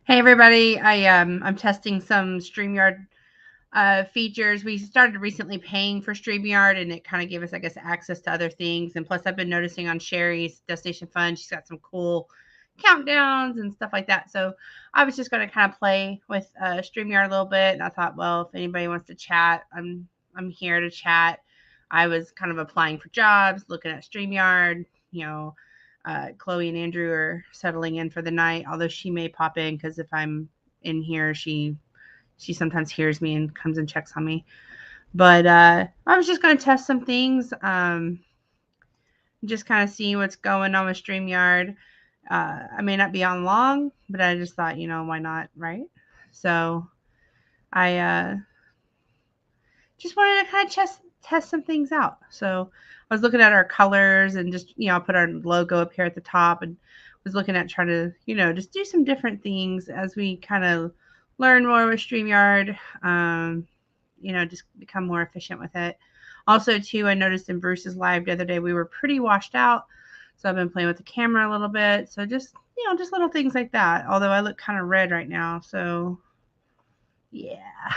Hey everybody, I'm testing some StreamYard features. We started recently paying for StreamYard and it kind of gave us, I guess, access to other things. And plus I've been noticing on Sherry's Destination Fun, she's got some cool countdowns and stuff like that. So I was just going to kind of play with StreamYard a little bit, and I thought, well, if anybody wants to chat, I'm here to chat. I was kind of applying for jobs, looking at StreamYard, Chloe and Andrew are settling in for the night, although she may pop in because if I'm in here, she sometimes hears me and comes and checks on me. But I was just going to test some things, just kind of see what's going on with StreamYard. I may not be on long, but I just thought, why not, right? So I just wanted to kind of test some things out. So I was looking at our colors and just, I'll put our logo up here at the top, and was looking at trying to, just do some different things as we kind of learn more with StreamYard, just become more efficient with it. Also, too, I noticed in Bruce's live the other day, we were pretty washed out. So I've been playing with the camera a little bit. So just little things like that. Although I look kind of red right now. So yeah.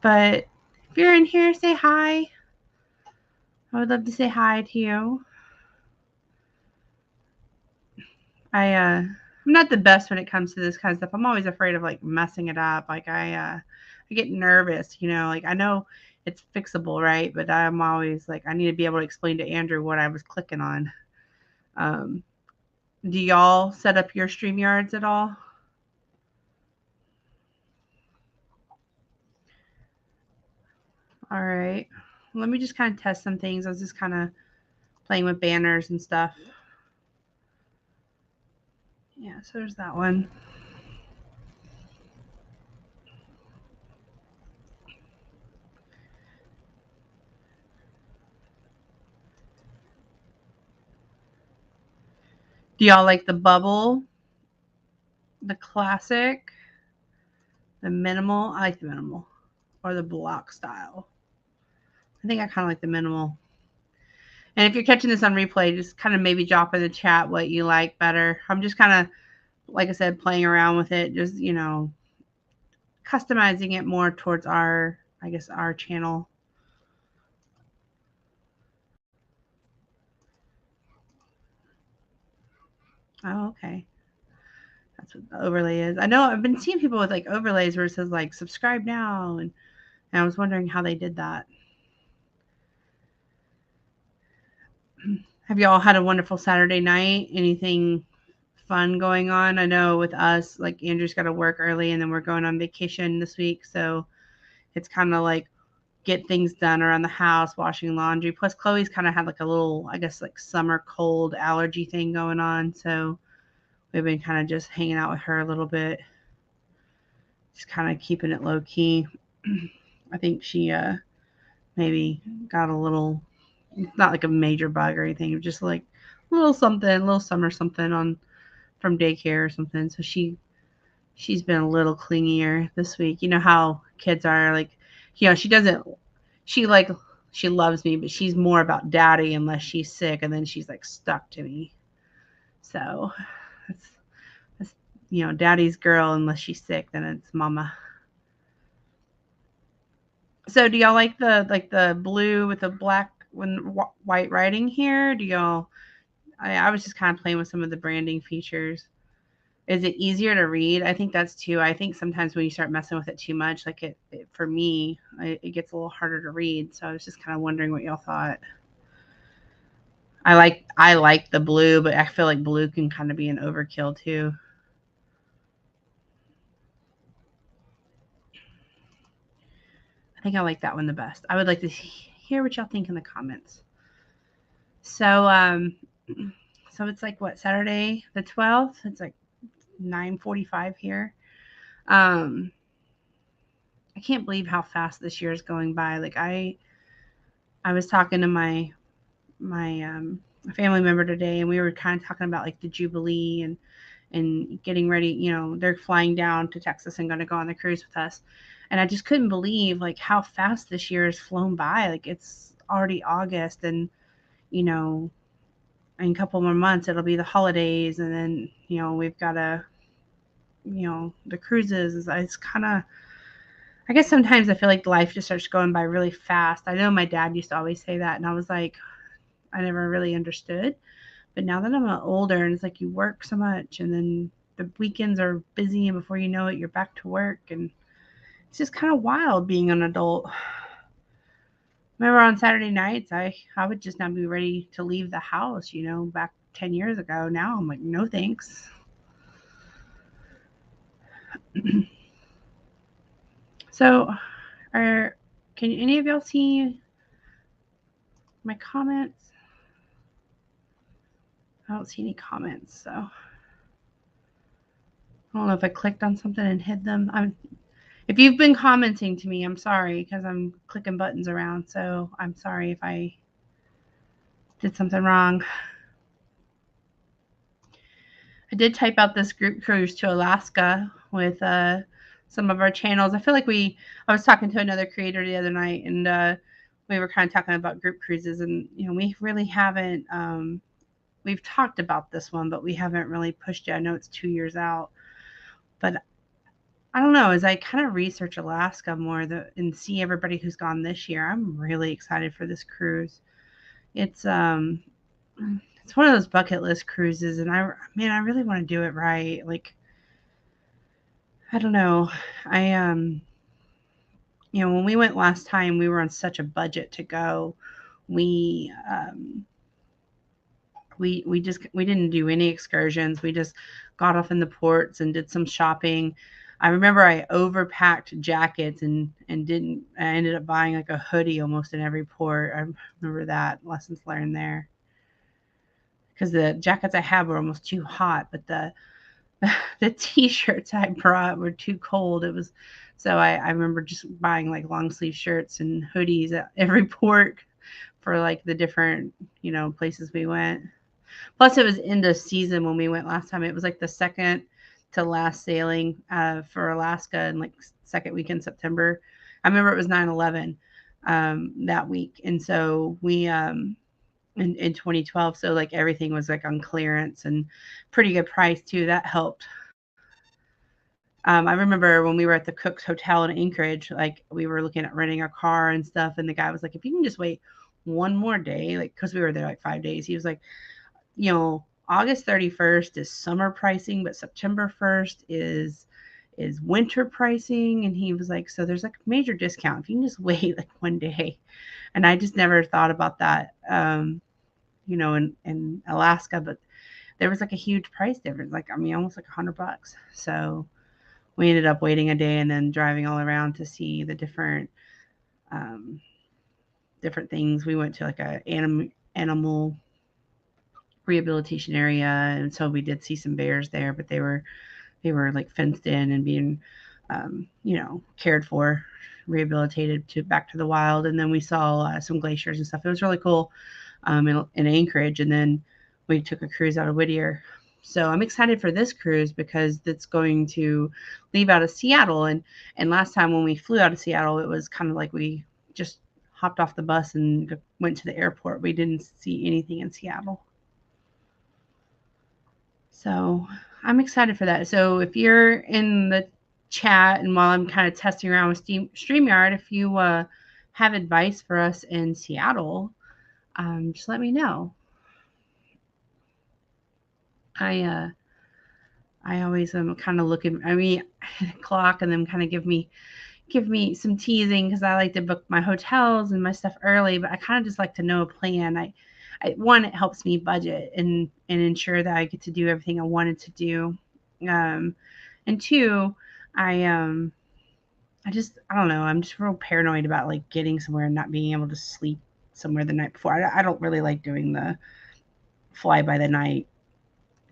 But if you're in here, say hi. I would love to say hi to you. I'm not the best when it comes to this kind of stuff. I'm always afraid of like messing it up. Like I get nervous, like I know it's fixable, right? But I'm always like I need to be able to explain to Andrew what I was clicking on. Um, do y'all set up your StreamYards at all? All right. Let me just kind of test some things. I was just kind of playing with banners and stuff. Yeah, so there's that one. Do y'all like the bubble, the classic, the minimal? I like the minimal, or the block style. I think I kind of like the minimal. And if you're catching this on replay, just kind of maybe drop in the chat what you like better. I'm just kind of, like I said, playing around with it, just, customizing it more towards our channel. Oh, okay. That's what the overlay is. I know I've been seeing people with like overlays where it says like subscribe now, and I was wondering how they did that. Have y'all had a wonderful Saturday night? Anything fun going on? I know with us, like Andrew's got to work early and then we're going on vacation this week. So it's kind of like get things done around the house, washing laundry. Plus, Chloe's kind of had like a little, I guess, like summer cold allergy thing going on. So we've been kind of just hanging out with her a little bit, just kind of keeping it low key. I think she maybe got a little, not like a major bug or anything, just like a little something, a little summer something on from daycare or something. So she's been a little clingier this week. You know how kids are like, she doesn't, she like, she loves me, but she's more about daddy unless she's sick, and then she's like stuck to me. So that's daddy's girl unless she's sick, then it's mama. So do y'all like the blue with the black when white writing here? Do y'all? I was just kind of playing with some of the branding features. Is it easier to read? I think that's too. I think sometimes when you start messing with it too much, like it for me, it gets a little harder to read. So I was just kind of wondering what y'all thought. I like the blue, but I feel like blue can kind of be an overkill too. I think I like that one the best. I would like to hear what y'all think in the comments. So so it's like what, Saturday the 12th? It's like 9:45 here. Um I can't believe how fast this year is going by. Like I was talking to my family member today, and we were kind of talking about like the Jubilee and getting ready. They're flying down to Texas and going to go on the cruise with us, and I just couldn't believe like how fast this year has flown by. Like it's already August, and you know, in a couple more months it'll be the holidays, and then we've got to the cruises is it's kind of, I guess sometimes I feel like life just starts going by really fast. I know my dad used to always say that, and I was like, I never really understood. But now that I'm older, and it's like you work so much, and then the weekends are busy, and before you know it, you're back to work, and it's just kind of wild being an adult. Remember on Saturday nights, I would just not be ready to leave the house, back 10 years ago. Now I'm like, no thanks. So, can any of y'all see my comments? I don't see any comments, so I don't know if I clicked on something and hid them. If you've been commenting to me, I'm sorry because I'm clicking buttons around. So I'm sorry if I did something wrong. I did type out this group cruise to Alaska with some of our channels. I feel like I was talking to another creator the other night, and we were kind of talking about group cruises, and we really haven't. We've talked about this one, but we haven't really pushed it. I know it's 2 years out, but I don't know. As I kind of research Alaska more and see everybody who's gone this year, I'm really excited for this cruise. It's one of those bucket list cruises, and I really want to do it right. Like, I don't know. When we went last time, we were on such a budget to go. We we didn't do any excursions. We just got off in the ports and did some shopping. I remember I overpacked jackets and I ended up buying like a hoodie almost in every port. I remember that. Lessons learned there. Because the jackets I had were almost too hot, but the t-shirts I brought were too cold. So I remember just buying like long sleeve shirts and hoodies at every port for like the different, places we went. Plus, it was end of season when we went last time. It was like the second to last sailing for Alaska, and like second week in September. I remember it was 9/11 that week, and so we in 2012. So like everything was like on clearance and pretty good price too. That helped. I remember when we were at the Cook's Hotel in Anchorage, like we were looking at renting a car and stuff, and the guy was like, "If you can just wait one more day," like because we were there like 5 days, he was like, August 31st is summer pricing, but September 1st is winter pricing. And he was like, so there's like a major discount if you can just wait like one day. And I just never thought about that, in Alaska, but there was like a huge price difference, like, almost like $100. So we ended up waiting a day and then driving all around to see the different things. We went to like a animal rehabilitation area, and so we did see some bears there, but they were like fenced in and being cared for, rehabilitated back to the wild. And then we saw some glaciers and stuff. It was really cool in Anchorage, and then we took a cruise out of Whittier. So I'm excited for this cruise because it's going to leave out of Seattle. And last time when we flew out of Seattle, it was kind of like we just hopped off the bus and went to the airport. We didn't see anything in Seattle. So I'm excited for that. So if you're in the chat, and while I'm kind of testing around with StreamYard, if you have advice for us in Seattle, just let me know. I always am kind of looking. Clock and then kind of give me some teasing because I like to book my hotels and my stuff early, but I kind of just like to know a plan. One, it helps me budget and ensure that I get to do everything I wanted to do. And two, I don't know. I'm just real paranoid about like getting somewhere and not being able to sleep somewhere the night before. I don't really like doing the fly by the night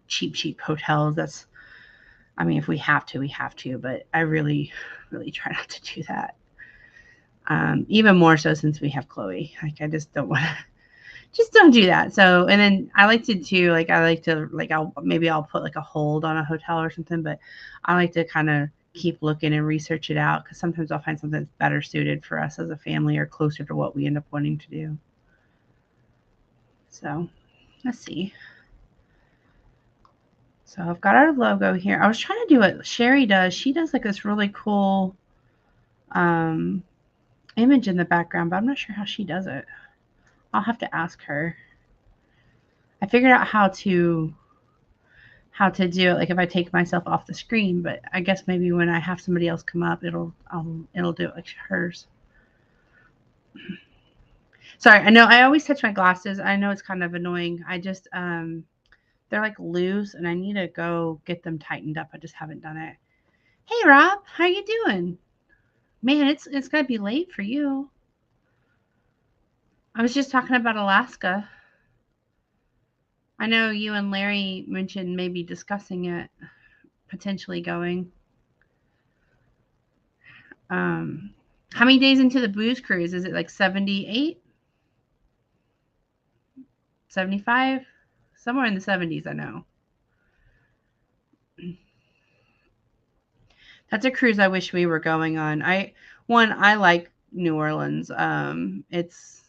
cheap hotels. If we have to, we have to, but I really, really try not to do that. Even more so since we have Chloe. Like, I just don't want to. Just don't do that. So, and then I like to do, like, I'll put like a hold on a hotel or something, but I like to kind of keep looking and research it out because sometimes I'll find something that's better suited for us as a family or closer to what we end up wanting to do. So, let's see. So I've got our logo here. I was trying to do what Sherry does. She does like this really cool image in the background, but I'm not sure how she does it. I'll have to ask her. I figured out how to do it, like if I take myself off the screen, but I guess maybe when I have somebody else come up, it'll do it like hers. Sorry, I know I always touch my glasses. I know it's kind of annoying. I just they're like loose and I need to go get them tightened up. I just haven't done it. Hey Rob, how you doing? Man, it's gotta be late for you. I was just talking about Alaska. I know you and Larry mentioned maybe discussing it, potentially going. How many days into the booze cruise? Is it like 78? 75? Somewhere in the 70s, I know. That's a cruise I wish we were going on. I like New Orleans. It's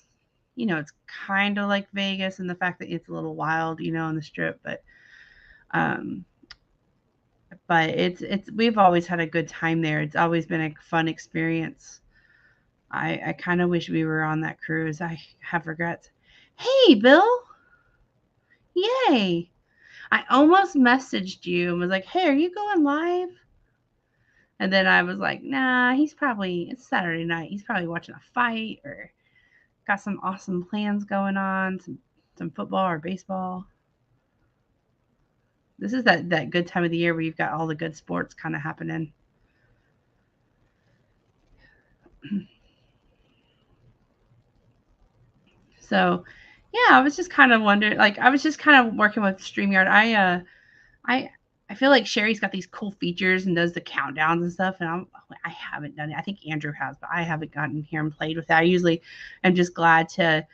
it's kind of like Vegas in the fact that it's a little wild, on the strip, but it's we've always had a good time there. It's always been a fun experience. I kind of wish we were on that cruise. I have regrets. Hey, Bill. Yay. I almost messaged you and was like, "Hey, are you going live?" And then I was like, "Nah, it's Saturday night. He's probably watching a fight or got some awesome plans going on, some football or baseball." This is that good time of the year where you've got all the good sports kind of happening. So, yeah, I was just kind of wondering, like, I was just kind of working with StreamYard. I feel like Sherry's got these cool features and does the countdowns and stuff, and I haven't done it. I think Andrew has, but I haven't gotten here and played with that. I usually am just glad to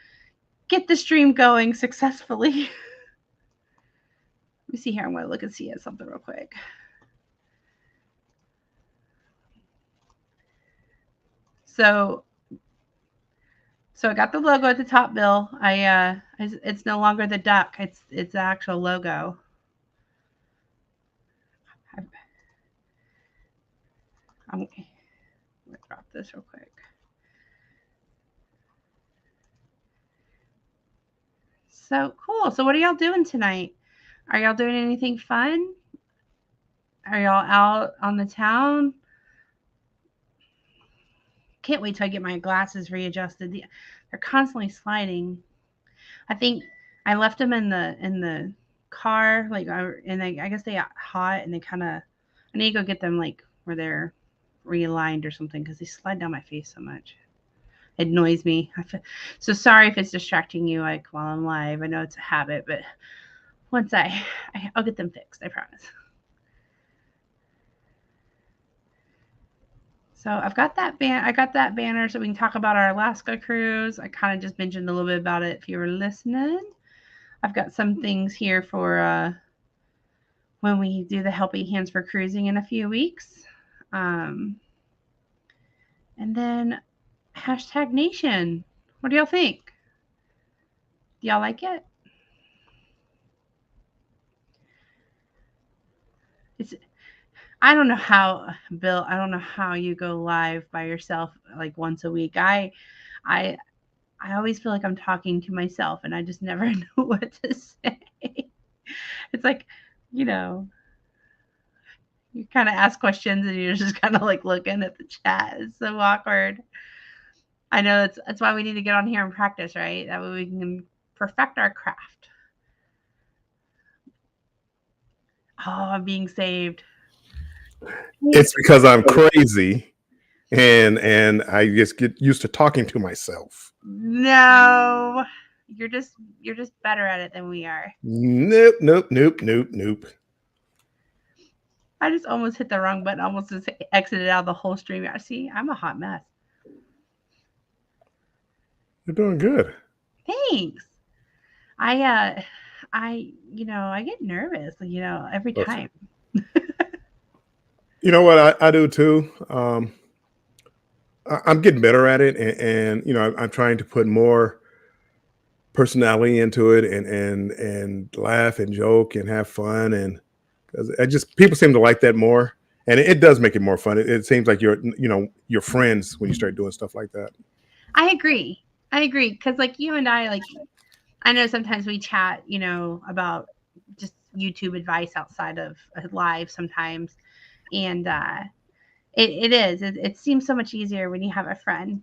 get the stream going successfully. Let me see here. I'm going to look and see at something real quick. So I got the logo at the top, Bill. It's no longer the duck. It's the actual logo. I'm going to drop this real quick. So cool. So what are y'all doing tonight? Are y'all doing anything fun? Are y'all out on the town? Can't wait till I get my glasses readjusted. They're constantly sliding. I think I left them in the car, like, and I guess they got hot, and they kind of. I need to go get them like where they're realigned or something because they slide down my face so much. It annoys me. So sorry if it's distracting you, like while I'm live. I know it's a habit, but once I'll get them fixed. I promise. So I've got that I got that banner so we can talk about our Alaska cruise. I kind of just mentioned a little bit about it if you were listening. I've got some things here for when we do the Helping Hands for Cruising in a few weeks. And then #Nation. What do y'all think? Do y'all like it? I don't know how, Bill. I don't know how you go live by yourself like once a week. I always feel like I'm talking to myself, and I just never know what to say. It's like, you kind of ask questions, and you're just kind of like looking at the chat. It's so awkward. I know that's why we need to get on here and practice, right? That way we can perfect our craft. Oh, I'm being saved. It's because I'm crazy and I just get used to talking to myself. No. You're just better at it than we are. Nope. I just almost hit the wrong button, almost just exited out of the whole stream. See, I'm a hot mess. You're doing good. Thanks. I get nervous, every time. You know what I do too? I'm getting better at it, and I'm trying to put more personality into it, and laugh and joke and have fun, and because I just people seem to like that more, and it does make it more fun. It seems like you're friends when you start doing stuff like that. I agree. Because like you and I, like I know sometimes we chat, about just YouTube advice outside of live sometimes, and it seems so much easier when you have a friend.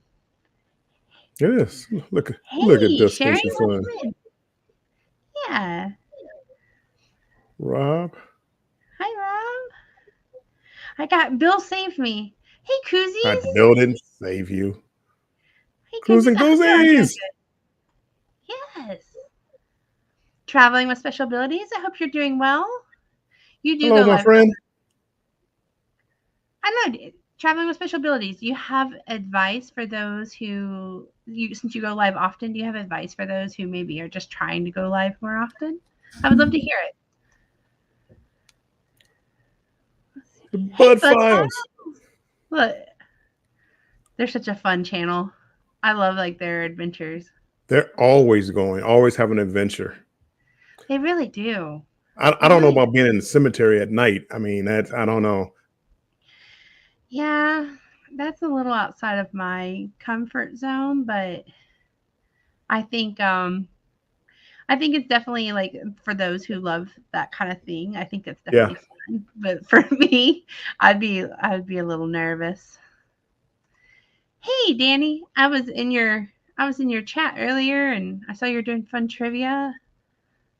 It is. Look at Hey, this Sherry, station fun. welcome in. Yeah. Rob. Hi, Rob. I got Bill saved me. Hey, I Koozies. didn't save you. Hey, Coos Koozies. and I hope you're doing Goozies. good. Yes. Traveling with special abilities. I hope you're doing well. You do Hello, go my live. friend. I don't know. Traveling with special abilities. Do you have advice for those who since you go live often? Do you have advice for those who maybe are just trying to go live more often? I would love to hear it. The Hey, Bud Bud Files. Look, they're such a fun channel. I love like their adventures. They're always going, always have an adventure. They really do. I don't know about being in the cemetery at night. I mean, that's I don't know. Yeah, that's a little outside of my comfort zone, but I think it's definitely like for those who love that kind of thing. I think it's definitely fun. But for me, I'd be a little nervous. Hey, Danny, I was in your chat earlier, and I saw you're doing fun trivia,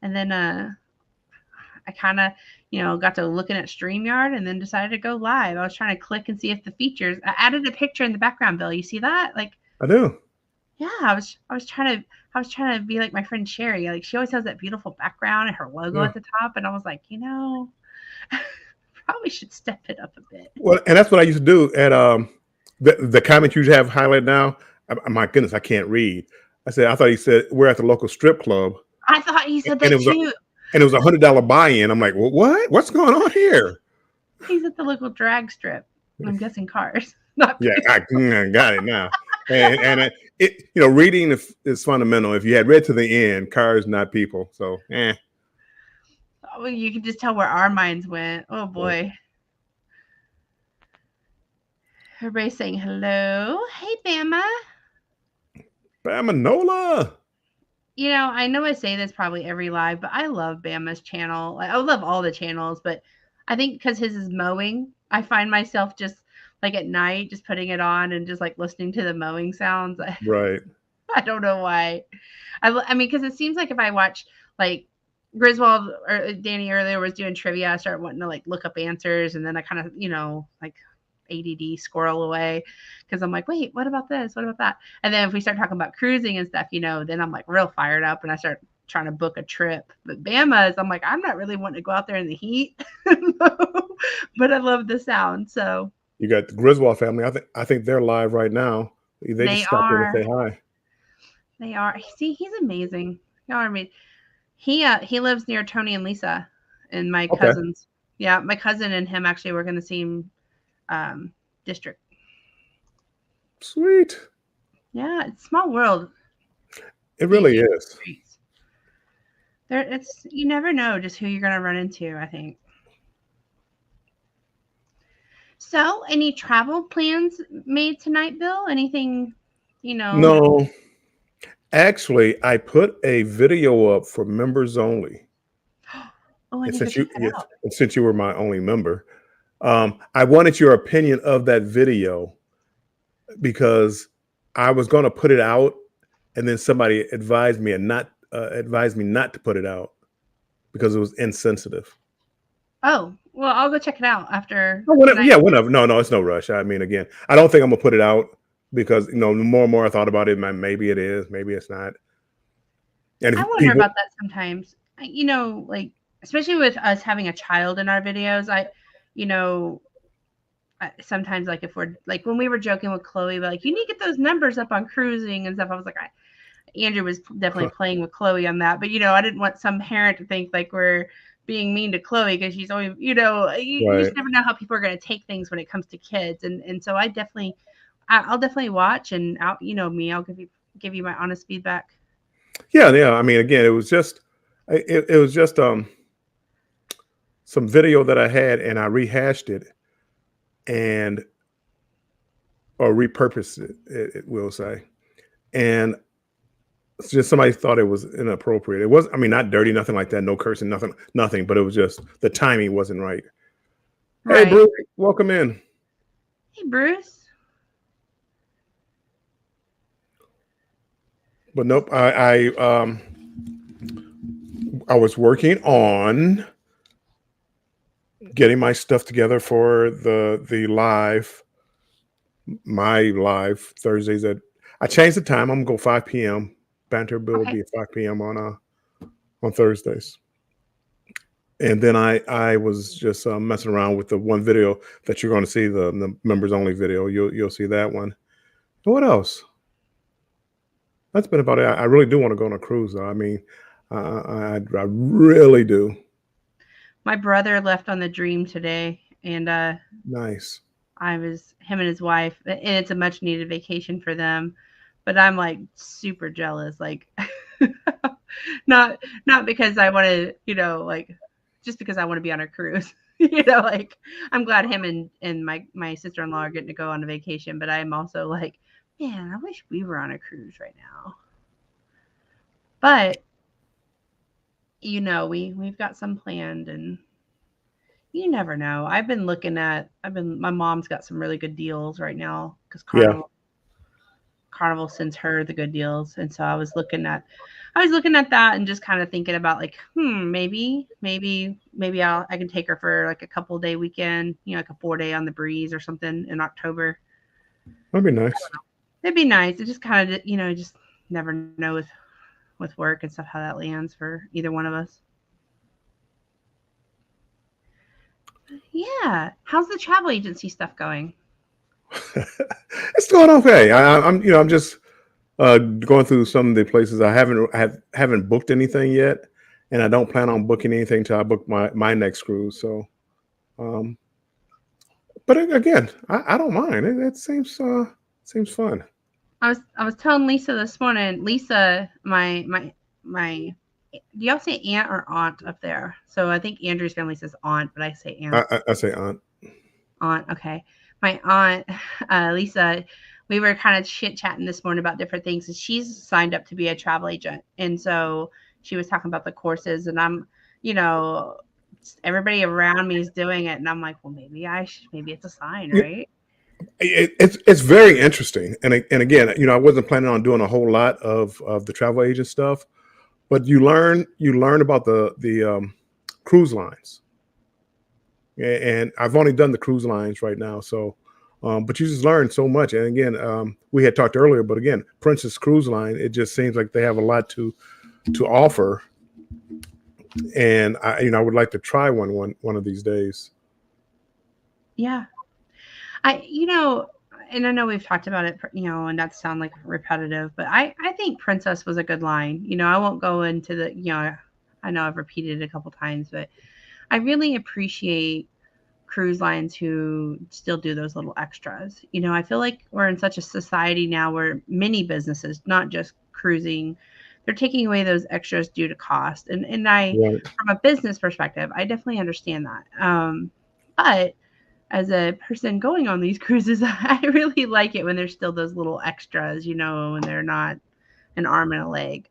and then I kind of got to looking at StreamYard, and then decided to go live. I was trying to click and see if the features. I added a picture in the background, Bill. You see that? Like, I do. yeah, I was trying to be like my friend Sherry. Like she always has that beautiful background and her logo at the top, and I was like, probably should step it up a bit. Well, and that's what I used to do at the comment you have highlighted now. My goodness, I can't read. I thought he said we're at the local strip club. I thought he said that too. And it was $100 buy-in. I'm like, well, what? What's going on here? He's at the local drag strip. I'm guessing cars. Yeah, I got it now. And reading is fundamental. If you had read to the end, cars, not people. So, Oh, you can just tell where our minds went. Oh boy. Everybody's saying hello. Hey, Bama. Bama Nola. I know I say this probably every live, but I love Bama's channel. Like, I love all the channels, but I think because his is mowing, I find myself just like at night, just putting it on and just like listening to the mowing sounds. Right. I don't know why. I mean, because it seems like if I watch like Griswold or Danny earlier was doing trivia, I start wanting to like look up answers, and then I kind of like ADD squirrel away because I'm like, wait, what about this? What about that? And then if we start talking about cruising and stuff, then I'm like real fired up and I start trying to book a trip. But Bama's, I'm like, I'm not really wanting to go out there in the heat, but I love the sound. So you got the Griswold family. I think they're live right now. They just stopped in to say hi. They are. See, he's amazing. Y'all are amazing. He lives near Tony and Lisa and my cousins. Yeah, my cousin and him actually work in the same district. Sweet. Yeah, it's a small world. It really is. You never know just who you're gonna run into, I think. So, any travel plans made tonight, Bill? Anything, No. Actually, I put a video up for members only. Oh, I need since to check that out. Since you were my only member, I wanted your opinion of that video because I was going to put it out, and then somebody advised me not to put it out because it was insensitive. Oh, well, I'll go check it out after. Whenever. No, it's no rush. I mean, again, I don't think I'm gonna put it out because the more and more I thought about it, maybe it is, maybe it's not. And I wonder about that sometimes. Like especially with us having a child in our videos, sometimes like if we're like when we were joking with Chloe, like you need to get those numbers up on cruising and stuff. I was like, Andrew was definitely playing with Chloe on that, but I didn't want some parent to think like we're being mean to Chloe because she's always, you just never know how people are going to take things when it comes to kids, and so I'll definitely watch, and I'll give you my honest feedback. Yeah. I mean, again, it was just some video that I had and I rehashed it and or repurposed it will say. And it's just somebody thought it was inappropriate. It was, I mean, not dirty, nothing like that, no cursing, nothing, but it was just the timing wasn't right. Hey, Right. Bruce, welcome in. Hey, Bruce. But nope, I was working on getting my stuff together for the live, my live Thursdays at. I changed the time. I'm gonna go 5 p.m. Banter Bill will Okay. be at 5 p.m. on Thursdays. And then I was just messing around with the one video that you're going to see, the members only video. You'll see that one. And what else? That's been about it. I really do want to go on a cruise, though. I mean, I really do. My brother left on the Dream today, and Nice. him and his wife, and it's a much needed vacation for them. But I'm like super jealous, like not because I want to, like just because I want to be on a cruise. Like I'm glad him and my sister-in-law are getting to go on a vacation, but I'm also like, man, I wish we were on a cruise right now. But we've got some planned, and you never know. My mom's got some really good deals right now because Yeah. Carnival sends her the good deals, and so I was looking at that and just kind of thinking about like, maybe I can take her for like a couple day weekend, like a 4-day on the breeze or something in October. That'd be nice. It'd be nice. It just kind of, just never know with work and stuff how that lands for either one of us. Yeah. How's the travel agency stuff going? It's going okay. I'm just going through some of the places I haven't booked anything yet, and I don't plan on booking anything until I book my next cruise. So, but again, I don't mind. It seems fun. I was telling Lisa this morning. Lisa, my do y'all say aunt or aunt up there? So I think Andrew's family says aunt, but I say aunt. I say aunt. Aunt, okay. My aunt, Lisa, we were kind of chit chatting this morning about different things, and she's signed up to be a travel agent, and so she was talking about the courses, and I'm, everybody around me is doing it, and I'm like, well, maybe it's a sign, right? It's very interesting, and again, I wasn't planning on doing a whole lot of the travel agent stuff, but you learn about the cruise lines, and I've only done the cruise lines right now, so but you just learn so much. And again, we had talked earlier, but again, Princess Cruise Line, it just seems like they have a lot to offer, and I would like to try one of these days. Yeah. And I know we've talked about it, and not to sound like repetitive, but I think Princess was a good line. I won't go into I know I've repeated it a couple times, but I really appreciate cruise lines who still do those little extras. I feel like we're in such a society now where many businesses, not just cruising, they're taking away those extras due to cost. And Right. from a business perspective, I definitely understand that. But as a person going on these cruises, I really like it when there's still those little extras, when they're not an arm and a leg.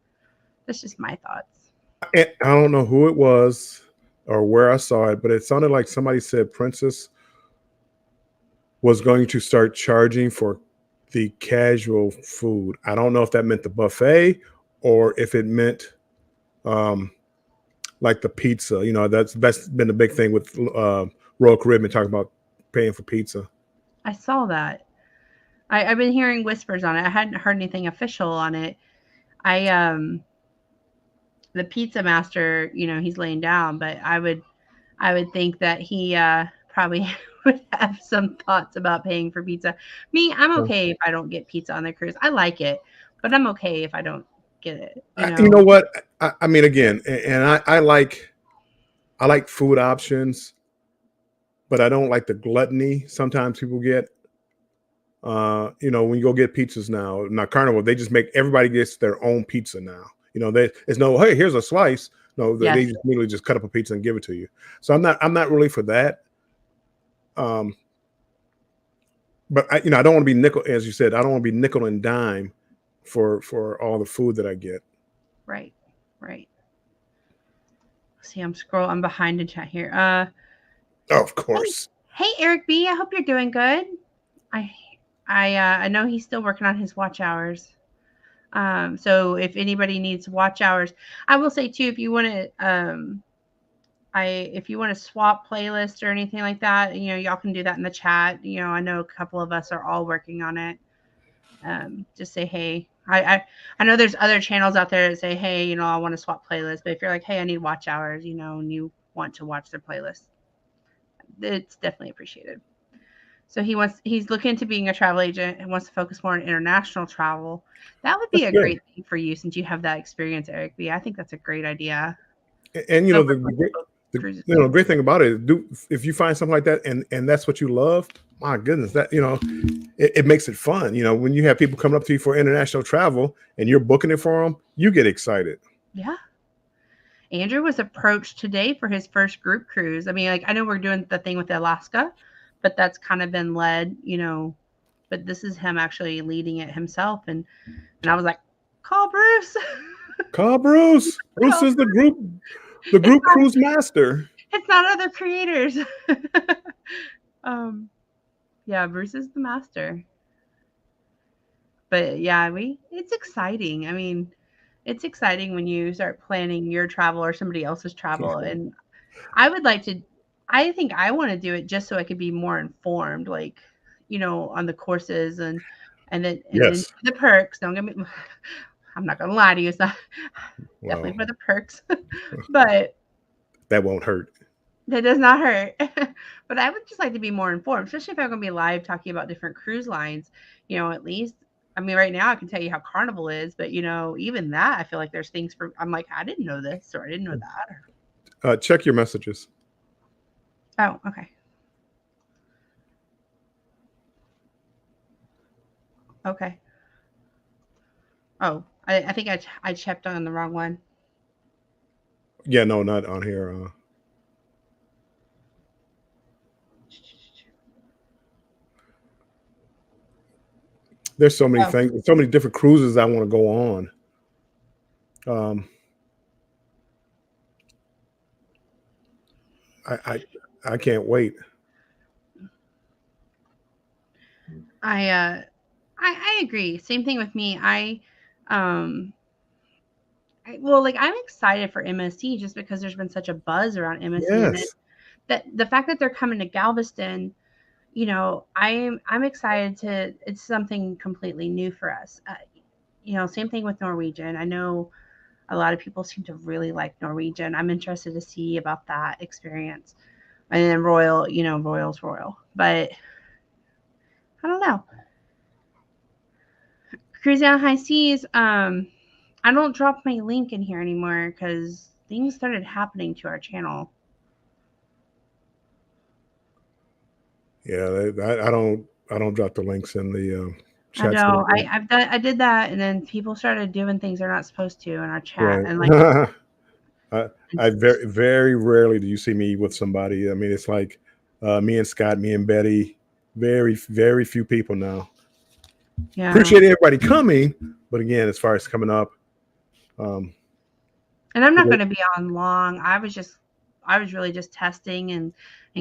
That's just my thoughts. I don't know who it was or where I saw it, but it sounded like somebody said Princess was going to start charging for the casual food. I don't know if that meant the buffet or if it meant like the pizza. That's been the big thing with Royal Caribbean, talking about paying for pizza. I saw that. I've been hearing whispers on it. I hadn't heard anything official on it. The pizza master, he's laying down, but I would think that he probably would have some thoughts about paying for pizza. Me, I'm okay if I don't get pizza on the cruise. I like it, but I'm okay if I don't get it. You know what? I mean, again, and I like food options, but I don't like the gluttony sometimes people get. When you go get pizzas now Carnival, they just make everybody gets their own pizza now. There's no, hey, here's a slice. No, they Yes. just immediately just cut up a pizza and give it to you. So I'm not really for that. Um, but I don't want to be nickel, as you said, I don't want to be nickel and dime for all the food that I get. Right. Right. See, I'm behind in chat here. Oh, of Hey, course. hey, Eric B. I hope you're doing good. I I know he's still working on his watch hours. So if anybody needs watch hours, I will say too, if you want to if you want to swap playlist or anything like that, y'all can do that in the chat. I know a couple of us are all working on it. Just say hey. I know there's other channels out there that say, hey, I want to swap playlists. But if you're like, hey, I need watch hours, and you want to watch their playlist, it's definitely appreciated. So he's looking into being a travel agent and wants to focus more on international travel. That would be That's a good. great thing for you since you have that experience, Eric B. I think that's a great idea. And So cruises. the great thing about it is, if you find something like that and that's what you love, my goodness, that it makes it fun. When you have people coming up to you for international travel and you're booking it for them, you get excited. Yeah. Andrew was approached today for his first group cruise. I mean, like, I know we're doing the thing with Alaska, but that's kind of been led, but this is him actually leading it himself. And I was like, call Bruce. Call Bruce. Bruce is the group cruise master. It's not other creators. Yeah, Bruce is the master. But yeah, it's exciting. I mean, it's exciting when you start planning your travel or somebody else's travel. And I think I want to do it just so I could be more informed, like, on the courses and then Yes. the perks. Don't get me I'm not gonna lie to you, it's not Well, definitely for the perks. But that won't hurt. that does not hurt. But I would just like to be more informed, especially if I'm going to be live talking about different cruise lines. At least, I mean, right now I can tell you how Carnival is, but even that, I feel like there's things I'm like, I didn't know this or I didn't know that. Check your messages. Oh, okay. Okay. Oh, I think I checked on the wrong one. Yeah, no, not on here. There's so many things, so many different cruises I want to go on. I can't wait. I agree. Same thing with me. Well, like, I'm excited for MSC just because there's been such a buzz around MSC, and Yes. that the fact that they're coming to Galveston, I'm excited to. It's something completely new for us. Same thing with Norwegian. I know a lot of people seem to really like Norwegian. I'm interested to see about that experience. And then Royal, Royal's Royal, but I don't know. Cruising on High Seas. I don't drop my link in here anymore because things started happening to our channel. Yeah, I don't drop the links in the I chat. know. I did that, and then people started doing things they're not supposed to in our chat, Right. and like. I very, very rarely do you see me with somebody. I mean, it's like me and Scott, me and Betty, very, very few people now. Yeah. Appreciate everybody coming, but again, as far as coming up, and I'm not going to be on long. I was really just testing and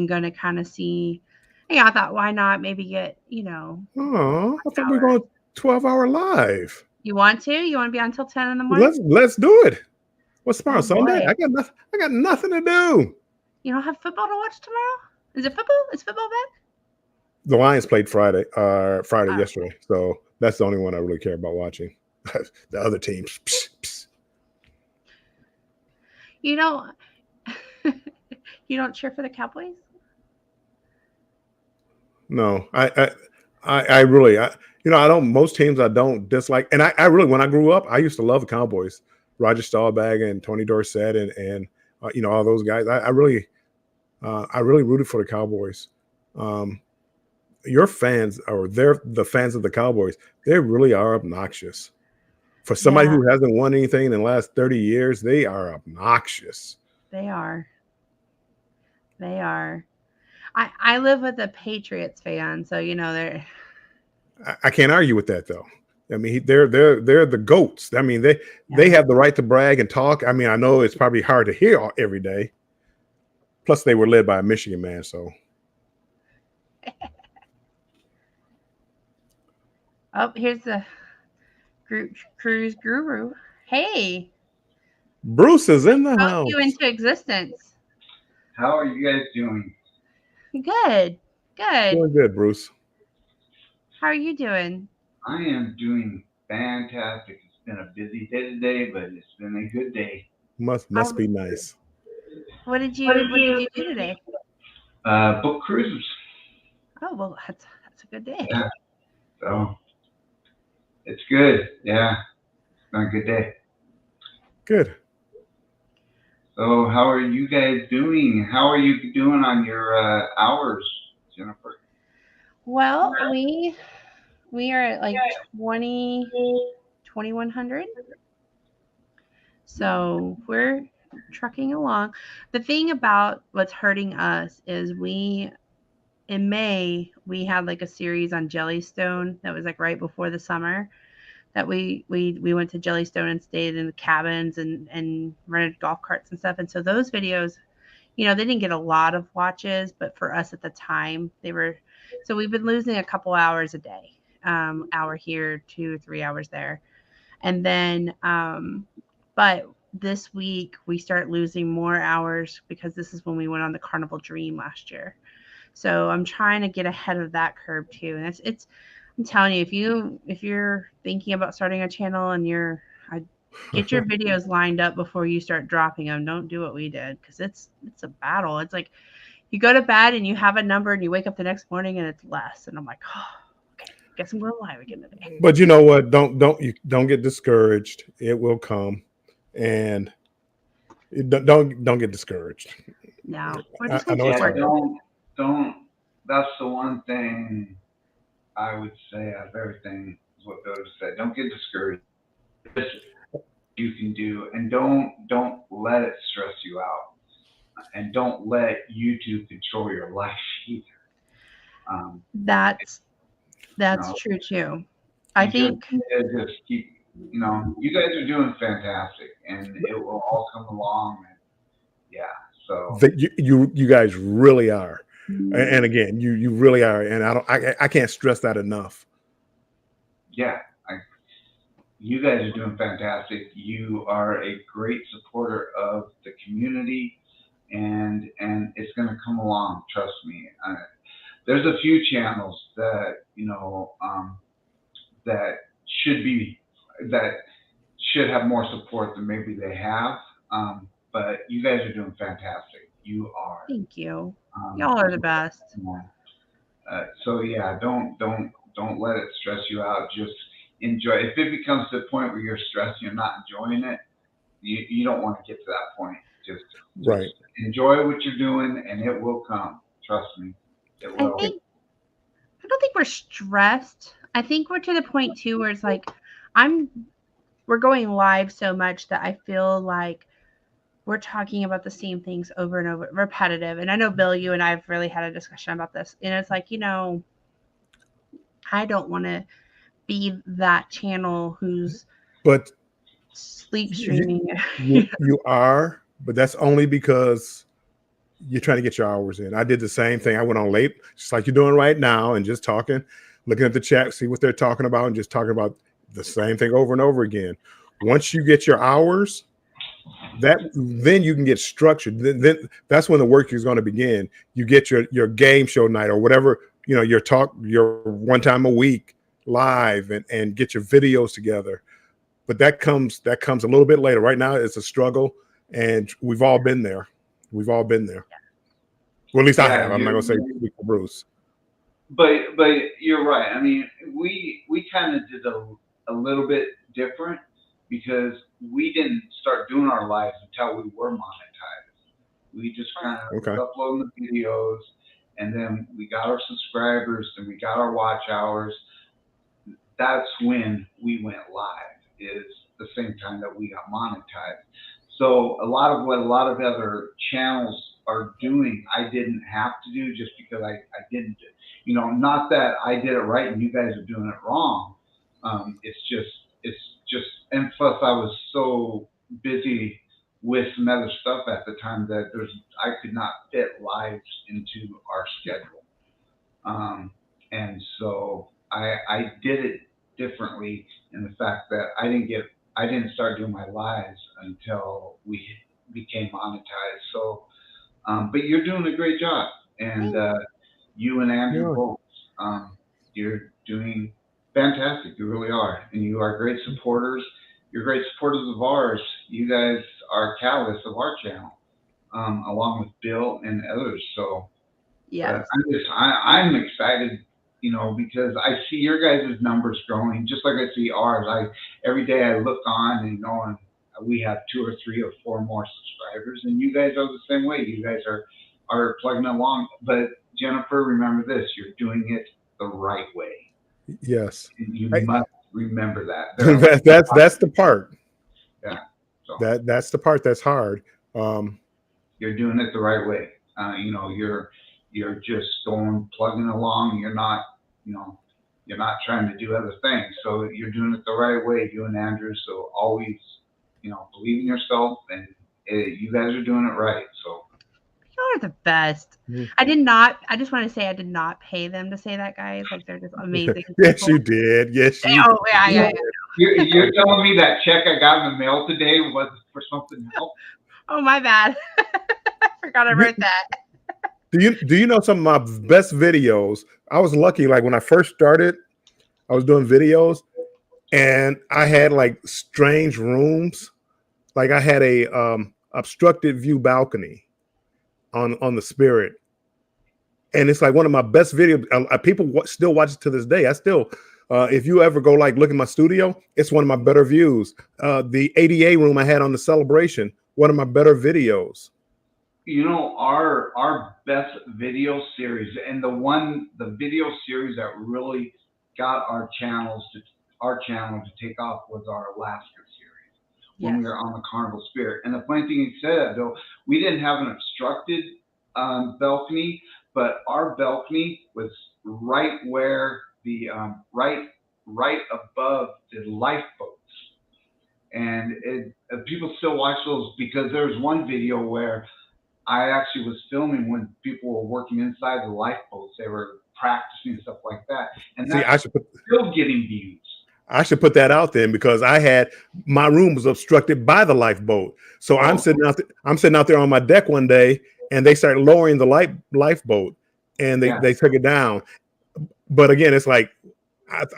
going to kind of see. Yeah, I thought, why not maybe get Oh, I thought we were going 12-hour live. You want to? You want to be on until 10 in the morning? Let's do it. What's tomorrow? Oh, Sunday? boy. I got nothing to do. You don't have football to watch tomorrow? Is it football? Is football back? The Lions played Friday yesterday, so that's the only one I really care about watching. The other teams. Psst, psst. You don't cheer for the Cowboys? No, I really, I don't. Most teams I don't dislike, and I really, when I grew up, I used to love the Cowboys. Roger Staubach and Tony Dorsett and all those guys. I really rooted for the Cowboys. Your fans, or they're the fans of the Cowboys, they really are obnoxious. For somebody Yeah, who hasn't won anything in the last 30 years, they are obnoxious. they are. They are. I live with a Patriots fan, so you know they're I can't argue with that though. I mean, they're the goats. I mean, they yeah. have the right to brag and talk. I mean, I know it's probably hard to hear every day. Plus, they were led by a Michigan man, so Oh, here's the cruise guru. Hey, Bruce is in the spoke you house. into existence. How are you guys doing? Good, good. Doing good, Bruce. How are you doing? I am doing fantastic. It's been a busy day today, but it's been a good day. Must be nice. What did you do today? Book cruises. Oh well, that's a good day. Yeah, so it's good. Yeah, it's been a good day. Good. So how are you guys doing? How are you doing on your hours, Jennifer? Well, we are at like 2100. So we're trucking along. The thing about what's hurting us is in May we had like a series on Jellystone that was like right before the summer that we went to Jellystone and stayed in the cabins and rented golf carts and stuff. And so those videos, you know, they didn't get a lot of watches, but for us at the time, they were. So we've been losing a couple hours a day, hour here, 2 or 3 hours there, and then, but this week we start losing more hours because this is when we went on the Carnival Dream last year. So I'm trying to get ahead of that curve too, and it's. I'm telling you, if you're thinking about starting a channel and I get your videos lined up before you start dropping them. Don't do what we did because it's a battle. It's like you go to bed and you have a number and you wake up the next morning and it's less. And I'm like, oh, okay, guess I'm going live again today. But you know what? Don't get discouraged. It will come, and don't get discouraged. No, we're I just gonna know keep it's Yeah, hard. working. don't. That's the one thing I would say out of everything is what Bill just said. Don't get discouraged. Just you can do, and don't let it stress you out, and don't let YouTube control your life either. Um, That's you that's know, true too. I you think just keep. You know, you guys are doing fantastic, and it will all come along. And yeah, so That you guys really are, and again, you really are, and I can't stress that enough. yeah, you guys are doing fantastic. You are a great supporter of the community, and it's going to come along. Trust me. There's a few channels that that should be that should have more support than maybe they have. But you guys are doing fantastic. You are. thank you. Um, Y'all are the best. so yeah, don't let it stress you out. Just enjoy. If it becomes to the point where you're stressed, you're not enjoying it. You don't want to get to that point. Just Right. enjoy what you're doing, and it will come. Trust me, it I will. think I don't think we're stressed. I think we're to the point too where it's like I'm we're going live so much that I feel like we're talking about the same things over and over, repetitive. And I know Bill, you and I have really had a discussion about this. And it's like, you know, I don't want to be that channel who's But sleep you, streaming. you are, but that's only because you're trying to get your hours in. I did the same thing. I went on late, just like you're doing right now, and just talking, looking at the chat, see what they're talking about, and just talking about the same thing over and over again. Once you get your hours, then you can get structured. Then that's when the work is going to begin. You get your game show night or whatever, your one time a week live and get your videos together. But that comes a little bit later. Right now it's a struggle, and we've all been there. We've all been there. Well, at least I have. Yeah, I'm not going to say for Bruce. but you're right. I mean, we kind of did a little bit different because we didn't start doing our lives until we were monetized. We just kind of Okay. was uploading the videos, and then we got our subscribers, and we got our watch hours. That's when we went live, is the same time that we got monetized. So a lot of what a lot of other channels are doing, I didn't have to do just because I didn't do. You know, not that I did it right and you guys are doing it wrong. It's just, and plus I was so busy with some other stuff at the time that I could not fit lives into our schedule. And so I did it differently in the fact that I didn't start doing my lives until we became monetized. So, but you're doing a great job, and you and Andrew Yeah. both, you're doing fantastic. You really are, and you are great supporters. You're great supporters of ours. You guys are catalysts of our channel, along with Bill and others. So, but Yes. I'm excited, you know, because I see your guys' numbers growing, just like I see ours. Every day I look on and knowing we have 2 or 3 or 4 more subscribers, and you guys are the same way. You guys are plugging along. But Jennifer, remember this: you're doing it the right way. Yes. You I- must remember that. There are- that's the part. yeah. So That's the part that's hard. you're doing it the right way. You know, you're just going plugging along. You're not, you know, you're not trying to do other things. So you're doing it the right way, you and Andrew. So always, you know, believe in yourself, and you guys are doing it right. So You're the best. Mhm. I just want to say I did not pay them to say that, guys. Like, they're just amazing. Yes, people. you did. Yes, you Oh, yeah, yeah, yeah. you're telling me that check I got in the mail today was for something else? Oh, my bad. I forgot I wrote that. Do you know some of my best videos? I was lucky. Like when I first started, I was doing videos, and I had like strange rooms. Like I had a obstructed view balcony on the Spirit, and it's like one of my best videos. People still watch it to this day. I still, if you ever go like look at my studio, it's one of my better views. The ADA room I had on the Celebration, one of my better videos. You know, our best video series, and the video series that really got our channel to take off was our Alaska series when Yes. we were on the Carnival Spirit. And the funny thing you said, though, we didn't have an obstructed balcony, but our balcony was right where the right above the lifeboats. And people still watch those because there was one video where I actually was filming when people were working inside the lifeboats. They were practicing and stuff like that, and See, that's still getting views. I should put that out then because my room was obstructed by the lifeboat. So I'm sitting out there on my deck one day, and they started lowering the lifeboat, and they took it down. But again, it's like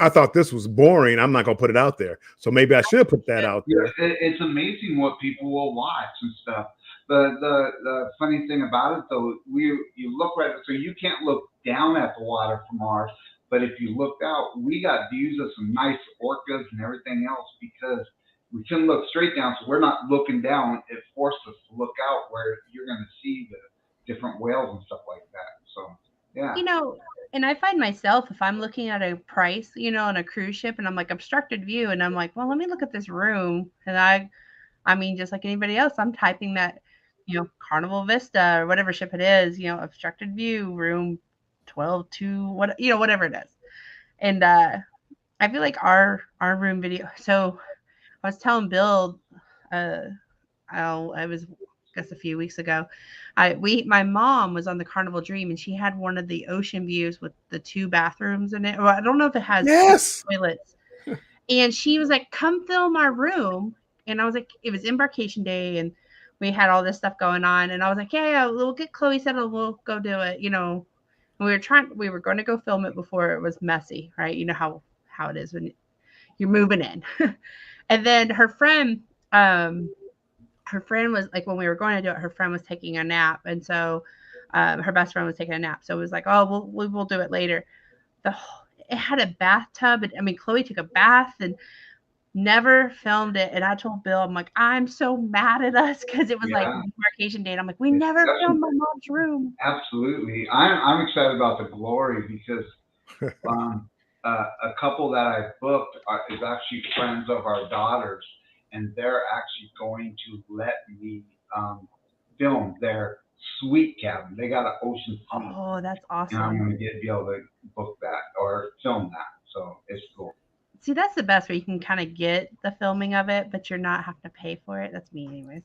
I thought this was boring. I'm not gonna put it out there. So maybe I should put that out there. It's amazing what people will watch and stuff. The funny thing about it though, you look right, so you can't look down at the water from ours, but if you looked out, we got views of some nice orcas and everything else because we couldn't look straight down, so we're not looking down. It forced us to look out where you're going to see the different whales and stuff like that. So yeah. You know, and I find myself, if I'm looking at a price, you know, on a cruise ship, and I'm like obstructed view, and I'm like, well, let me look at this room, and I mean, just like anybody else, I'm typing that, you know, Carnival Vista or whatever ship it is, you know, obstructed view room 12-2, what, you know, whatever it is. And I feel like our room video. So I was telling Bill, I was, I guess, a few weeks ago. My mom was on the Carnival Dream, and she had one of the ocean views with the 2 bathrooms in it. Well, I don't know if it has Yes. toilets. And she was like, "Come film our room." And I was like, it was embarkation day, and we had all this stuff going on. And I was like, yeah, we'll get Chloe settled. We'll go do it, you know. And we were going to go film it before it was messy, right? You know how it is when you're moving in. And then her friend was like, when we were going to do it, her friend was taking a nap. And so her best friend was taking a nap. So it was like, oh, we'll do it later. It had a bathtub. I mean, Chloe took a bath and never filmed it. And I told Bill, I'm like, I'm so mad at us because it was like demarcation date. I'm like, we never filmed my mom's room. Absolutely. I'm excited about the glory because a couple that I booked is actually friends of our daughters, and they're actually going to let me film their suite cabin. They got an ocean suite, Oh, that's and I'm awesome. going to be able to book that or film that. So it's cool. See, that's the best where you can kind of get the filming of it, but you're not having to pay for it. That's me, anyways.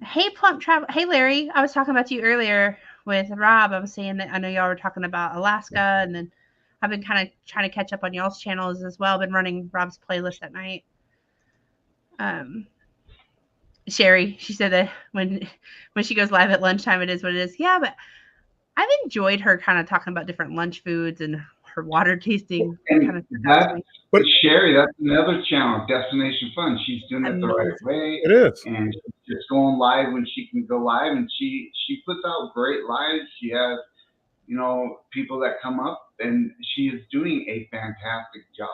Hey, Plump Travel. Hey, Larry. I was talking about you earlier with Rob. I was saying that I know y'all were talking about Alaska, and then I've been kind of trying to catch up on y'all's channels as well. Been running Rob's playlist at night. Sherry, she said that when she goes live at lunchtime, it is what it is. Yeah, but I've enjoyed her kind of talking about different lunch foods and her water tasting kind And of stuff that's to me. but Sherry, that's another channel, Destination Fun. She's doing it the right Amazing. way, It is. and she's just going live when she can go live, and she puts out great lives. She has, you know, people that come up, and she is doing a fantastic job.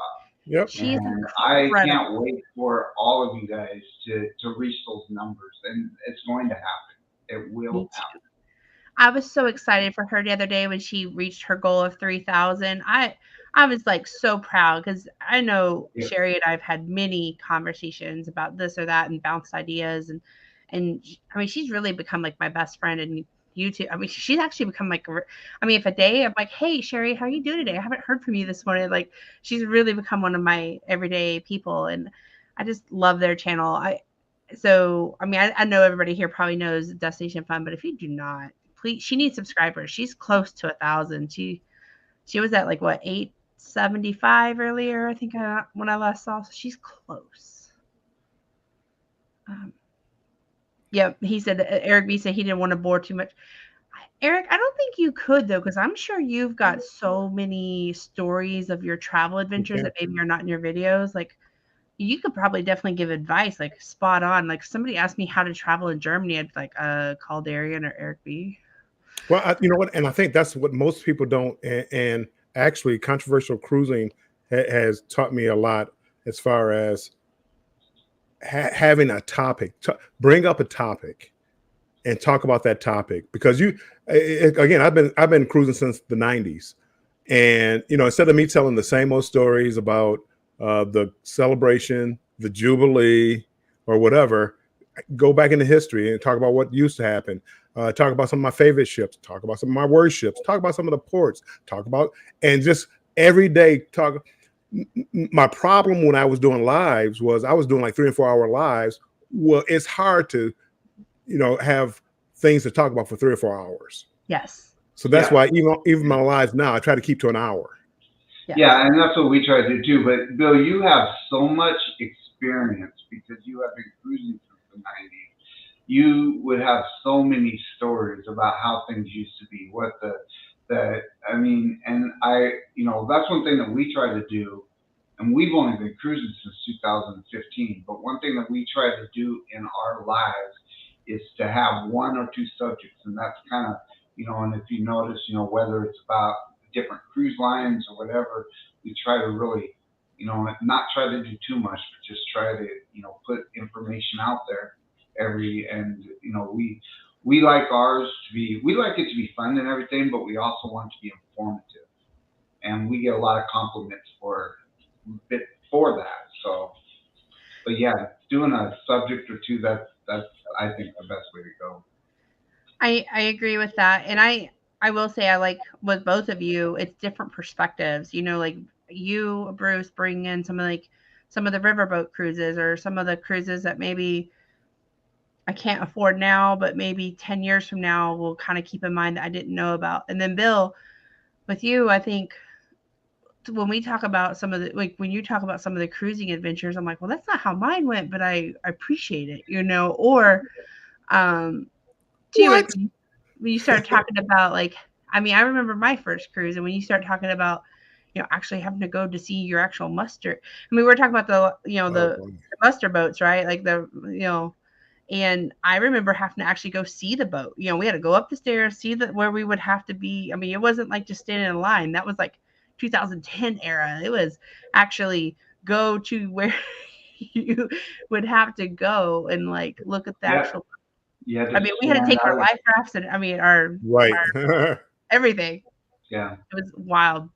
Yep. She's And I incredible. can't wait for all of you guys to reach those numbers, and it's going to happen. It will Me happen. too. I was so excited for her the other day when she reached her goal of 3,000. I was like so proud because I know Yeah. Sherry and I've had many conversations about this or that and bounced ideas and I mean she's really become like my best friend and YouTube. I mean she's actually become like I mean if a day I'm like, hey Sherry, how are you doing today? I haven't heard from you this morning. Like she's really become one of my everyday people and I just love their channel. I mean I know everybody here probably knows Destination Fun, but if you do not, please, she needs subscribers. She's close to 1,000. She was at like what 875 earlier, I think, when I last saw. So she's close. Yeah, he said Eric B said he didn't want to bore too much. Eric, I don't think you could though, because I'm sure you've got so many stories of your travel adventures that maybe are not in your videos. Like you could probably definitely give advice, like spot on. Like somebody asked me how to travel in Germany, I'd be like, call Darian or Eric B. Well, you know what, and I think that's what most people don't. And actually, controversial cruising has taught me a lot as far as having a topic. Bring up a topic and talk about that topic because again, I've been cruising since the '90s, and you know, instead of me telling the same old stories about the celebration, the Jubilee, or whatever, go back into history and talk about what used to happen. Talk about some of my favorite ships. Talk about some of my worst ships. Talk about some of the ports. Talk about and just every day talk. My problem when I was doing lives was I was doing like 3 and 4 hour lives. Well, it's hard to, you know, have things to talk about for 3 or 4 hours. Yes. So that's why even my lives now, I try to keep to an hour. Yes. Yeah, and that's what we try to do too. But Bill, you have so much experience because you have been cruising since the '90s. You would have so many stories about how things used to be. What I mean, and you know, that's one thing that we try to do. And we've only been cruising since 2015. But one thing that we try to do in our lives is to have one or two subjects, and that's kind of, you know, and if you notice, you know, whether it's about different cruise lines or whatever, we try to really, you know, not try to do too much, but just try to, you know, put information out there and you know, we like ours to be, we like it to be fun and everything, but we also want it to be informative, and we get a lot of compliments for that. So, but yeah, doing a subject or two, that's I think the best way to go. I agree with that. And I will say I like with both of you, it's different perspectives. You know, like you, Bruce, bring in some of the riverboat cruises or some of the cruises that maybe I can't afford now, but maybe 10 years from now we'll kind of keep in mind that I didn't know about. And then Bill, with you, I think when we talk about some of the like when you talk about some of the cruising adventures, I'm like, well, that's not how mine went, but I appreciate it, you know, or too, like when you start talking about like, I mean, I remember my first cruise, and when you start talking about, you know, actually having to go to see your actual muster. I mean, we're talking about the muster boats, right? Like and I remember having to actually go see the boat. You know, we had to go up the stairs, see where we would have to be. I mean, it wasn't like just standing in line. That was like 2010 era. It was actually go to where you would have to go and like look at the actual. Yeah, I mean, we had to take our life rafts and I mean our right everything. Yeah, It was wild.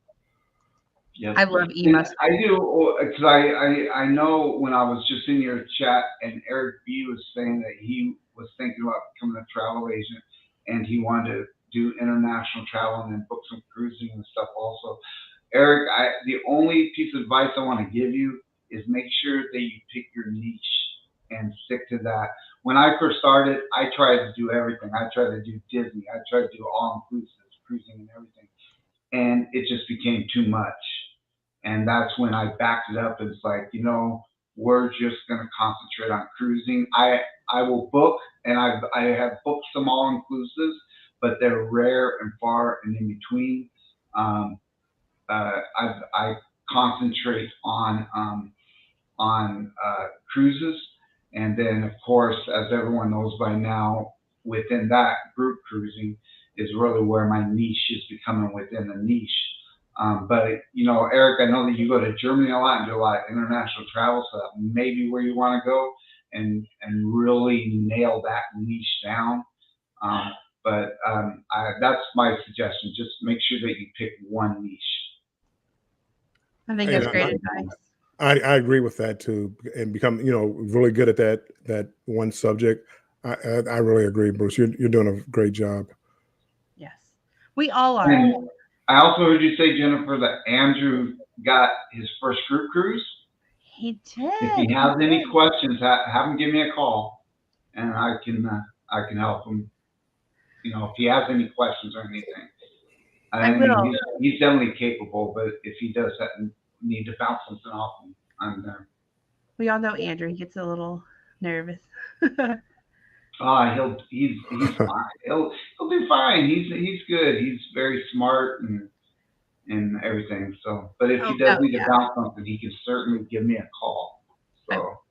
Yes. I love And e-mustard. I do, because I know when I was just in your chat and Eric B was saying that he was thinking about becoming a travel agent and he wanted to do international travel and then book some cruising and stuff also. Eric, the only piece of advice I want to give you is make sure that you pick your niche and stick to that. When I first started, I tried to do everything. I tried to do Disney. I tried to do all inclusive cruising and everything. And it just became too much. And that's when I backed it up. It's like, we're just going to concentrate on cruising. I will book, and I have booked some all inclusives, but they're rare and far and in between. I concentrate on cruises, and then of course, as everyone knows by now, within that group cruising is really where my niche is becoming within the niche. But Eric, I know that you go to Germany a lot and do a lot of international travel, so that may be where you want to go and really nail that niche down. That's my suggestion. Just make sure that you pick one niche. I think And that's great advice. I agree with that too, and become really good at that one subject. I really agree, Bruce. You're doing a great job. Yes, we all are. And I also heard you say, Jennifer, that Andrew got his first group cruise. He did. If he has any questions, have him give me a call, and I can help him. If he has any questions or anything. I will. He's definitely capable, but if he does need to bounce something off him, I'm there. We all know Andrew. He gets a little nervous. He's fine. He'll do fine. He's good. He's very smart and everything. So, but if he does need to bounce something, he can certainly give me a call. So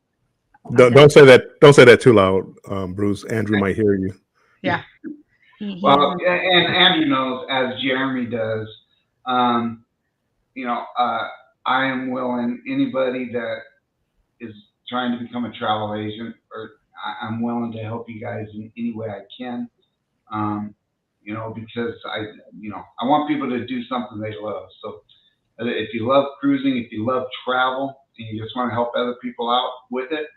don't say that. Don't say that too loud, Bruce. Andrew might hear you. Yeah. Well, and Andrew knows, as Jeremy does. I am willing. Anybody that is trying to become a travel agent, or I'm willing to help you guys in any way I can. Because I want people to do something they love. So if you love cruising, if you love travel, and you just want to help other people out with it,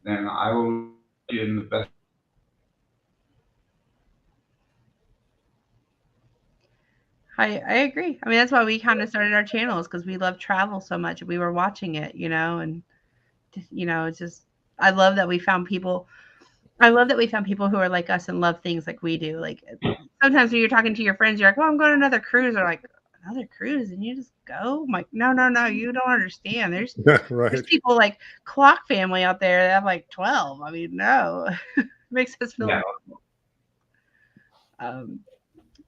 then I will give you in the best. I agree. I mean, that's why we kind of started our channels, because we love travel so much. We were watching it, and it's just, I love that we found people. I love that we found people who are like us and love things like we do. Like sometimes when you're talking to your friends, you're like, "Oh, I'm going on another cruise," or like, "Another cruise," and you just go. I'm like, no, you don't understand. There's people like Clock Family out there that have like 12. I mean, no, it makes us feel.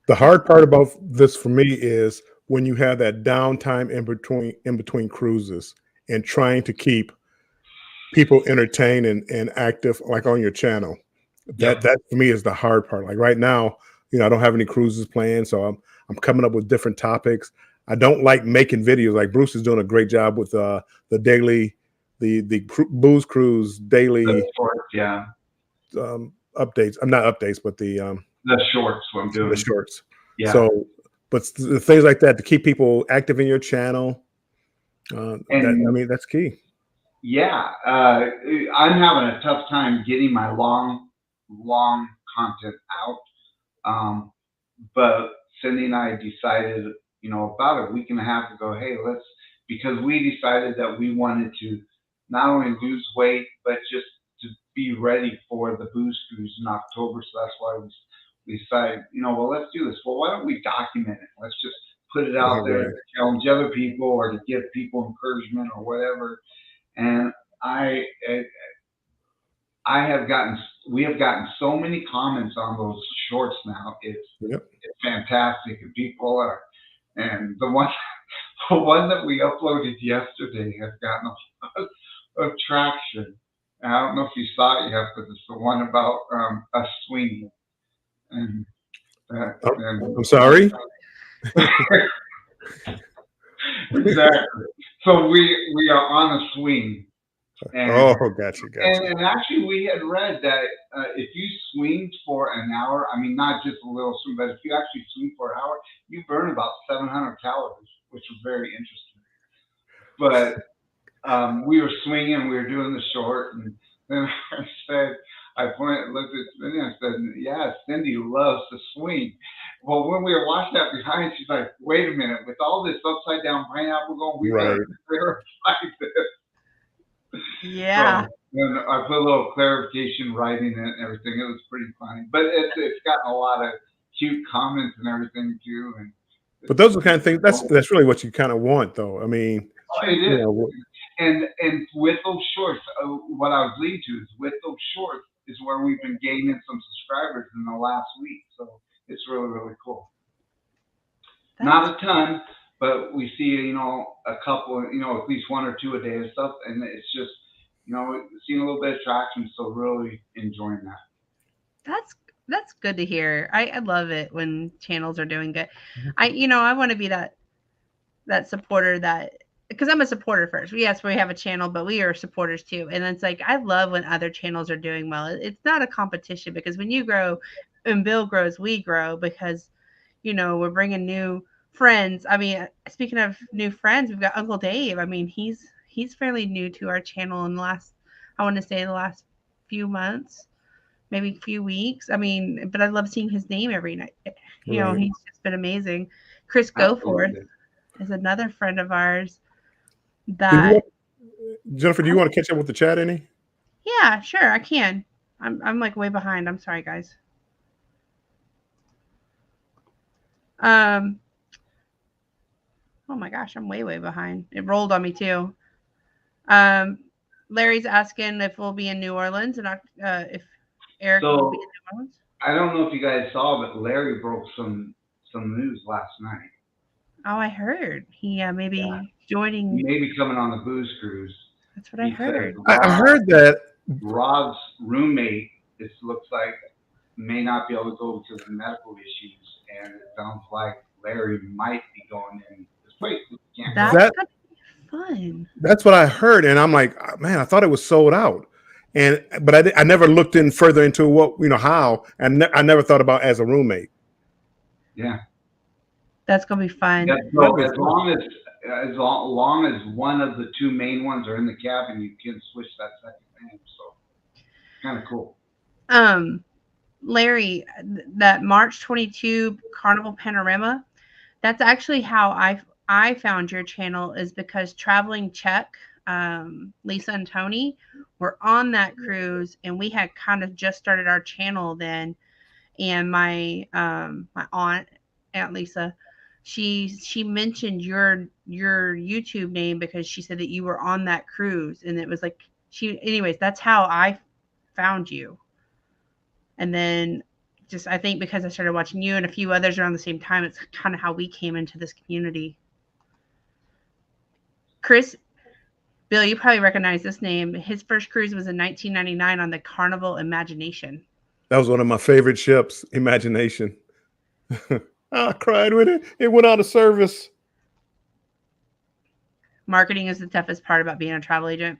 The hard part about this for me is when you have that downtime in between cruises and trying to keep people entertained and active, like on your channel. That for me is the hard part. Like right now, I don't have any cruises planned, so I'm coming up with different topics. I don't like making videos. Like Bruce is doing a great job with the daily, the Booze Cruise daily updates. I'm not updates, but the shorts. What I'm doing. The shorts. Yeah. So, but the things like that to keep people active in your channel. That's key. Yeah, I'm having a tough time getting my long content out. But Cindy and I decided, about a week and a half ago, hey, because we decided that we wanted to not only lose weight, but just to be ready for the Booze Cruise in October. So that's why we decided, let's do this. Well, why don't we document it? Let's just put it out there to challenge other people or to give people encouragement or whatever. And we have gotten so many comments on those shorts now. It's fantastic, and people are, and the one that we uploaded yesterday has gotten a lot of traction. And I don't know if you saw it yet, but it's the one about us swinging. And I'm sorry. Exactly. So we are on a swing. And, gotcha. And actually, we had read that if you swing for an hour, I mean, not just a little swing, but if you actually swing for an hour, you burn about 700 calories, But we were swinging, we were doing the short, and then I looked at Cindy and I said, yeah, Cindy loves to swing. Well, when we were watching that behind, she's like, wait a minute, with all this upside down pineapple going, we Right. better clarify this. Yeah. So then I put a little clarification writing in it and everything. It was pretty funny, but it's gotten a lot of cute comments and everything too. And But those are the kind of things. That's really what you kind of want, though. I mean, it is. you know, And with those shorts, what I was leading to is with those shorts is where we've been gaining some subscribers in the last week. So it's really, really cool. Not a ton, but we see, a couple, at least one or two a day of stuff. And it's just, seeing a little bit of traction. So really enjoying that. That's good to hear. I love it when channels are doing good. I want to be that supporter because I'm a supporter first. Yes, we have a channel, but we are supporters too. And it's like, I love when other channels are doing well. It's not a competition, because when you grow and Bill grows, we grow, because, we're bringing new friends. I mean, speaking of new friends, we've got Uncle Dave. I mean, he's fairly new to our channel in the last few months, maybe a few weeks. I mean, but I love seeing his name every night. Right. He's just been amazing. Chris Goforth is another friend of ours. Jennifer, do you want to catch up with the chat any? Yeah, sure, I can. I'm like way behind. I'm sorry, guys. Oh my gosh, I'm way behind. It rolled on me too. Larry's asking if we'll be in New Orleans and if Eric will be in New Orleans. I don't know if you guys saw, but Larry broke some news last night. Oh, I heard he maybe joining. He may be coming on the booze cruise. That's what I heard. I heard that Rob's roommate, it looks like, may not be able to go because of medical issues, and it sounds like Larry might be going in this place. That's gonna be fun. That's what I heard, and I'm like, man, I thought it was sold out, but I never looked in further into what how, and I never thought about as a roommate. Yeah, that's gonna be fun. Yeah, so as long as one of the two main ones are in the cabin, you can switch that second name. So kind of cool. Larry, that March 22 Carnival Panorama, that's actually how I found your channel, is because Traveling Chuck, Lisa and Tony were on that cruise, and we had kind of just started our channel then. And my aunt Lisa, she mentioned your YouTube name because she said that you were on that cruise, and it was like anyways, that's how I found you. And then just, I think because I started watching you and a few others around the same time, it's kind of how we came into this community. Chris, Bill, you probably recognize this name. His first cruise was in 1999 on the Carnival Imagination. That was one of my favorite ships, Imagination. I cried with it. It went out of service. Marketing is the toughest part about being a travel agent.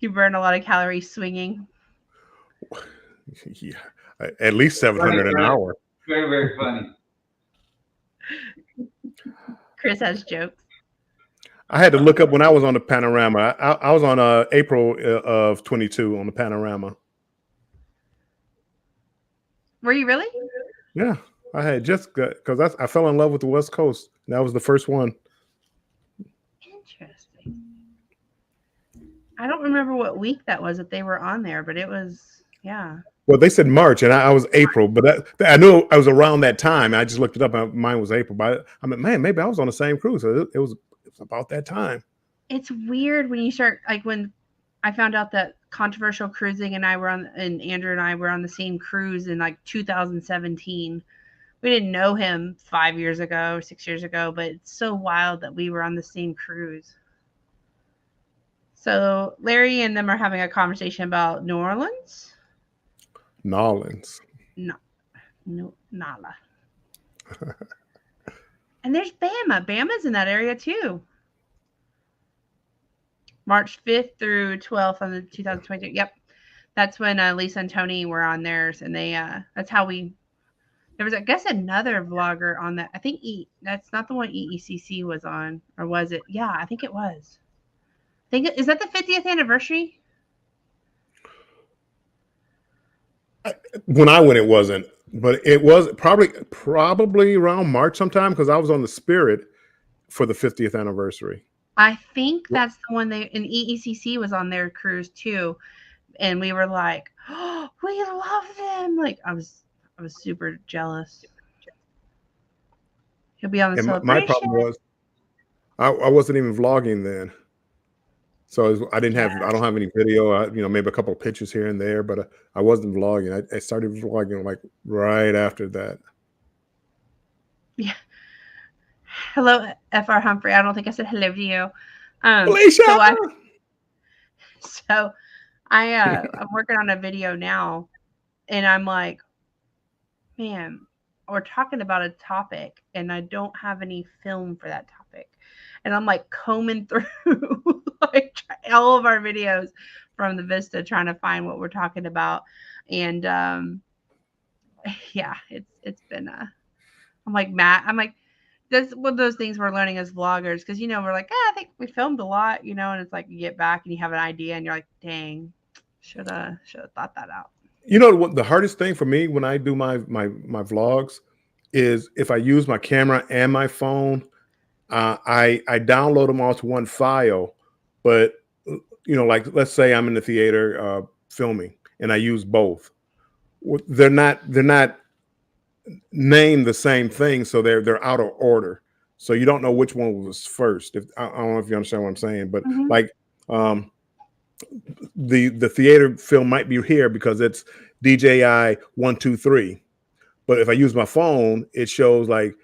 You burn a lot of calories swinging. Yeah, at least 700 an hour. Very, very funny. Chris has jokes. I had to look up when I was on the Panorama. I was on April of 22 on the Panorama. Were you really? Yeah, I had just because I fell in love with the West Coast. That was the first one. Interesting. I don't remember what week that was that they were on there, but it was, yeah. Well, they said March, and I was April, but I knew I was around that time. I just looked it up, and mine was April. But I'm like, man, maybe I was on the same cruise. So it was about that time. It's weird when you start, like when I found out that Controversial Cruising and Andrew and I were on the same cruise in like 2017. We didn't know him 5 years ago or 6 years ago, but it's so wild that we were on the same cruise. So Larry and them are having a conversation about New Orleans. Nolans. No, Nala. And there's Bama. Bama's in that area too. March 5th through 12th on the 2022. Yep. That's when Lisa and Tony were on theirs, and they that's how we There was, I guess, another vlogger on that. I think that's not the one EECC was on, or was it? Yeah, I think it was. Is that the 50th anniversary? When I went, it wasn't, but it was probably around March sometime because I was on the Spirit for the 50th anniversary. I think that's the one and EECC was on their cruise too, and we were like, oh, we love them. Like I was super jealous. He'll be on the And celebration. my problem was I wasn't even vlogging then. So I don't have any video, maybe a couple of pictures here and there, but I wasn't vlogging. I started vlogging like right after that. Yeah. Hello, FR Humphrey. I don't think I said hello to you. So I'm working on a video now, and I'm like, man, we're talking about a topic, and I don't have any film for that topic. And I'm like combing through like all of our videos from the Vista, trying to find what we're talking about. And yeah, it's been I'm like Matt. I'm like, that's one of those things we're learning as vloggers, because we're like, I think we filmed a lot, and it's like you get back and you have an idea and you're like, dang, should have thought that out. What the hardest thing for me when I do my vlogs is if I use my camera and my phone. I download them all to one file, but like let's say I'm in the theater filming and I use both. They're not named the same thing, so they're out of order. So you don't know which one was first. I don't know if you understand what I'm saying, but like the theater film might be here because it's DJI 123, but if I use my phone, it shows like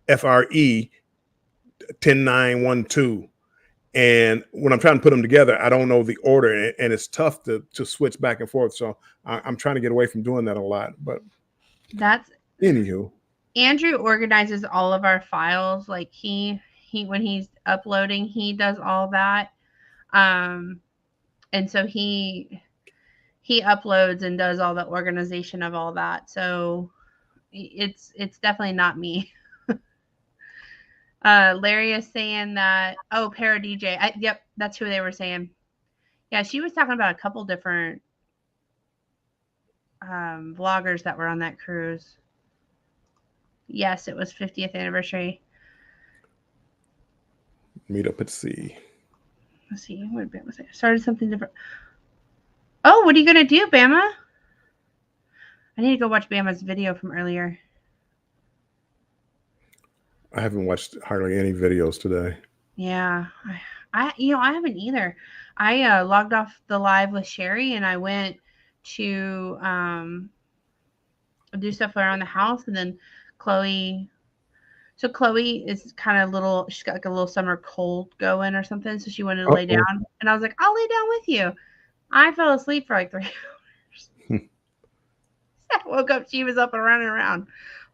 FRE 10912. And when I'm trying to put them together, I don't know the order, and it's tough to switch back and forth. So I'm trying to get away from doing that a lot. But that's anywho, Andrew organizes all of our files. Like he when he's uploading, he does all that. And so he uploads and does all the organization of all that. So it's definitely not me. Larry is saying that, Para DJ. Yep, that's who they were saying. Yeah, she was talking about a couple different vloggers that were on that cruise. Yes, it was 50th anniversary. Meet up at sea. Let's see. What was it? Started something different. Oh, what are you gonna do, Bama? I need to go watch Bama's video from earlier. I haven't watched hardly any videos today. Yeah, I haven't either. I logged off the live with Sherry and I went to do stuff around the house, and then Chloe. So Chloe is kind of she's got like a little summer cold going or something, so she wanted to lay down, and I was like, I'll lay down with you. I fell asleep for like 3 hours. I woke up, she was up and running around.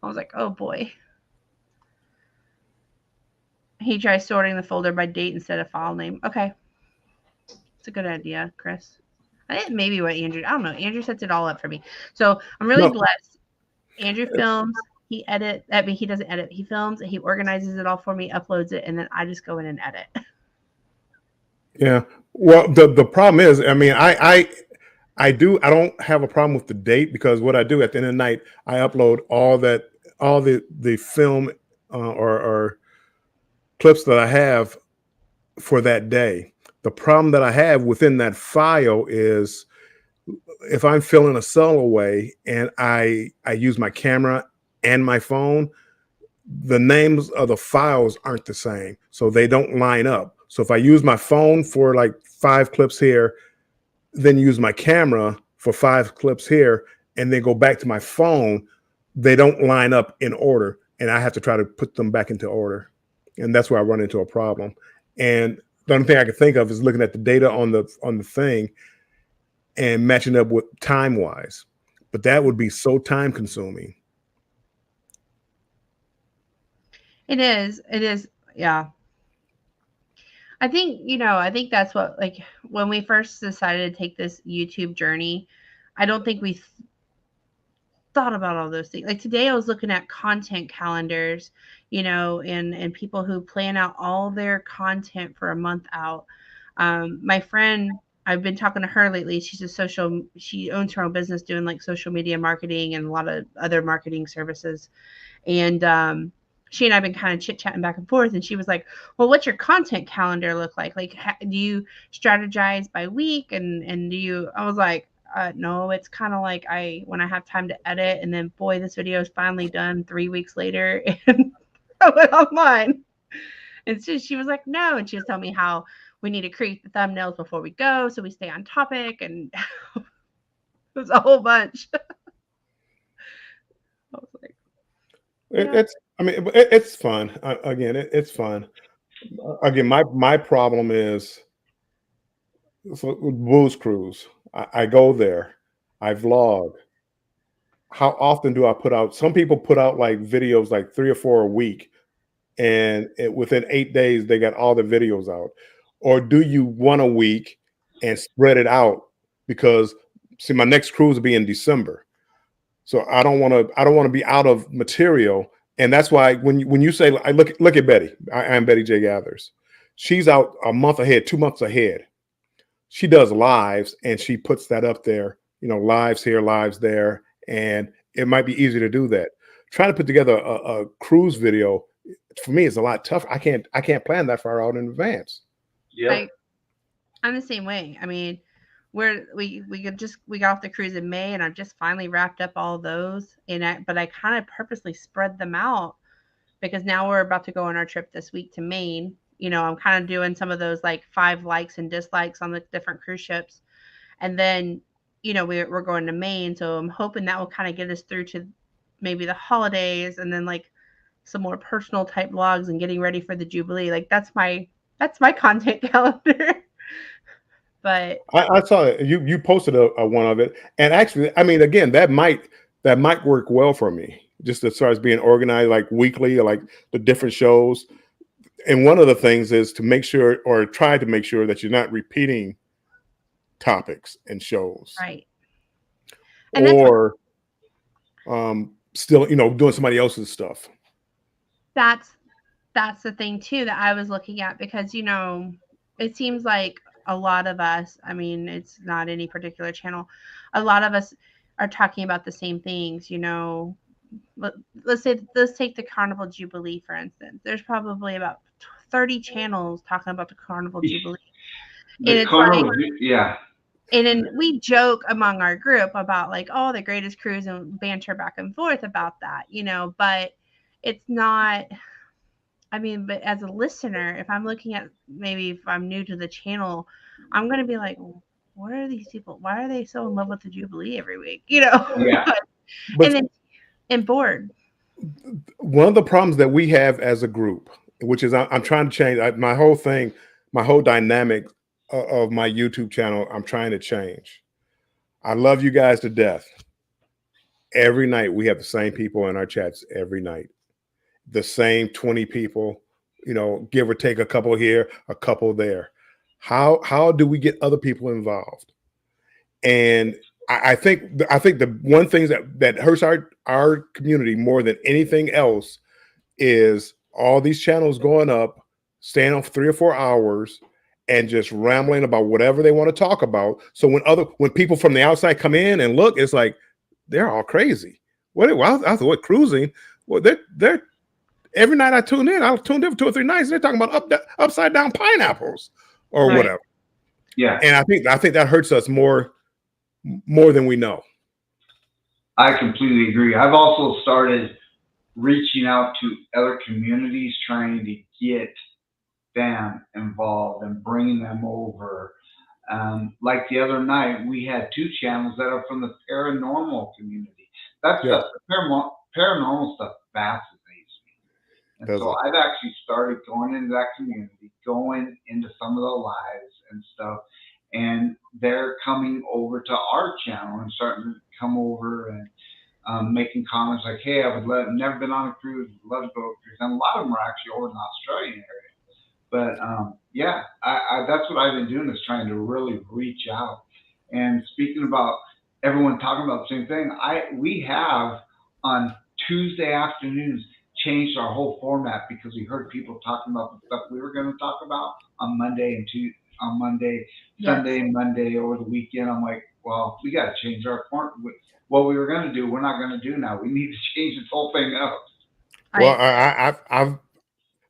I was like, oh boy. He tries sorting the folder by date instead of file name. Okay. It's a good idea, Chris. I think maybe what Andrew, I don't know. Andrew sets it all up for me. So I'm really blessed. Andrew films, he doesn't edit. He films, he organizes it all for me, uploads it, and then I just go in and edit. Yeah. Well, the problem is, I mean, I don't have a problem with the date, because what I do at the end of the night, I upload all the film or clips that I have for that day. The problem that I have within that file is if I'm filling a cell away and I use my camera and my phone, the names of the files aren't the same, so they don't line up. So if I use my phone for like 5 clips here, then use my camera for 5 clips here, and then go back to my phone, they don't line up in order, and I have to try to put them back into order. And that's where I run into a problem. And the only thing I can think of is looking at the data on the thing and matching up with time wise. But that would be so time consuming. It is. Yeah. I think that's what, like, when we first decided to take this YouTube journey, I don't think thought about all those things. Like today I was looking at content calendars, and people who plan out all their content for a month out. My friend, I've been talking to her lately. She owns her own business doing like social media marketing and a lot of other marketing services. And she and I've been kind of chit chatting back and forth. And she was like, "Well, what's your content calendar look like? Like, do you strategize by week? And do you?" I was like, "No, it's kind of like when I have time to edit, and then boy, this video is finally done 3 weeks later, and I went online." And so she was like, "No," and she was telling me how we need to create the thumbnails before we go so we stay on topic, and it was a whole bunch. I was like, yeah. It's fun. Again, it's fun. Again, my problem is Blues Cruise. I go there, I vlog. How often do I put out? Some people put out like videos like 3 or 4 a week, and within 8 days they got all the videos out. Or do you one a week and spread it out? Because see, my next cruise will be in December, so I don't want to be out of material. And that's why when you say, I look at Betty, I'm Betty J. Gathers. She's out a month ahead, 2 months ahead. She does lives and she puts that up there, lives here, lives there. And it might be easy to do that. Trying to put together a cruise video for me is a lot tougher. I can't plan that far out in advance. Yeah. I'm the same way. I mean, we got off the cruise in May, and I've just finally wrapped up all those. But I kind of purposely spread them out because now we're about to go on our trip this week to Maine. I'm kind of doing some of those like 5 likes and dislikes on the different cruise ships, and then we're going to Maine, so I'm hoping that will kind of get us through to maybe the holidays, and then like some more personal type vlogs and getting ready for the Jubilee. Like that's my content calendar. But I saw it. You posted a one of it, and actually, I mean, again, that might work well for me. Just as far as being organized, like weekly, like the different shows. And one of the things is to make sure, or try to make sure, that you're not repeating topics and shows, right. And or still, doing somebody else's stuff. That's the thing too that I was looking at, because it seems like a lot of us, I mean, it's not any particular channel, a lot of us are talking about the same things. Let's take the Carnival Jubilee, for instance. There's probably about 30 channels talking about the Carnival Jubilee. And it's like, yeah. And then we joke among our group about like, oh, the greatest cruise, and banter back and forth about that, but it's not. I mean, but as a listener, if I'm looking at, maybe if I'm new to the channel, I'm going to be like, what are these people? Why are they so in love with the Jubilee every week? Yeah. and bored. One of the problems that we have as a group, which is I'm trying to change my whole thing, my whole dynamic of my YouTube channel, I'm trying to change. I love you guys to death. Every night we have the same people in our chats every night. The same 20 people, give or take a couple here, a couple there. How do we get other people involved? And I think the one thing that hurts our community more than anything else is all these channels going up, staying on for 3 or 4 hours, and just rambling about whatever they want to talk about. So when people from the outside come in and look, it's like they're all crazy. I thought cruising? Well, they're every night I tuned in for 2 or 3 nights. They're talking about upside down pineapples or right. whatever. Yeah, and I think that hurts us more than we know. I completely agree. I've also started reaching out to other communities, trying to get them involved and bringing them over. Like the other night, we had 2 channels that are from the paranormal community. That's Yeah. the paranormal stuff fascinates me. And so I've actually started going into that community, going into some of the lives and stuff, and they're coming over to our channel and starting to come over and making comments like, "Hey, never been on a cruise, love to go on a cruise." And a lot of them are actually over in the Australian area. But yeah, I that's what I've been doing, is trying to really reach out. And speaking about everyone talking about the same thing. We have on Tuesday afternoons changed our whole format because we heard people talking about the stuff we were going to talk about on Monday and on Monday, Yes. Sunday, Monday over the weekend. I'm like, well, we got to change our form. What we were going to do, we're not going to do now. We need to change this whole thing up. Well, I've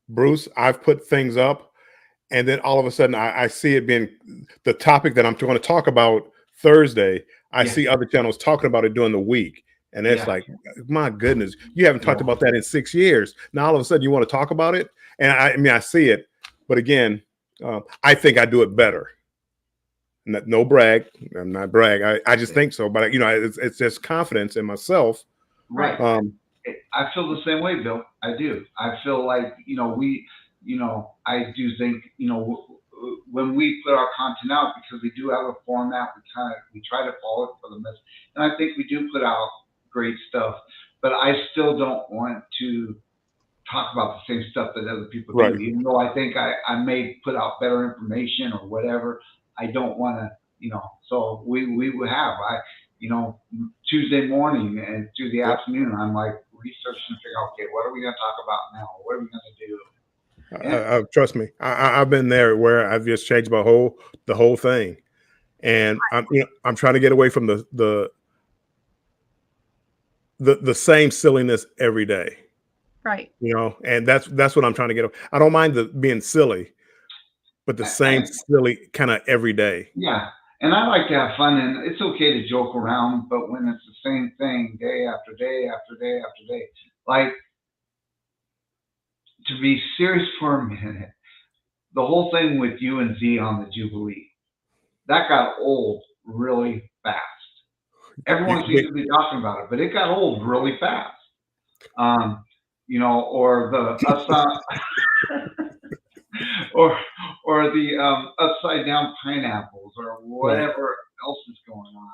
Bruce, I've put things up, and then all of a sudden I see it being the topic that I'm going to talk about Thursday. I Yeah. see other channels talking about it during the week. And it's Yeah. like, my goodness, you haven't talked Yeah. about that in 6 years. Now all of a sudden you want to talk about it. And I mean, I see it, but again, I think I do it better. No brag. I'm not brag. I just think so. But it's just confidence in myself. Right. Um, I feel the same way, Bill. I do. I feel like, I do think, when we put our content out, because we do have a format, we try to follow it for the most, and I think we do put out great stuff, but I still don't want to talk about the same stuff that other people Right. do, even though I think I may put out better information or whatever. I don't want to, so we would have, Tuesday morning and through the Yep. afternoon, I'm like researching to figure out, okay, what are we going to talk about now? What are we going to do? And Trust me, I've been there where I've just changed the whole thing, and I'm trying to get away from the same silliness every day. Right. And that's what I'm trying to get. I don't mind being silly, but the same silly kind of every day. Yeah. And I like to have fun, and it's okay to joke around, but when it's the same thing day after day after day after day, like, to be serious for a minute, the whole thing with you and Z on the Jubilee, that got old really fast. Everyone seems to be talking about it, but it got old really fast. Or the or the upside down pineapples or whatever else is going on.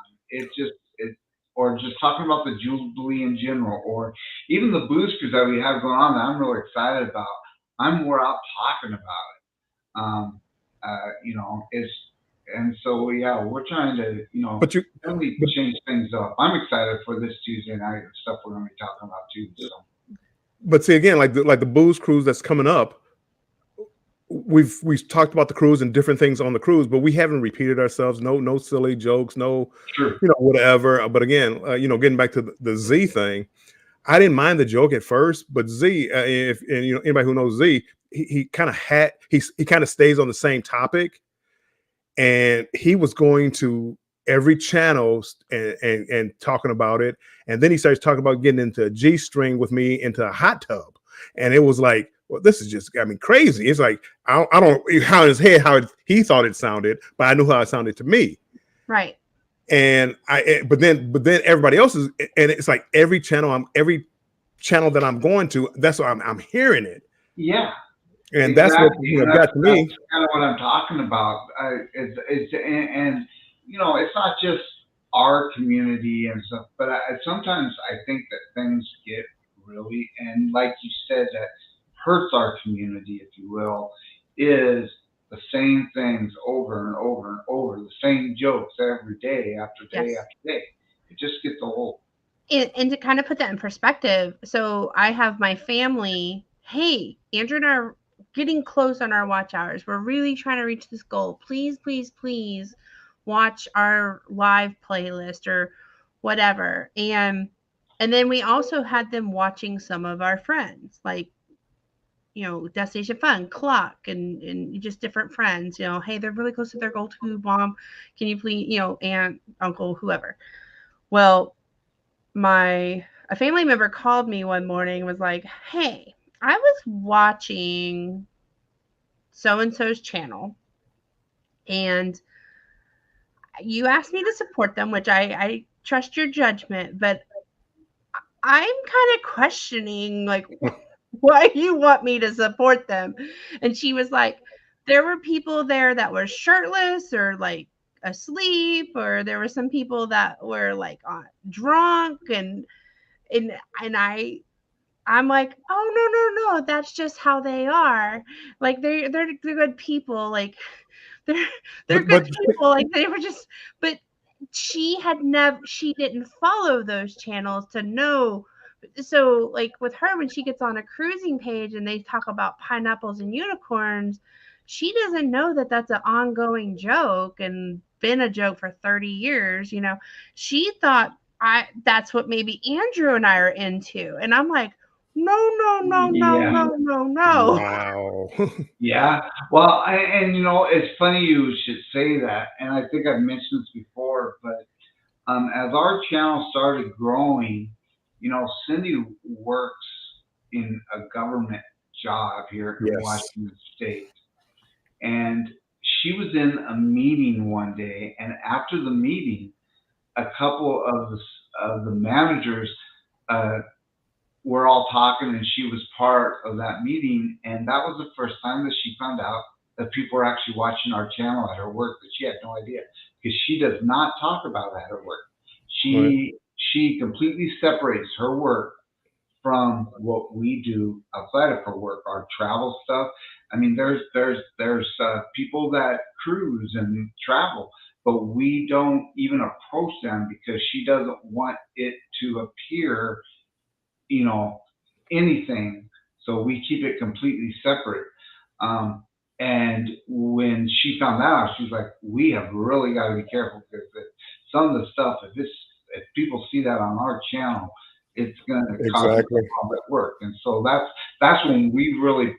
Or just talking about the Jubilee in general, or even the boosters that we have going on that I'm really excited about. I'm more out talking about it. And so yeah, we're trying to But really change things up. I'm excited for this Tuesday night stuff we're going to be talking about too. So. But see, again, like the booze cruise that's coming up, we've talked about the cruise and different things on the cruise, but we haven't repeated ourselves. No silly jokes, no, sure. Whatever. But again, getting back to the Z thing, I didn't mind the joke at first, but Z, if anybody who knows Z, he kind of stays on the same topic, and he was going to every channel and talking about it, and then he starts talking about getting into a G-string with me into a hot tub, and it was like, well, this is just, crazy. It's like I don't know how in his head he thought it sounded, but I knew how it sounded to me. Right. And but then everybody else is, and it's like every channel that I'm going to, that's what I'm hearing it. Yeah. And exactly. That's what got to me. That's kind of what I'm talking about. And it's not just our community and stuff, but sometimes I think that things get really, and like you said, that hurts our community, if you will, is the same things over and over and over, the same jokes every day after day after day. It just gets old. And to kind of put that in perspective, so I have my family, hey, Andrew and I are getting close on our watch hours. We're really trying to reach this goal. Please, please, please watch our live playlist or whatever. And then we also had them watching some of our friends, like, Destination Fun, Clock, and just different friends, hey, they're really close to their goal too, Mom. Can you please, aunt, uncle, whoever. Well, a family member called me one morning and was like, hey, I was watching so-and-so's channel, and you asked me to support them, which I trust your judgment, but I'm kind of questioning, like, why you want me to support them. And she was like, there were people there that were shirtless or like asleep, or there were some people that were like drunk, and I'm like, oh, no, that's just how they are. Like they're good people. Like they're good people. Like they were just, but she didn't follow those channels to know. So like with her, when she gets on a cruising page and they talk about pineapples and unicorns, she doesn't know that that's an ongoing joke and been a joke for 30 years. She thought that's what maybe Andrew and I are into, and I'm like, no. Wow. Yeah. Well, and it's funny you should say that, and I think I've mentioned this before, but as our channel started growing, Cindy works in a government job here in Yes. Washington State, and she was in a meeting one day, and after the meeting, a couple of the managers were all talking, and she was part of that meeting, and that was the first time that she found out that people were actually watching our channel at her work, that she had no idea, because she does not talk about it at her work. She completely separates her work from what we do outside of her work, our travel stuff. I mean, there's people that cruise and travel, but we don't even approach them because she doesn't want it to appear, anything. So we keep it completely separate. And when she found out, she was like, "We have really got to be careful because some of the stuff, if people see that on our channel, it's going to cause Exactly. problems at work." And so that's when we really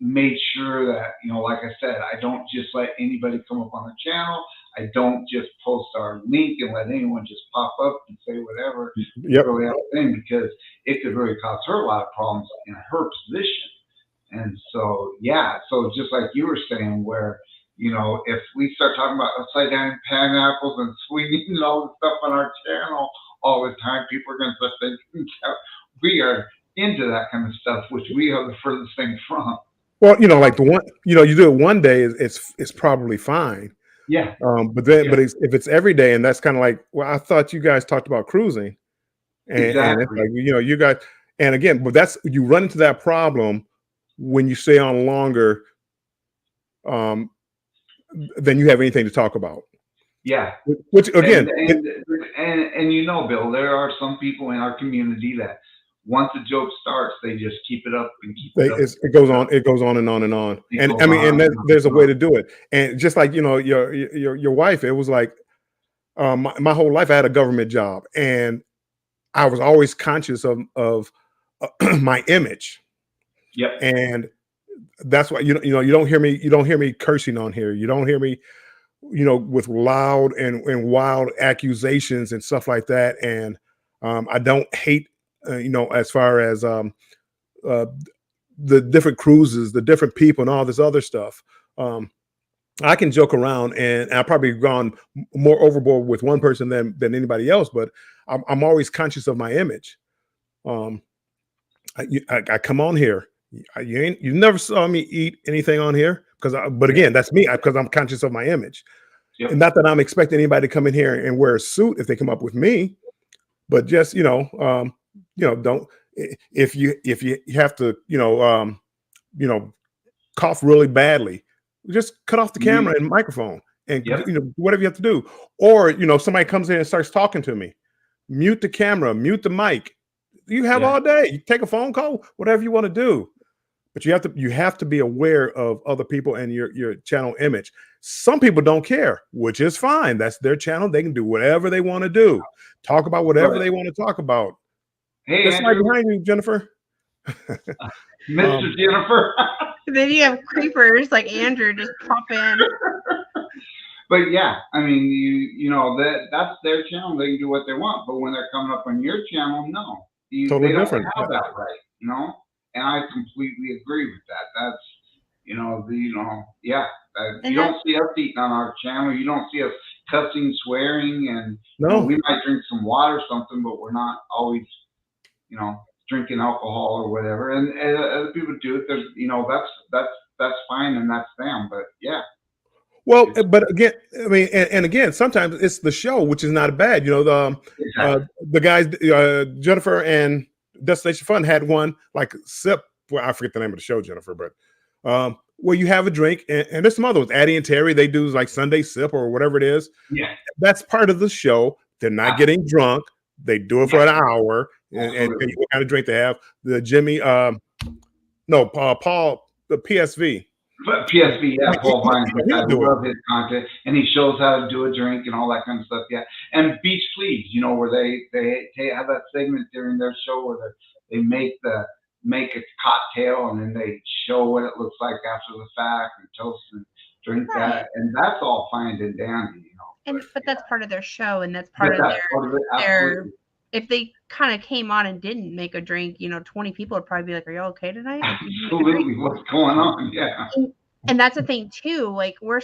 made sure that, like I said, I don't just let anybody come up on the channel. I don't just post our link and let anyone just pop up and say whatever. Yep. Really have a thing, because it could really cause her a lot of problems in her position. And so, yeah, so just like you were saying, where, if we start talking about upside down pineapples and swinging and all the stuff on our channel all the time, people are going to start thinking we are into that kind of stuff, which we are the furthest thing from. Well, like the one, you do it one day, it's probably fine. Yeah. But if it's every day, and that's kind of like, well, I thought you guys talked about cruising, and it's like, you guys, and again, but you run into that problem when you stay on longer than you have anything to talk about. Yeah. Which again, and Bill, there are some people in our community that once a joke starts, they just keep it up and keep it up. It goes on and on and on. And I mean, and there's a way to do it. And just like, your wife, it was like, my whole life I had a government job, and I was always conscious of my image. Yep. And that's why, you don't hear me cursing on here. You don't hear me, with loud and wild accusations and stuff like that. And I don't hate, as far as the different cruises, the different people, and all this other stuff. I can joke around, and I've probably gone more overboard with one person than anybody else, but I'm always conscious of my image. I come on here. You never saw me eat anything on here but again, that's me, because I'm conscious of my image. Yep. And not that I'm expecting anybody to come in here and wear a suit if they come up with me, but just, don't, if you have to, cough really badly, just cut off the camera and microphone and, whatever you have to do. Or, somebody comes in and starts talking to me, mute the camera, mute the mic. You have all day. You take a phone call, whatever you want to do. But you have to be aware of other people and your channel image. Some people don't care, which is fine. That's their channel. They can do whatever they want to do. Talk about whatever they want to talk about. Hey, that's right behind you, Jennifer. Mr. Jennifer. Then you have creepers like Andrew just pop in. But yeah, I mean, that's their channel. They can do what they want. But when they're coming up on your channel, no, totally they different. Don't have that right, And I completely agree with that. That's, you don't see us eating on our channel. You don't see us cussing, swearing, and we might drink some water or something, but we're not always, drinking alcohol or whatever. And other people do it. There's, that's fine, and that's them. But yeah. Well, but again, I mean, and again, sometimes it's the show, which is not bad. The guys, Jennifer and Destination Fun had one like SIP. Well, I forget the name of the show, Jennifer, but where you have a drink, and there's some other ones. Addie and Terry, they do like Sunday Sip or whatever it is. Yeah. That's part of the show. They're not getting drunk. They do it for an hour, and what kind of drink they have. The Jimmy, Paul, the PSV. But PSV, yeah, Paul Hines, I love his content, and he shows how to do a drink and all that kind of stuff. Yeah, and Beach Please, you know, where they have that segment during their show where they make a cocktail and then they show what it looks like after the fact and toast and drink that, and that's all fine and dandy, you know. But that's part of their show, and that's part of their. If they kind of came on and didn't make a drink, you know, 20 people would probably be like, "Are you okay tonight?" Absolutely, what's going on? Yeah. And that's the thing too. Like we're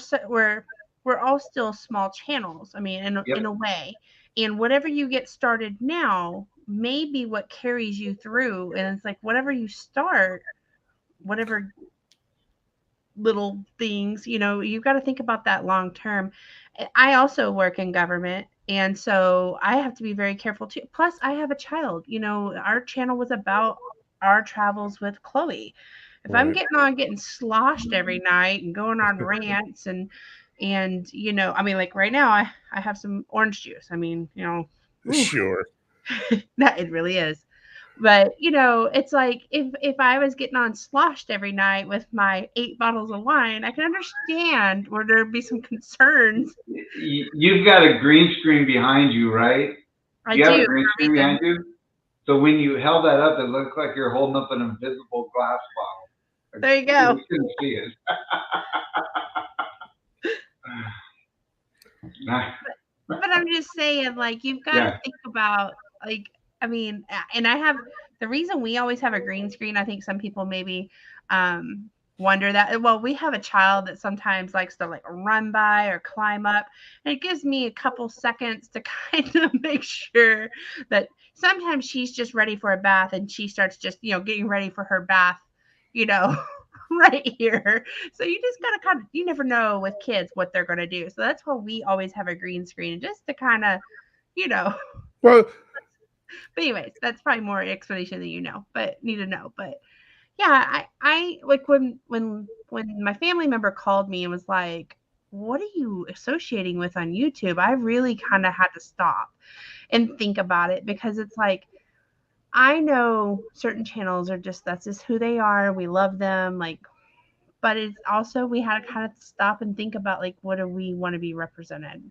all still small channels. I mean, in a way, and whatever you get started now may be what carries you through. And it's like whatever you start, whatever little things, you know, you've got to think about that long term. I also work in government. And so I have to be very careful too. Plus, I have a child. You know, our channel was about our travels with Chloe. If I'm getting sloshed every night and going on rants and you know, I mean, like right now, I have some orange juice. I mean, you know, sure, that it really is. But you know, it's like if I was getting on sloshed every night with my 8 bottles of wine, I can understand where there'd be some concerns. You've got a green screen behind you, right? I do. Have a green screen behind you? So when you held that up, it looked like you're holding up an invisible glass bottle. There you go. You couldn't see it. But I'm just saying, like, you've got to think about, like, I mean, and the reason we always have a green screen, I think some people maybe wonder that. Well, we have a child that sometimes likes to like run by or climb up, and it gives me a couple seconds to kind of make sure that sometimes she's just ready for a bath and she starts just, you know, getting ready for her bath, you know, right here. So you just got to kind of, you never know with kids what they're going to do. So that's why we always have a green screen, just to kind of, you know. Well, but anyways, that's probably more explanation than you know, but need to know. But yeah, I like when my family member called me and was like, "What are you associating with on YouTube?" I really kind of had to stop and think about it, because it's like, I know certain channels are just, that's just who they are. We love them, like, but it's also, we had to kind of stop and think about, like, what do we want to be represented?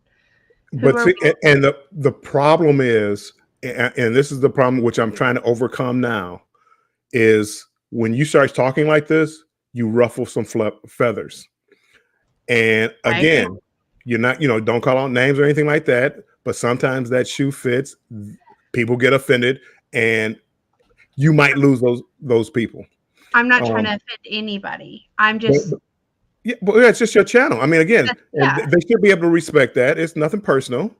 But see, and the problem is, and this is the problem which I'm trying to overcome now, is when you start talking like this, you ruffle some feathers. And again, you're not, you know, don't call out names or anything like that, but sometimes that shoe fits, people get offended, and you might lose those people. I'm not trying to offend anybody. I'm just... Yeah, but it's just your channel. I mean, again, they should be able to respect that. It's nothing personal.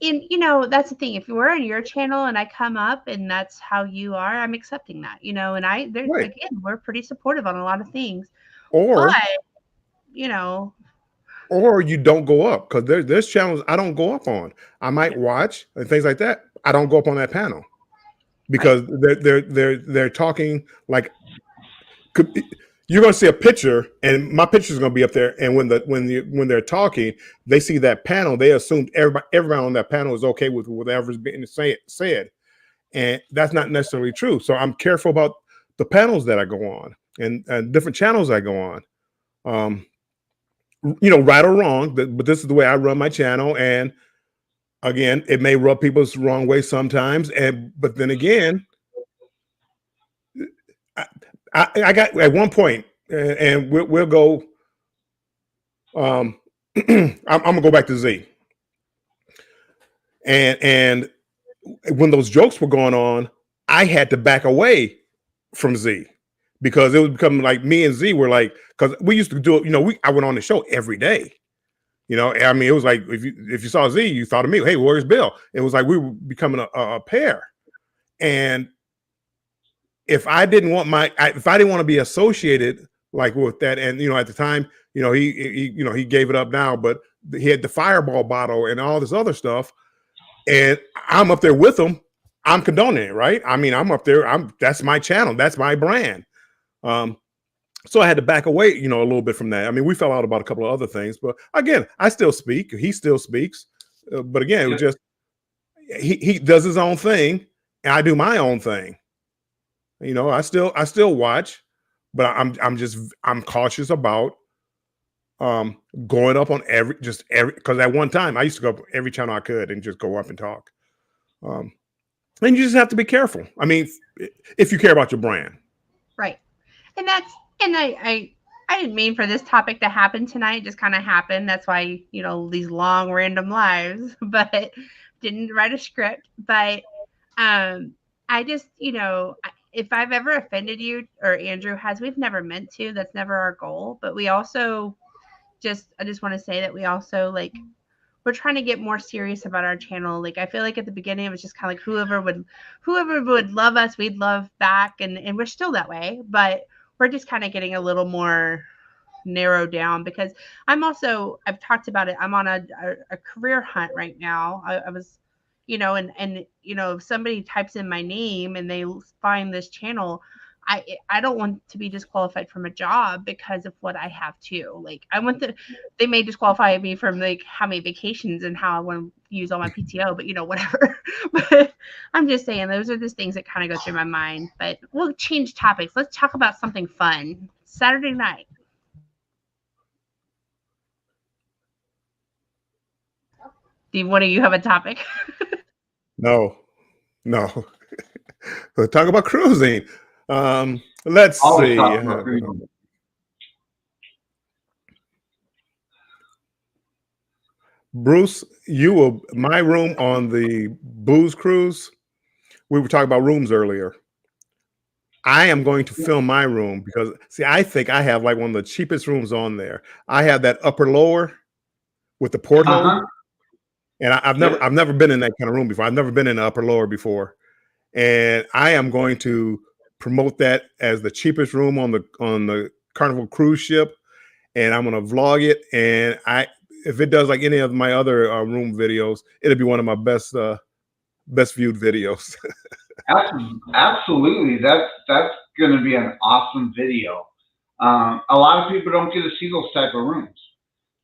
And, you know, that's the thing. If we're on your channel and I come up and that's how you are, I'm accepting that, you know, and again, we're pretty supportive on a lot of things. But, you know. Or you don't go up, because there's channels I don't go up on. I might watch and things like that. I don't go up on that panel because they're talking like, you're going to see a picture, and my picture is going to be up there. And when they're talking, they see that panel. They assume everybody on that panel is okay with whatever's being said, and that's not necessarily true. So I'm careful about the panels that I go on and different channels I go on. You know, right or wrong, but this is the way I run my channel. And again, it may rub people's wrong way sometimes, but then again, I got at one point, and we'll go. I'm gonna go back to Z. And when those jokes were going on, I had to back away from Z, because it was becoming like me and Z were like, because we used to do it. You know, I went on the show every day. You know, I mean, it was like if you saw Z, you thought of me. Hey, where's Bill? It was like we were becoming a pair, and if I didn't want to be associated like with that, and you know, at the time, you know, he gave it up now, but he had the Fireball bottle and all this other stuff, and I'm up there with him. I'm condoning it, right? I mean, I'm up there. That's my channel. That's my brand. So I had to back away, a little bit from that. I mean, we fell out about a couple of other things, but again, I still speak. He still speaks. But again, it was just he does his own thing, and I do my own thing. I still watch, but I'm cautious about going up on every because at one time I used to go up every channel I could and just go up and talk. And you just have to be careful. I mean, if you care about your brand. Right. And I didn't mean for this topic to happen tonight. It just kind of happened. That's why, these long random lives, but didn't write a script. But I just, if I've ever offended you or Andrew has, we've never meant to. That's never our goal. But we also I just want to say that we also we're trying to get more serious about our channel. Like, I feel like at the beginning it was just kind of like whoever would love us, we'd love back. And we're still that way, but we're just kind of getting a little more narrowed down because I've talked about it. I'm on a career hunt right now. I was, if somebody types in my name and they find this channel, I don't want to be disqualified from a job because of what I have too. Like, they may disqualify me from how many vacations and how I want to use all my PTO, but whatever. But I'm just saying those are just things that kind of go through my mind. But we'll change topics. Let's talk about something fun. Saturday night. Do one of you have a topic? No. Let's talk about cruising. Let's see. Bruce, my room on the booze cruise. We were talking about rooms earlier. I am going to film my room because I think I have one of the cheapest rooms on there. I have that upper lower with the porthole. And I've never been in that kind of room before. I've never been in the upper lower before. And I am going to promote that as the cheapest room on the Carnival cruise ship, and I'm going to vlog it. And if it does like any of my other room videos, it'll be one of my best viewed videos. Absolutely, that's going to be an awesome video. A lot of people don't get to see those type of rooms,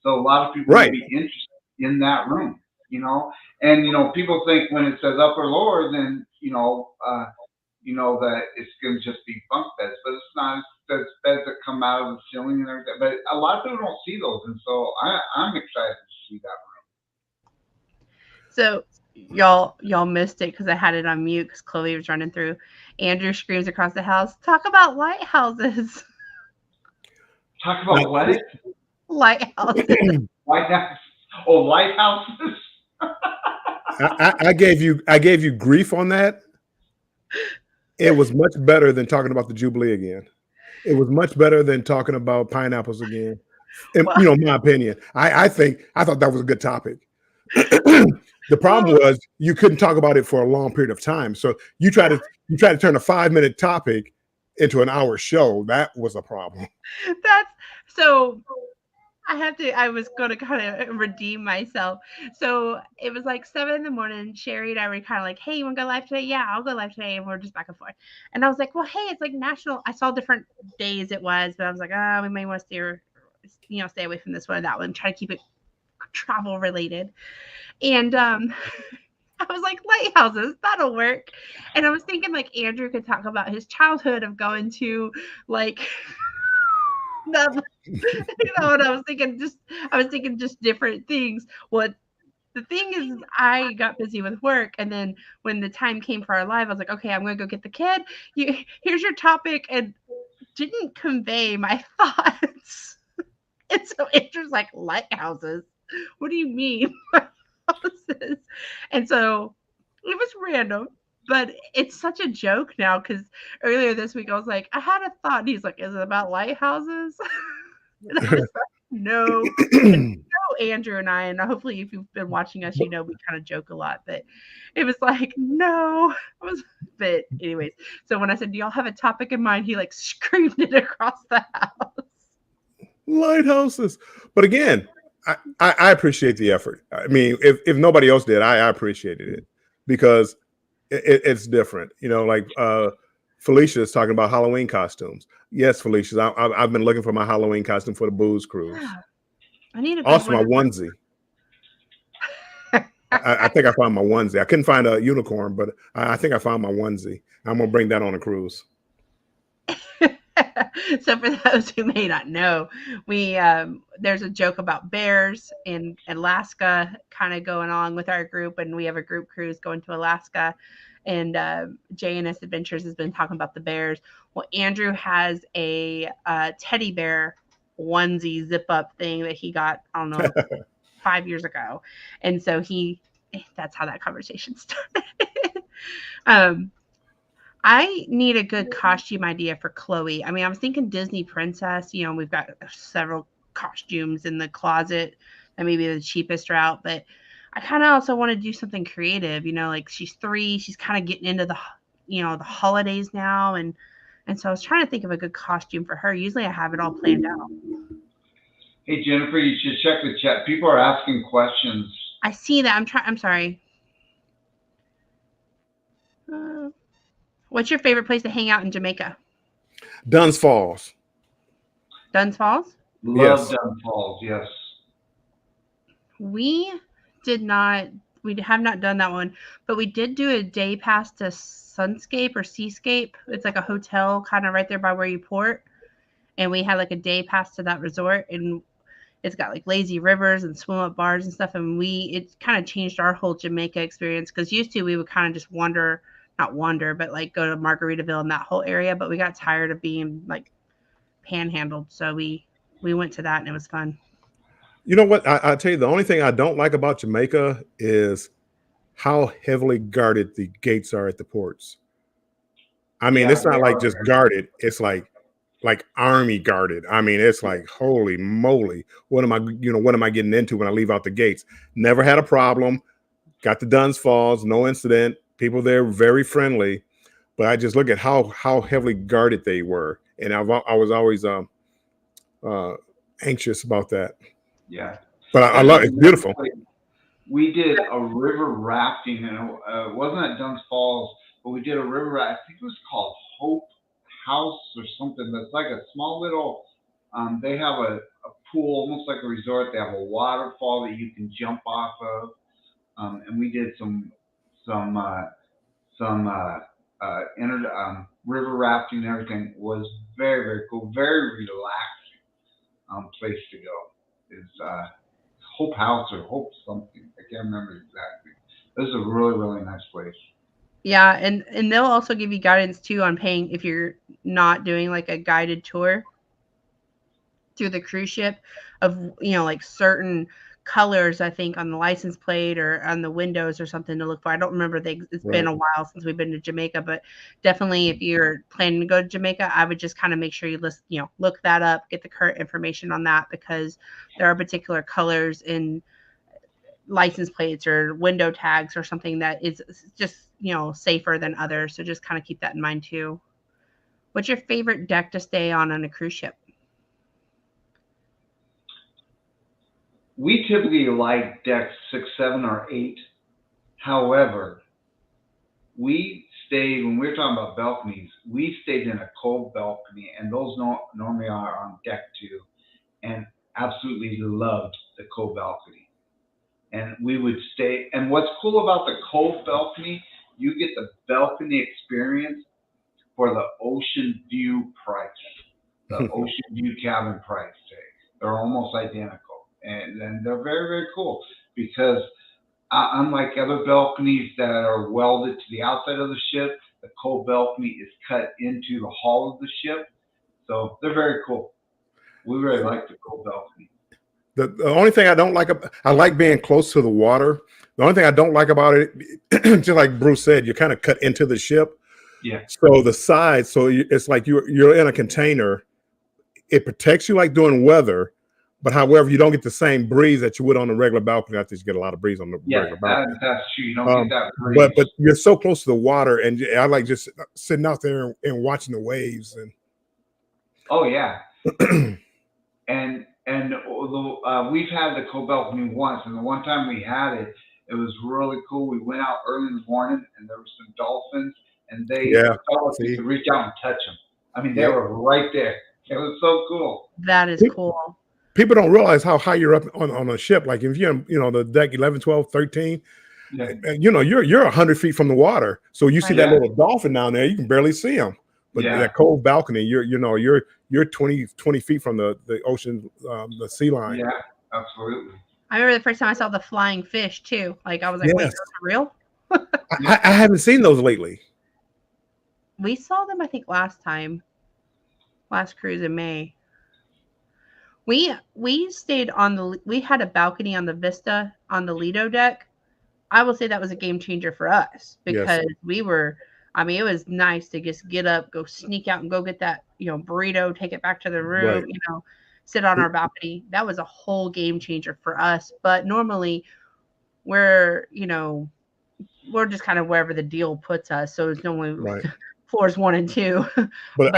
so a lot of people may be interested in that room. And people think when it says upper lower, then that it's going to just be bunk beds, but it's not. There's beds that come out of the ceiling and everything. But a lot of people don't see those, and so I'm excited to see that room. So y'all missed it because I had it on mute because Chloe was running through. Andrew screams across the house, "Talk about lighthouses." Talk about what? Lighthouses. Lighthouse. Oh, lighthouses. I gave you grief on that. It was much better than talking about the Jubilee again. It was much better than talking about pineapples again. In my opinion, I thought that was a good topic. The problem was you couldn't talk about it for a long period of time. So you try to turn a 5-minute topic into an hour show. That was a problem. I was going to kind of redeem myself. So it was like 7 a.m. Sherry and I were kind of like, "Hey, you want to go live today?" "Yeah, I'll go live today." And we're just back and forth. And I was like, "Well, hey, it's like national." I saw different days it was, but I was like, we may want to stay away from this one or that one. Try to keep it travel related. And I was like, lighthouses, that'll work. And I was thinking like Andrew could talk about his childhood of going to and I was thinking just different things. The thing is, I got busy with work, and then when the time came for our live, I was like, okay, I'm gonna go get the kid. Here's your topic, and didn't convey my thoughts. And so Andrew's like, lighthouses? What do you mean lighthouses? And so it was random. But it's such a joke now because earlier this week I was like, I had a thought. And he's like, is it about lighthouses? And I was like, no. Andrew and I, and hopefully if you've been watching us, we kind of joke a lot. But it was like, no. But anyways, so when I said, do y'all have a topic in mind? He screamed it across the house. Lighthouses. But again, I appreciate the effort. I mean, if nobody else did, I appreciated it because it's different, Felicia is talking about Halloween costumes. Yes, Felicia, I've been looking for my Halloween costume for the booze cruise. Yeah, I need a good Also, one. my onesie. I think I found my onesie. I couldn't find a unicorn, but I think I found my onesie. I'm gonna bring that on a cruise. So for those who may not know, we there's a joke about bears in Alaska kind of going on with our group, and we have a group cruise going to Alaska, and JNS Adventures has been talking about the bears. Well, Andrew has a teddy bear onesie zip up thing that he got, I don't know, 5 years ago, and so that's how that conversation started. I need a good costume idea for Chloe. I mean, I was thinking Disney princess. You know, we've got several costumes in the closet that may be the cheapest route, but I kind of also want to do something creative. You know, like she's 3, she's kind of getting into the holidays now, and so I was trying to think of a good costume for her. Usually, I have it all planned out. Hey Jennifer, you should check the chat. People are asking questions. I see that. I'm sorry. What's your favorite place to hang out in Jamaica? Dunn's Falls. Dunn's Falls? Love Yes. Dunn's Falls, yes. We have not done that one, but we did do a day pass to Sunscape or Seascape. It's like a hotel kind of right there by where you port. And we had like a day pass to that resort, and it's got like lazy rivers and swim up bars and stuff. And it kind of changed our whole Jamaica experience, because used to we would kind of just not wander, but like go to Margaritaville and that whole area. But we got tired of being like panhandled. So we went to that, and it was fun. You know what? I tell you, the only thing I don't like about Jamaica is how heavily guarded the gates are at the ports. I mean, it's not like just guarded. It's like army guarded. I mean, it's like, holy moly. What am I getting into when I leave out the gates? Never had a problem. Got to Dunn's Falls, no incident. People there very friendly, but I just look at how heavily guarded they were, and I was always anxious about that. Yeah, but I love it. It's beautiful. We did a river rafting, and it wasn't at Dunn's Falls, but we did a river raft. I think it was called Hope House or something. That's like a small little. They have a pool, almost like a resort. They have a waterfall that you can jump off of, and we did some river rafting and everything. It was very, very cool, very relaxing place to go. Is Hope House or Hope something. I can't remember exactly. This is a really, really nice place. Yeah, and they'll also give you guidance too on paying if you're not doing like a guided tour through the cruise ship of like certain colors, I think, on the license plate or on the windows or something to look for. I don't remember it's been a while since we've been to Jamaica, but definitely if you're planning to go to Jamaica, I would just kind of make sure you look that up, get the current information on that, because there are particular colors in license plates or window tags or something that is just safer than others. So just kind of keep that in mind too. What's your favorite deck to stay on a cruise ship? We typically like decks 6, 7, or 8. However, we stayed, when we were talking about balconies, we stayed in a cove balcony, and those normally are on deck 2, and absolutely loved the cove balcony. And we would stay, and what's cool about the cove balcony, you get the balcony experience for the ocean view price, the ocean view cabin price. They're almost identical. And they're very, very cool, because unlike other balconies that are welded to the outside of the ship, the cove balcony is cut into the hull of the ship. So they're very cool. We really like the cove balcony. The only thing I don't like, I like being close to the water. The only thing I don't like about it, just like Bruce said, you kind of cut into the ship. Yeah. So the sides, so it's like you're in a container. It protects you like during weather. But however, you don't get the same breeze that you would on the regular balcony. I think you get a lot of breeze on the regular balcony. That's true. You don't get that breeze. But you're so close to the water, and I like just sitting out there and watching the waves. And oh yeah, and we've had the cove balcony once, and the one time we had it, it was really cool. We went out early in the morning, and there were some dolphins, and they Yeah. felt like you See, could reach out and touch them. I mean, they yep. were right there. It was so cool. That is Pe- cool. People don't realize how high you're up on a ship. Like if you're, the deck 11, 12, 13, Yeah. and, you're 100 feet from the water. So you see Right. that Yeah. little dolphin down there, you can barely see him. But Yeah. that cove balcony, you're 20 feet from the ocean, the sea line. Yeah, absolutely. I remember the first time I saw the flying fish too. Like I was like, wait, Yes. those are real? I haven't seen those lately. We saw them, I think, last cruise in May. We stayed on we had a balcony on the Vista on the Lido deck. I will say that was a game changer for us because we were, I mean, it was nice to just get up, go sneak out and go get that, burrito, take it back to the room, Right. Sit on our balcony. That was a whole game changer for us. But normally we're just kind of wherever the deal puts us. So it's normally Right. floors 1 and 2. But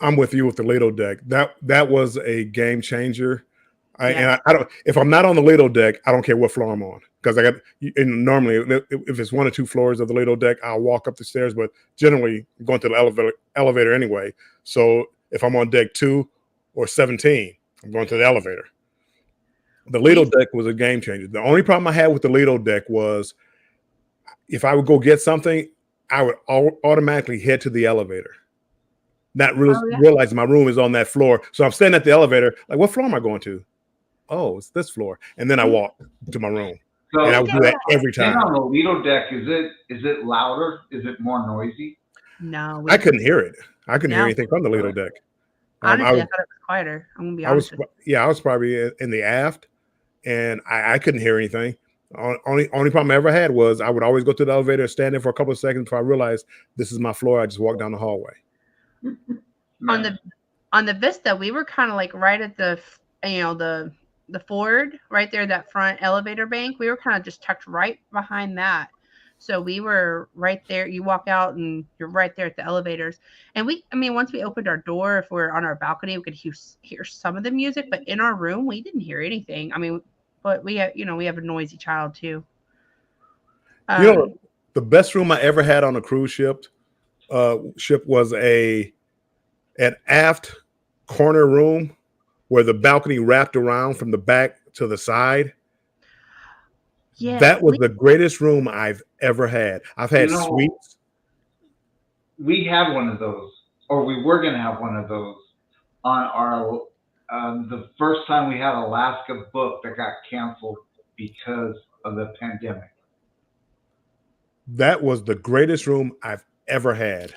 I'm with you with the Lido deck. That was a game changer. And I don't. If I'm not on the Lido deck, I don't care what floor I'm on because and normally if it's 1 or 2 floors of the Lido deck, I'll walk up the stairs. But generally, I'm going to the elevator anyway. So if I'm on deck 2 or 17, I'm going to the elevator. The Lido deck was a game changer. The only problem I had with the Lido deck was if I would go get something, I would automatically head to the elevator. Not realizing my room is on that floor. So I'm standing at the elevator, like, what floor am I going to? Oh, it's this floor. And then I walk to my room. So and I would do that every time. On the Lido deck, is it louder? Is it more noisy? No. I couldn't hear it. I couldn't hear anything from the Lido deck. Honestly, I thought it was quieter. I'm going to be honest. I was probably in the aft, and I couldn't hear anything. Only problem I ever had was I would always go to the elevator, stand there for a couple of seconds before I realized this is my floor. I just walk down the hallway. On the Vista, we were kind of like right at the the forward right there, that front elevator bank. We were kind of just tucked right behind that. So we were right there. You walk out and you're right there at the elevators. And once we opened our door, if we're on our balcony, we could hear some of the music, but in our room, we didn't hear anything. I mean, but we have a noisy child too. The best room I ever had on a cruise ship was an aft corner room where the balcony wrapped around from the back to the side. Yeah, that was the greatest room I've ever had. I've had suites. We had one of those, or we were going to have one of those on our the first time we had Alaska book that got canceled because of the pandemic. That was the greatest room I've ever had.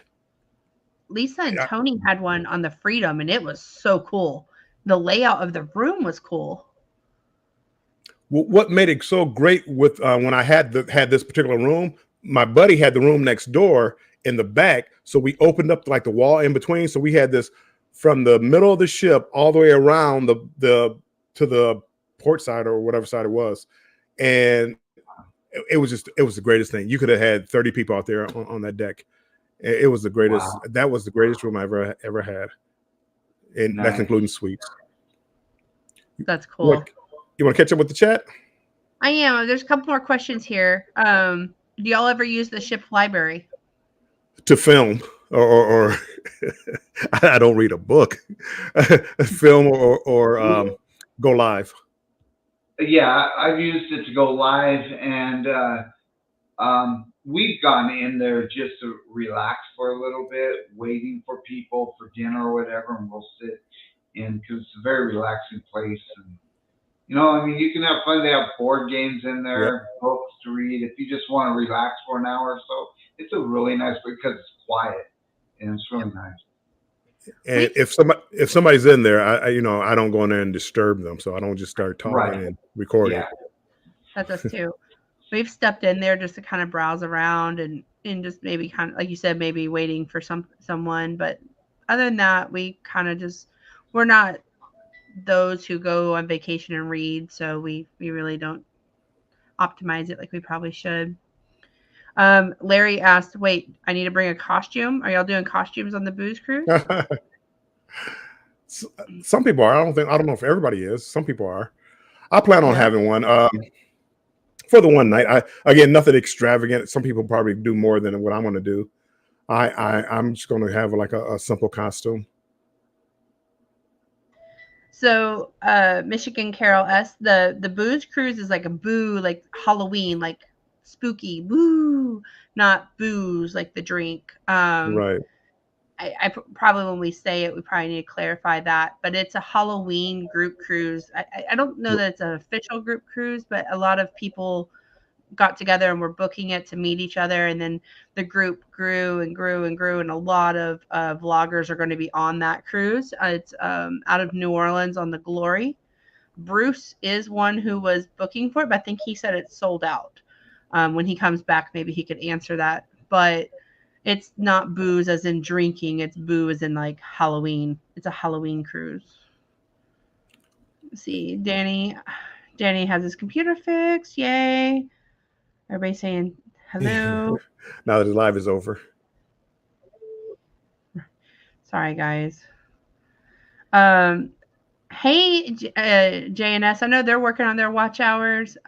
Lisa and Tony had one on the Freedom, and it was so cool. The layout of the room was cool. What made it so great with when I had this particular room, my buddy had the room next door in the back, so we opened up like the wall in between. So we had this from the middle of the ship all the way around to the port side or whatever side it was, and it was the greatest thing. You could have had 30 people out there on that deck. It was the greatest. Wow. That was the greatest room I ever had, and that's including suites. That's cool. You want to catch up with the chat? I am. There's a couple more questions here. Do y'all ever use the ship library to film or I don't read a book, film or go live? Yeah, I've used it to go live, and we've gone in there just to relax for a little bit, waiting for people for dinner or whatever, and we'll sit in because it's a very relaxing place. And you can have fun. They have board games in there, books to read. If you just want to relax for an hour or so, it's a really nice place because it's quiet and it's really nice. And if somebody's in there, I don't go in there and disturb them, so I don't just start talking and recording. Yeah. That's us too. We've stepped in there just to kind of browse around and just maybe kind of, like you said, maybe waiting for someone. But other than that, we kind of we're not those who go on vacation and read, so we really don't optimize it like we probably should. Larry asked, wait, I need to bring a costume. Are y'all doing costumes on the booze cruise? Some people are. I don't know if everybody is. Some people are. I plan on having one for the one night. Again, nothing extravagant. Some people probably do more than what I'm going to do. I'm just going to have like a simple costume. So, Michigan Carol S. The booze cruise is like a boo, like Halloween, like spooky boo, not booze like the drink. Right. Probably when we say it, we probably need to clarify that. But it's a Halloween group cruise. I don't know that it's an official group cruise, but a lot of people got together and were booking it to meet each other, and then the group grew and grew and grew, and a lot of vloggers are going to be on that cruise. It's out of New Orleans on the Glory. Bruce is one who was booking for it, but I think he said it's sold out. When he comes back, maybe he could answer that. But it's not booze as in drinking, it's boo as in like Halloween. It's a Halloween cruise. Let's see, Danny has his computer fixed. Yay. Everybody saying hello. Now that the live is over. Sorry, guys. Hey, JNS. I know they're working on their watch hours.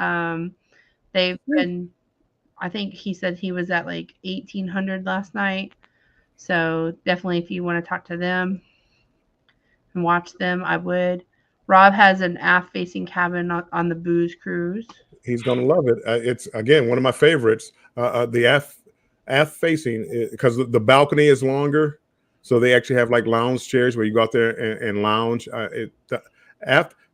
They've been, I think he said he was at like 1800 last night. So definitely if you want to talk to them and watch them, I would. Rob has an aft facing cabin on the booze cruise. He's going to love it. It's, again, one of my favorites. The aft facing, because the balcony is longer. So they actually have like lounge chairs where you go out there and lounge.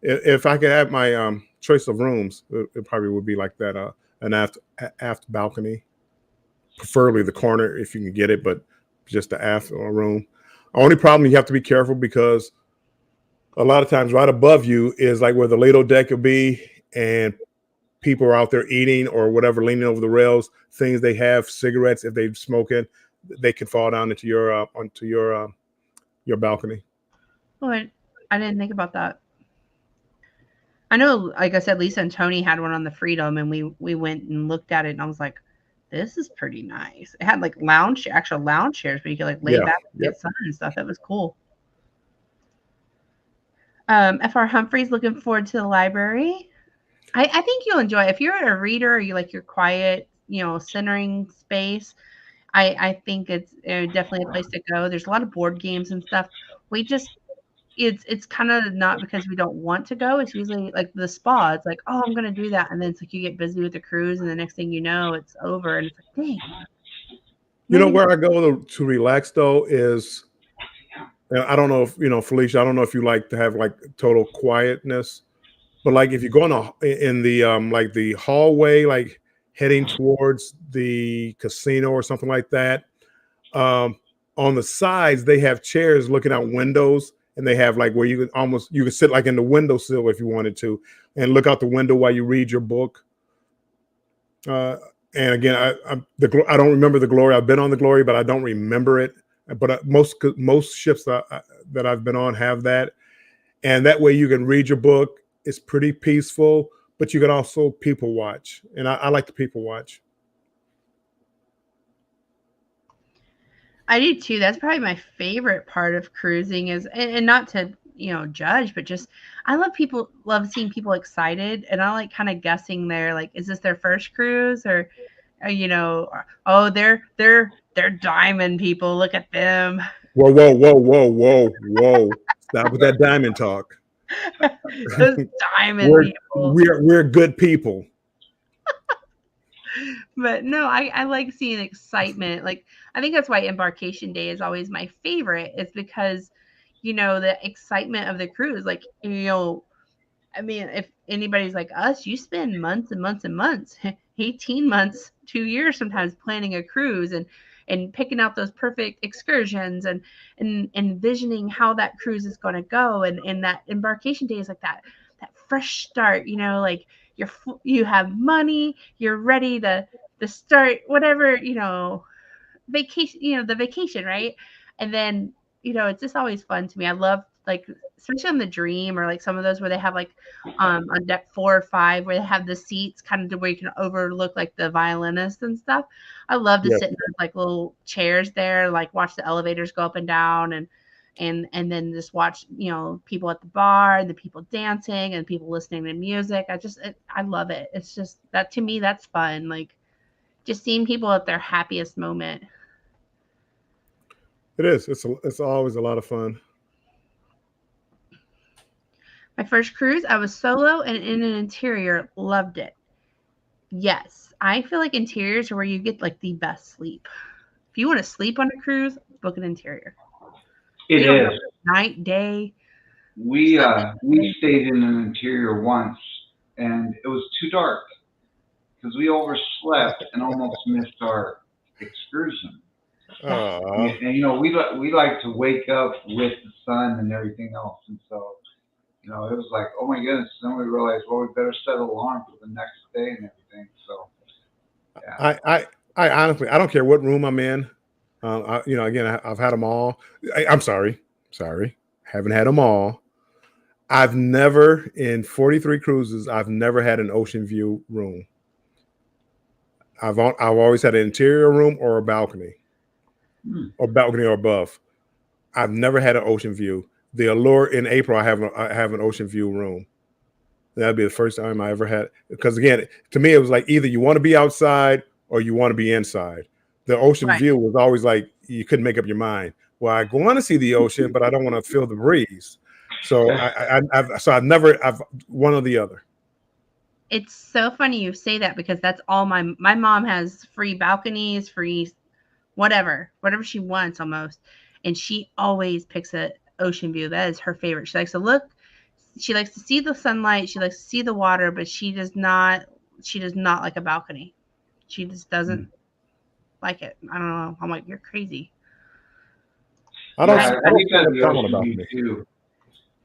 If I could have my choice of rooms, it probably would be like that, an aft balcony, preferably the corner if you can get it, but just the aft room. Only problem, you have to be careful because a lot of times right above you is like where the ladle deck will be, and people are out there eating or whatever, leaning over the rails, things they have, cigarettes, if they're smoking, they can fall down into your onto your balcony. Oh, I didn't think about that. I know, like I said, Lisa and Tony had one on the Freedom, and we went and looked at it, and I was like, this is pretty nice. It had like actual lounge chairs where you could like lay back and get sun and stuff. That was cool. FR Humphrey's looking forward to the library. I think you'll enjoy it. If you're a reader or you like your quiet, centering space, I think it's definitely a place to go. There's a lot of board games and stuff. It's kind of not because we don't want to go. It's usually like the spa. It's like, oh, I'm going to do that. And then it's like you get busy with the cruise, and the next thing you know, it's over. And it's like, dang. You know where I go to relax, though, is, I don't know if, Felicia, I don't know if you like to have like total quietness, but like if you go in the like the hallway, like heading towards the casino or something like that, on the sides, they have chairs looking out windows, and they have like where you can sit like in the windowsill if you wanted to, and look out the window while you read your book. And again, I don't remember the Glory. I've been on the Glory, but I don't remember it. But most ships that I've been on have that, and that way you can read your book. It's pretty peaceful, but you can also people watch, and I like to people watch. I do too. That's probably my favorite part of cruising is, and not to, judge, but just, I love seeing people excited, and I like kind of guessing like, is this their first cruise or oh, they're diamond people. Look at them. Whoa. Stop with that diamond talk. Those diamond people. We're good people. But no, I like seeing excitement. Like, I think that's why Embarkation Day is always my favorite. It's because, the excitement of the cruise. Like, I mean, if anybody's like us, you spend months and months and months, 18 months, 2 years sometimes planning a cruise and picking out those perfect excursions and envisioning how that cruise is going to go. And that Embarkation Day is like that fresh start, like you have money, you're ready to start whatever, vacation, the vacation, right? And then, it's just always fun to me. I love, like, especially on the Dream or like some of those where they have like on deck 4 or 5 where they have the seats kind of to where you can overlook like the violinist and stuff. I love to sit in those like little chairs there, like watch the elevators go up and down and then just watch, people at the bar and the people dancing and people listening to music. I love it. It's just that, to me, that's fun. Like, just seeing people at their happiest moment. It is. It's always a lot of fun. My first cruise, I was solo and in an interior. Loved it. Yes, I feel like interiors are where you get like the best sleep. If you want to sleep on a cruise, book an interior. It You don't know is. night, day. We stayed in an interior once, and it was too dark because we overslept and almost missed our excursion. Uh, And we like to wake up with the sun and everything else, and so it was like, oh my goodness. Then we realized, well, we better set an alarm for the next day and everything. So yeah, I honestly, I don't care what room I'm in. Again, I've had them all. I'm sorry, haven't had them all. I've never, in 43 cruises, I've never had an ocean view room. I've always had an interior room or a balcony, or balcony or above. I've never had an ocean view. The Allure in April, I have an ocean view room. That'd be the first time I ever had. Because again, to me, it was like either you want to be outside or you want to be inside. The ocean Right. view was always like you couldn't make up your mind. Well, I want to see the ocean, but I don't want to feel the breeze. So I've never one or the other. It's so funny you say that because that's all my mom has free balconies, free whatever she wants almost, and she always picks a ocean view. That is her favorite. She likes to look. She likes to see the sunlight. She likes to see the water, but she does not like a balcony. She just doesn't like it. I don't know. I'm like, you're crazy. I don't. Yeah, I don't we've feel had like the talking ocean about view me. too.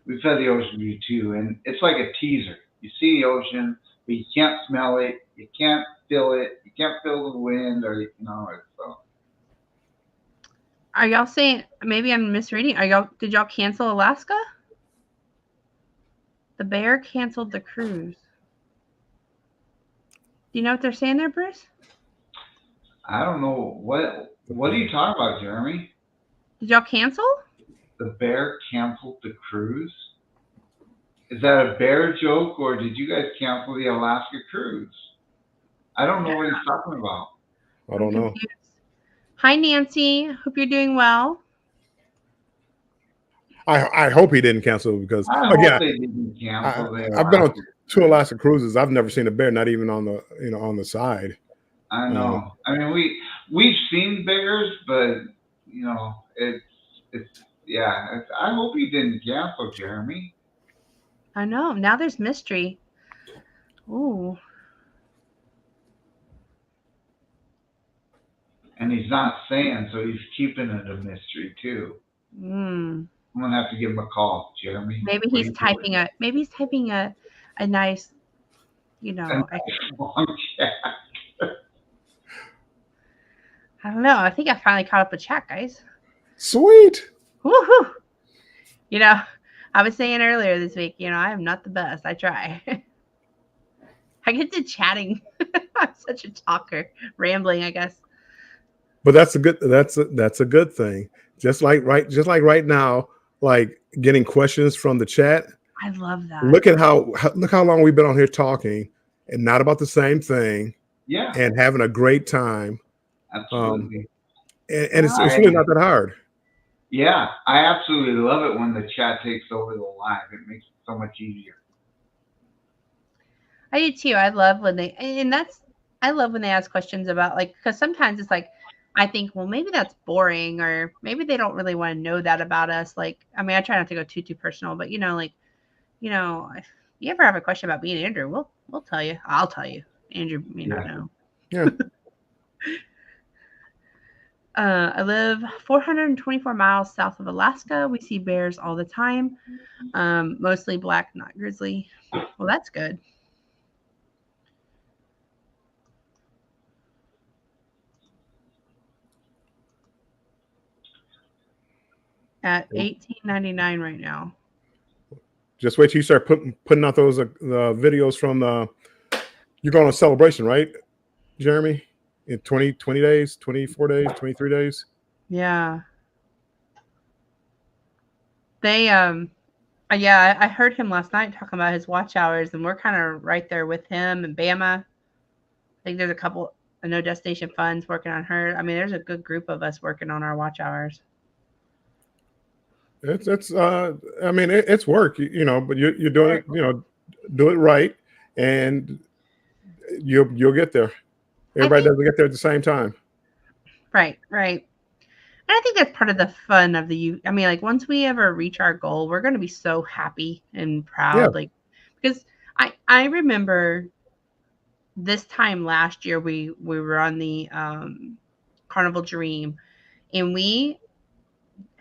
We've had the ocean view too, and it's like a teaser. You see the ocean, but you can't smell it, you can't feel it, you can't feel the wind, or it's Are y'all saying, maybe I'm misreading? Did y'all cancel Alaska? The Bear canceled the cruise. Do you know what they're saying there, Bruce? I don't know what are you talking about, Jeremy? Did y'all cancel? The Bear canceled the cruise? Is that a bear joke, or did you guys cancel the Alaska cruise? I don't know what he's talking about. I don't know. Hi, Nancy. Hope you're doing well. I hope he didn't cancel because I hope they didn't cancel I've been on 2 Alaska cruises. I've never seen a bear, not even on the on the side. I know. I mean, we've seen bears, but it's yeah. I hope he didn't cancel, Jeremy. I know. Now there's mystery. Ooh. And he's not saying, so he's keeping it a mystery too. I'm gonna have to give him a call, Jeremy. Maybe he's typing a nice, long chat. I don't know. I think I finally caught up with chat, guys. Sweet. Woohoo! I was saying earlier this week, I am not the best. I try. I get to chatting. I'm such a talker, rambling, I guess. But that's a good thing. Just like right now, like getting questions from the chat. I love that. Look how long we've been on here talking and not about the same thing. Yeah. And having a great time. Absolutely. And it's really not that hard. Yeah, I absolutely love it when the chat takes over the live. It makes it so much easier. I do too. I love when they ask questions about because sometimes it's like, I think, well, maybe that's boring, or maybe they don't really want to know that about us. I try not to go too personal, but if you ever have a question about me and Andrew, we'll tell you. I'll tell you. Andrew may not know. Yeah. I live 424 miles south of Alaska. We see bears all the time, mostly black, not grizzly. Well, that's good. At $18.99 right now. Just wait till you start putting out those videos from you're going on celebration, right, Jeremy? In 20 days, 24 days, 23 days. Yeah. They I heard him last night talking about his watch hours, and we're kind of right there with him and Bama. I think there's a couple, I know Destination Fun's working on her. I mean, there's a good group of us working on our watch hours. It's I mean it's work, you know, but you're doing it, you know, do it right, and you'll get there. I Everybody think doesn't get there at the same time. right, right. And I think that's part of the fun of the youth. I mean, like once we ever reach our goal, we're going to be so happy and Yeah, proud. Like because I remember this time last year we were on the Carnival Dream, and we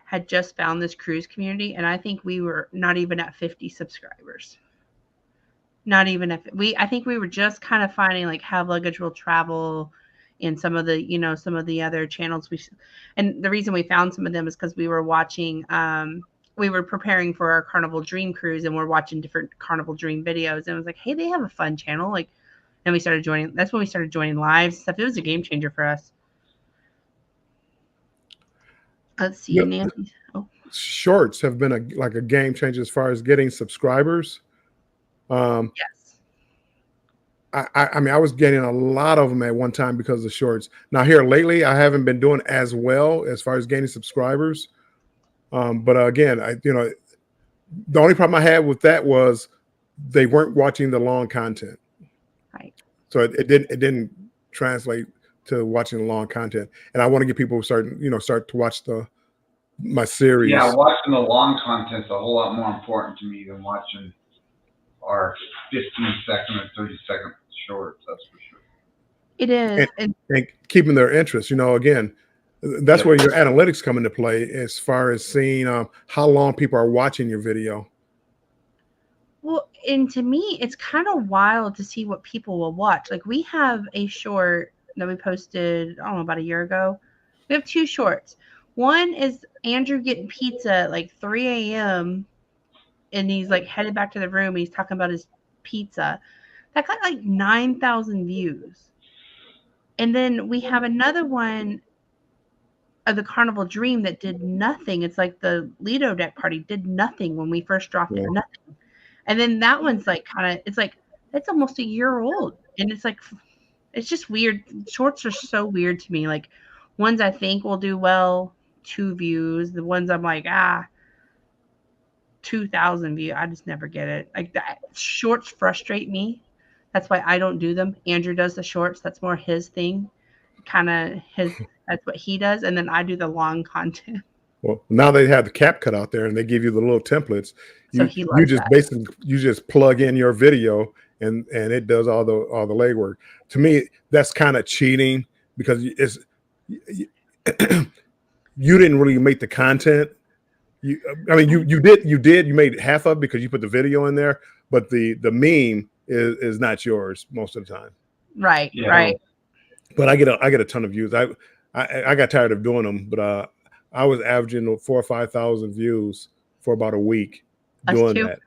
had just found this cruise community, and I think we were not even at 50 subscribers. Not even if we I think we were just kind of finding like Have Luggage Will Travel and some of the, some of the other channels and the reason we found some of them is because we were watching we were preparing for our Carnival Dream cruise, and we're watching different Carnival Dream videos, and it was like, hey, they have a fun channel. Like, and we started joining. That's when we started joining lives and stuff. It was a game changer for us. Let's see, yeah. Nancy. Oh, Shorts have been like a game changer as far as getting subscribers. yes. I mean, I was getting a lot of them at one time because of shorts. Now here lately, I haven't been doing as well as far as gaining subscribers. But again, the only problem I had with that was they weren't watching the long content. Right. So it didn't translate to watching the long content. And I want to get people start to watch my series. Yeah, watching the long content's a whole lot more important to me than watching our 15-second or 30-second shorts. That's for sure. It is. And keeping their interest. Again, that's where your analytics come into play as far as seeing how long people are watching your video. Well, and to me, it's kind of wild to see what people will watch. Like we have a short that we posted, I don't know, about a year ago. We have two shorts. One is Andrew getting pizza at like 3 a.m. and he's like headed back to the room. He's talking about his pizza. That got like 9,000 views. And then we have another one of the Carnival Dream that did nothing. It's like the Lido deck party did nothing when we first dropped it. Nothing. And then that one's like it's almost a year old. And it's like, it's just weird. Shorts are so weird to me. Like ones I think will do well, 2 views. The ones I'm like, 2,000 views. I just never get it. Like that shorts frustrate me. That's why I don't do them. Andrew does the shorts. That's more his thing. That's what he does. And then I do the long content. Well, now they have the CapCut out there, and they give you the little templates. So he loves that. Basically you just plug in your video, and it does all the legwork. To me, that's kind of cheating because you didn't really make the content. You made half of it because you put the video in there, but the meme is not yours most of the time. Right. Yeah. Right. But I get a ton of views. I got tired of doing them, but I was averaging 4,000 or 5,000 views for about a week doing that.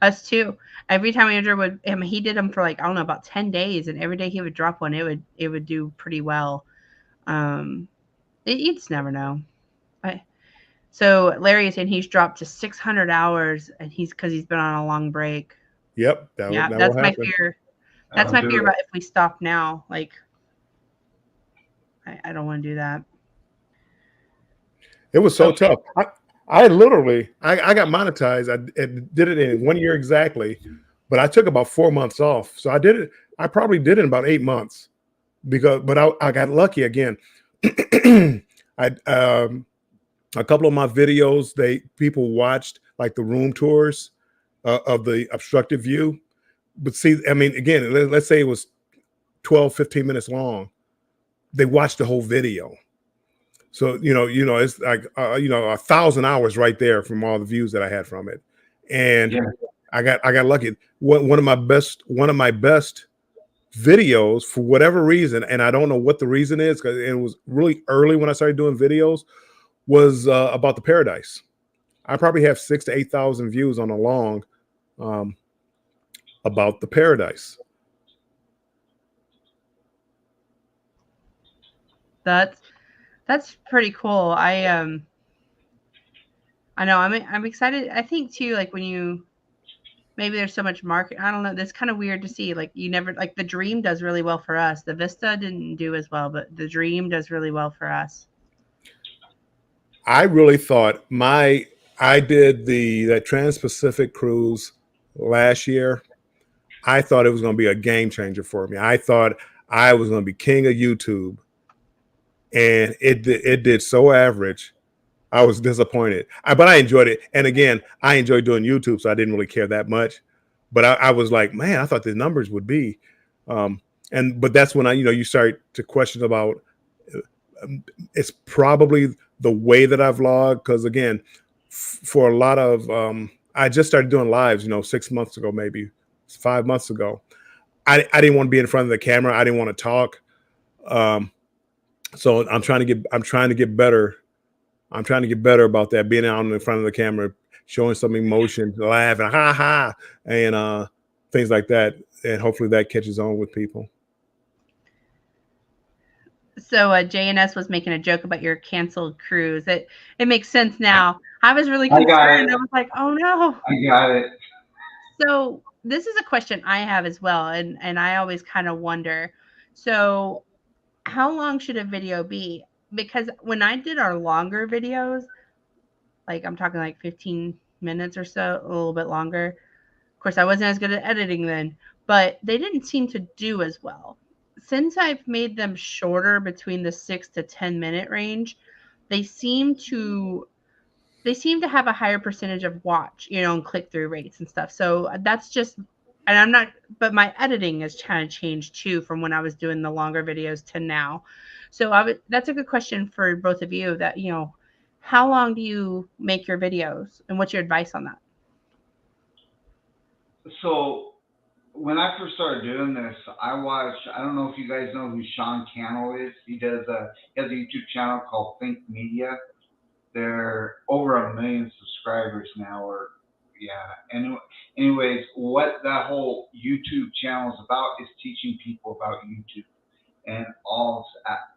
Us too. Every time Andrew he did them for like, I don't know, about 10 days, and every day he would drop one, it would do pretty well. You just never know. So Larry is saying he's dropped to 600 hours, and because he's been on a long break. Yep. That's my fear. That's my fear about if we stop now. Like, I don't want to do that. It was so tough. I literally got monetized. I did it in 1 year exactly, but I took about 4 months off. So I probably did it in about 8 months but I got lucky again. A couple of my videos, people watched like the room tours of the obstructed view. But see, I mean, again, let's say it was 12, 15 minutes long. They watched the whole video. So, it's like, 1,000 hours right there from all the views that I had from it. And I got lucky. One of my best videos, for whatever reason, and I don't know what the reason is, because it was really early when I started doing videos, was about the Paradise. I probably have 6,000 to 8,000 views on a long about the Paradise. That's pretty cool. I know I'm excited. I think too, like maybe there's so much market. I don't know. That's kind of weird to see. Like the Dream does really well for us. The Vista didn't do as well, but the Dream does really well for us. I really thought I did that Trans-Pacific cruise last year. I thought it was going to be a game changer for me. I thought I was going to be king of YouTube, and it did so average. I was disappointed, but I enjoyed it. And again, I enjoyed doing YouTube, so I didn't really care that much. But I was like, man, I thought the numbers would be, but that's when you start to question about. It's probably the way that I've vlogged, because again, for a lot of I just started doing lives, 6 months ago, maybe 5 months ago. I didn't want to be in front of the camera. I didn't want to talk. So I'm trying to get better. I'm trying to get better about that, being out in front of the camera, showing some emotion, laughing, ha ha, and things like that. And hopefully that catches on with people. So JNS was making a joke about your canceled cruise. It makes sense now. I was really concerned. I was like, oh no. I got it. So this is a question I have as well, and I always kind of wonder. So how long should a video be? Because when I did our longer videos, like I'm talking like 15 minutes or so, a little bit longer. Of course, I wasn't as good at editing then, but they didn't seem to do as well. Since I've made them shorter, between the 6 to 10 minute range, they seem to have a higher percentage of watch, and click-through rates and stuff. So that's just, and but my editing has kind of changed too from when I was doing the longer videos to now. So that's a good question for both of you, that, how long do you make your videos, and what's your advice on that? So when I first started doing this, I don't know if you guys know who Sean Cannell is. He has a YouTube channel called Think Media. They're over 1 million subscribers now, anyways, what that whole YouTube channel is about is teaching people about YouTube and all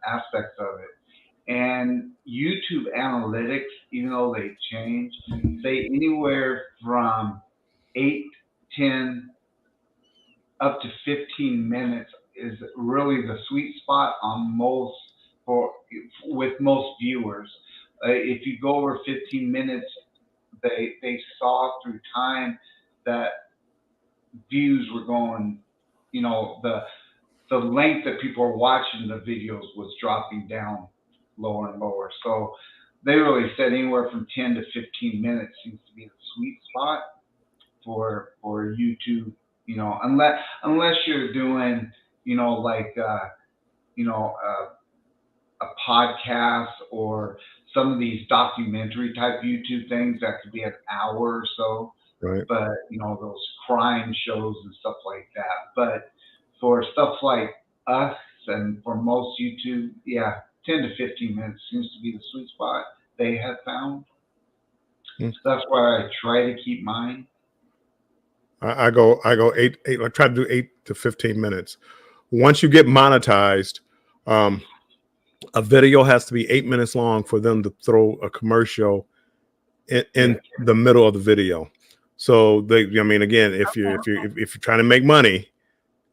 aspects of it. And YouTube analytics, even though they change, say anywhere from 8, 10, up to 15 minutes is really the sweet spot with most viewers. If you go over 15 minutes, they saw through time that views were going, the length that people are watching the videos was dropping down lower and lower. So they really said anywhere from 10 to 15 minutes seems to be the sweet spot for YouTube. Unless you're doing, a podcast or some of these documentary type YouTube things that could be an hour or so. Right. But those crime shows and stuff like that. But for stuff like us and for most YouTube, 10 to 15 minutes seems to be the sweet spot they have found. So that's why I try to keep mine. I go 8. I try to do 8 to 15 minutes. Once you get monetized, a video has to be 8 minutes long for them to throw a commercial in the middle of the video. So again, if you're trying to make money,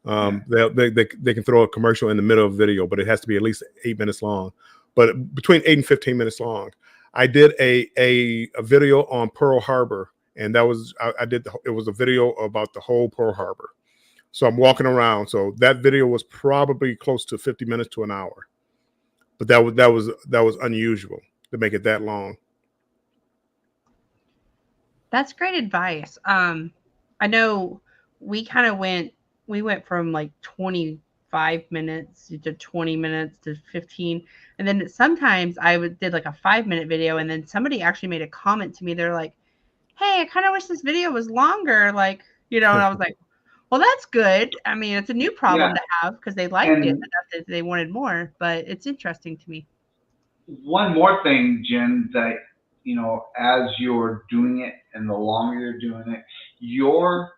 they can throw a commercial in the middle of the video, but it has to be at least 8 minutes long. But between 8 and 15 minutes long. I did a video on Pearl Harbor, and that was it was a video about the whole Pearl Harbor. So I'm walking around. So that video was probably close to 50 minutes to an hour. But that was unusual to make it that long. That's great advice. I know we went from like 25 minutes to 20 minutes to 15. And then sometimes did like a 5-minute video, and then somebody actually made a comment to me. They're like, hey, I kind of wish this video was longer. Like, and I was like, well, that's good. I mean, it's a new problem to have, because they liked it enough that they wanted more, but it's interesting to me. One more thing, Jen, that, as you're doing it and the longer you're doing it, your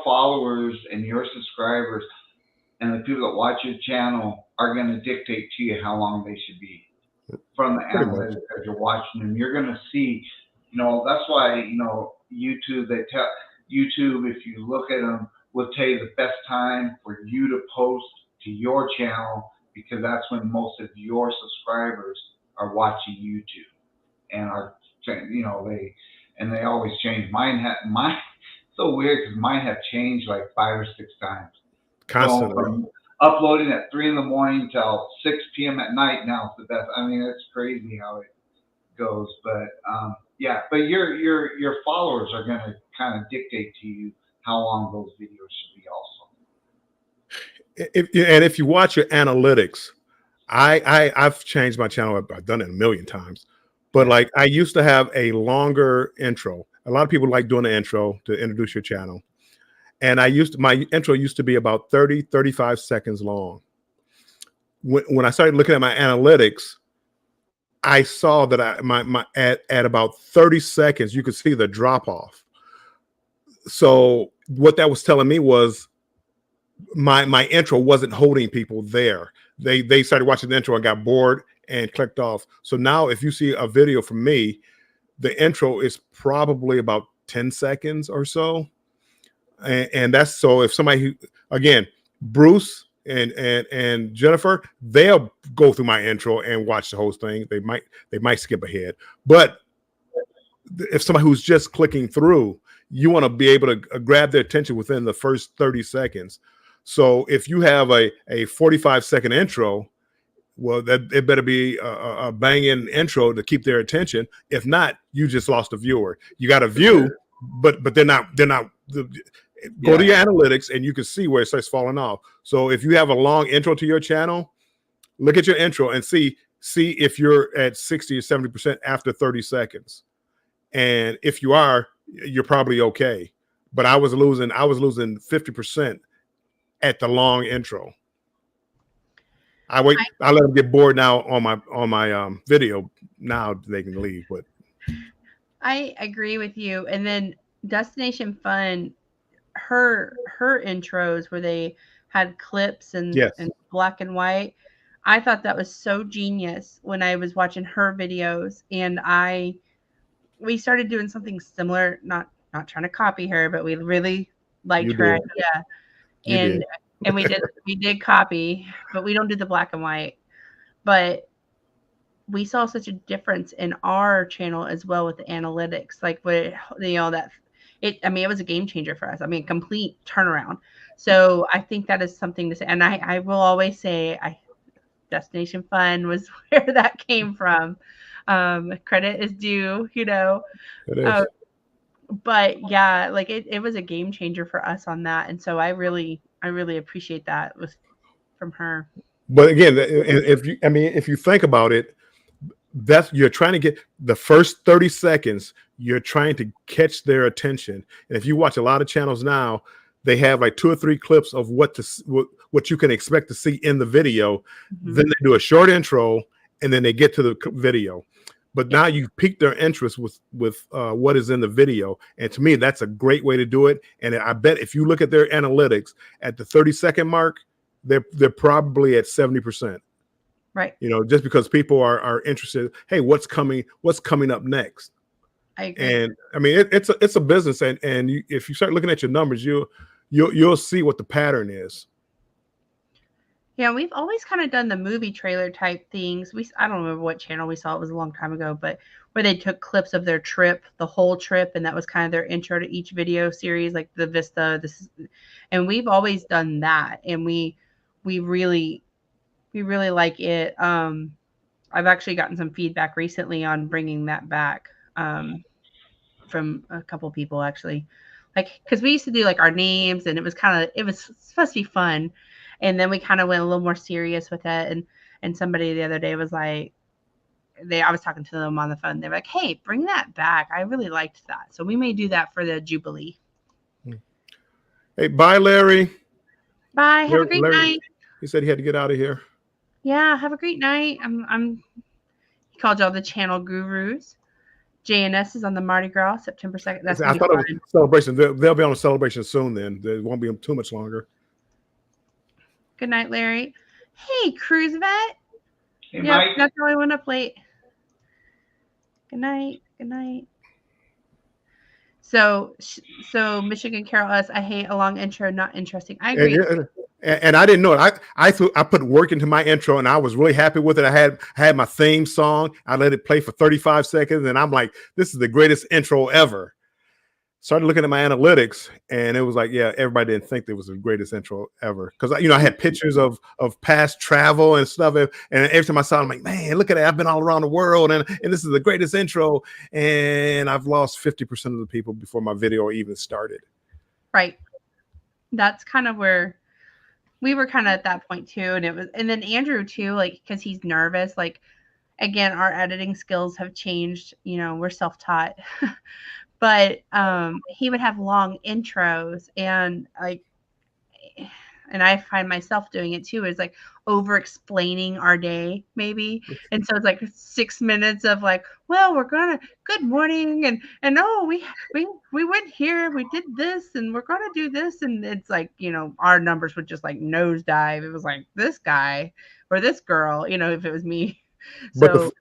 followers and your subscribers and the people that watch your channel are going to dictate to you how long they should be. From the analytics as you're watching them, you're going to see, that's why, YouTube, if you look at them, will tell you the best time for you to post to your channel, because that's when most of your subscribers are watching YouTube and are, you know, they always change. Mine so weird because mine have changed like 5 or 6 times. Going Constantly. from uploading at 3 in the morning till 6 p.m. at night now is the best. I mean, it's crazy how it goes, but yeah. But your followers are going to kind of dictate to you how long those videos should be. Also, If you watch your analytics, I've changed my channel. I've done it a million times, but yeah. like I used to have a longer intro. A lot of people like doing the intro to introduce your channel. And my intro used to be about 30, 35 seconds long. When I started looking at my analytics, I saw that at about 30 seconds, you could see the drop off. So what that was telling me was my intro wasn't holding people there. They started watching the intro and got bored and clicked off. So now if you see a video from me, the intro is probably about 10 seconds or so. And that's so if somebody again, Bruce and Jennifer, they'll go through my intro and watch the whole thing. They might skip ahead. But if somebody who's just clicking through, you want to be able to grab their attention within the first 30 seconds. So if you have a 45-second intro, well, it better be a banging intro to keep their attention. If not, you just lost a viewer. You got a view, but they're not. Go to your analytics and you can see where it starts falling off. So if you have a long intro to your channel, look at your intro and see if you're at 60 or 70% after 30 seconds. And if you are, you're probably okay. But I was losing 50% at the long intro. I let them get bored now on my video. Now they can leave. But I agree with you. And then Destination Fun, her intros where they had clips and black and white. I thought that was so genius when I was watching her videos, and we started doing something similar, not trying to copy her, but we really liked her idea. And we did copy, but we don't do the black and white. But we saw such a difference in our channel as well with the analytics, like what it was a game changer for us. I mean, complete turnaround. So I think that is something to say. And I will always say Destination Fun was where that came from. Credit is due, you know. It is. But yeah, like it was a game changer for us on that. And so I really appreciate that from her. But again, if you think about it, you're trying to get the first 30 seconds, you're trying to catch their attention. And if you watch a lot of channels now, they have like 2 or 3 clips of what you can expect to see in the video. Mm-hmm. Then they do a short intro and then they get to the video. But now you pique their interest with what is in the video. And to me, that's a great way to do it. And I bet if you look at their analytics at the 30-second mark, they're probably at 70%. Right. You know, just because people are interested. Hey, what's coming up next? I agree. And I mean, it's a business, and if you start looking at your numbers, you'll see what the pattern is. Yeah, we've always kind of done the movie trailer type things. I don't remember what channel we saw. It was a long time ago, but where they took clips of their trip, the whole trip, and that was kind of their intro to each video series, like the Vista. And we've always done that, and we really like it. I've actually gotten some feedback recently on bringing that back from a couple people, actually, like because we used to do like our names, and it was supposed to be fun. And then we kind of went a little more serious with it. And somebody the other day was like, I was talking to them on the phone. They were like, hey, bring that back. I really liked that. So we may do that for the Jubilee. Hey, bye, Larry. Bye. Have a great night. He said he had to get out of here. Yeah, have a great night. He called y'all the channel gurus. JNS is on the Mardi Gras, September 2nd. That's I thought it was a celebration. They'll be on a celebration soon then. It won't be too much longer. Good night, Larry. Hey, Cruise Vet. Hey, Mike. That's all I want to play. Good night. Good night. So Michigan Carol S. I hate a long intro, not interesting. I agree. And I didn't know it. I put work into my intro, and I was really happy with it. I had my theme song. I let it play for 35 seconds, and I'm like, this is the greatest intro ever. Started looking at my analytics, and it was like, yeah, everybody didn't think it was the greatest intro ever, because I had pictures of past travel and stuff, and every time I saw it, I'm like, man, look at it, I've been all around the world, and this is the greatest intro, and I've lost 50% of the people before my video even started. Right. That's kind of where we were kind of at that point too, and then Andrew too, like, because he's nervous, like, again, our editing skills have changed, we're self-taught. But he would have long intros, and I find myself doing it too, is like over explaining our day maybe. And so it's like 6 minutes of like, well, good morning, and oh, we went here, we did this, and we're gonna do this, and it's like, our numbers would just like nosedive. It was like, this guy or this girl, if it was me. So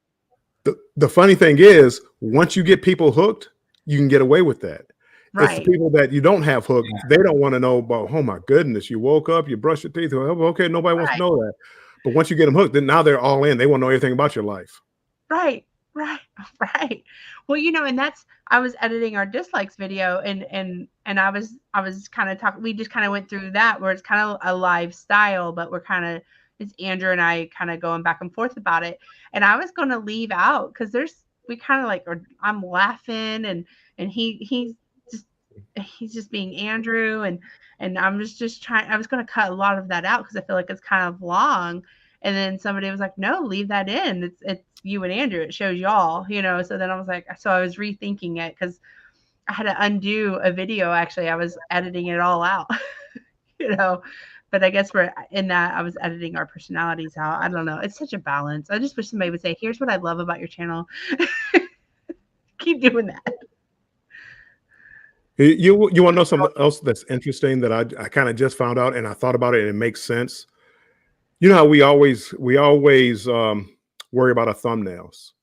but the funny thing is, once you get people hooked, you can get away with that. Right. It's the people that you don't have hooked. Yeah. They don't want to know about, oh my goodness, you woke up, you brushed your teeth. Okay, nobody wants to know that. But once you get them hooked, then now they're all in. They want to know everything about your life. Right. Well, and I was editing our dislikes video, and I was kind of talking. We just kind of went through that, where it's kind of a live style, but it's Andrew and I kind of going back and forth about it. And I was going to leave out, because I'm laughing, and he's just being Andrew, and I was just trying. I was going to cut a lot of that out because I feel like it's kind of long. And then somebody was like, no, leave that in. It's you and Andrew. It shows y'all, So then I was like, I was rethinking it, because I had to undo a video. Actually, I was editing it all out, But I guess we're in that. I was editing our personalities out. I don't know. It's such a balance. I just wish somebody would say, here's what I love about your channel. Keep doing that. You want to know something else that's interesting that I kind of just found out, and I thought about it, and it makes sense. You know how we always worry about our thumbnails.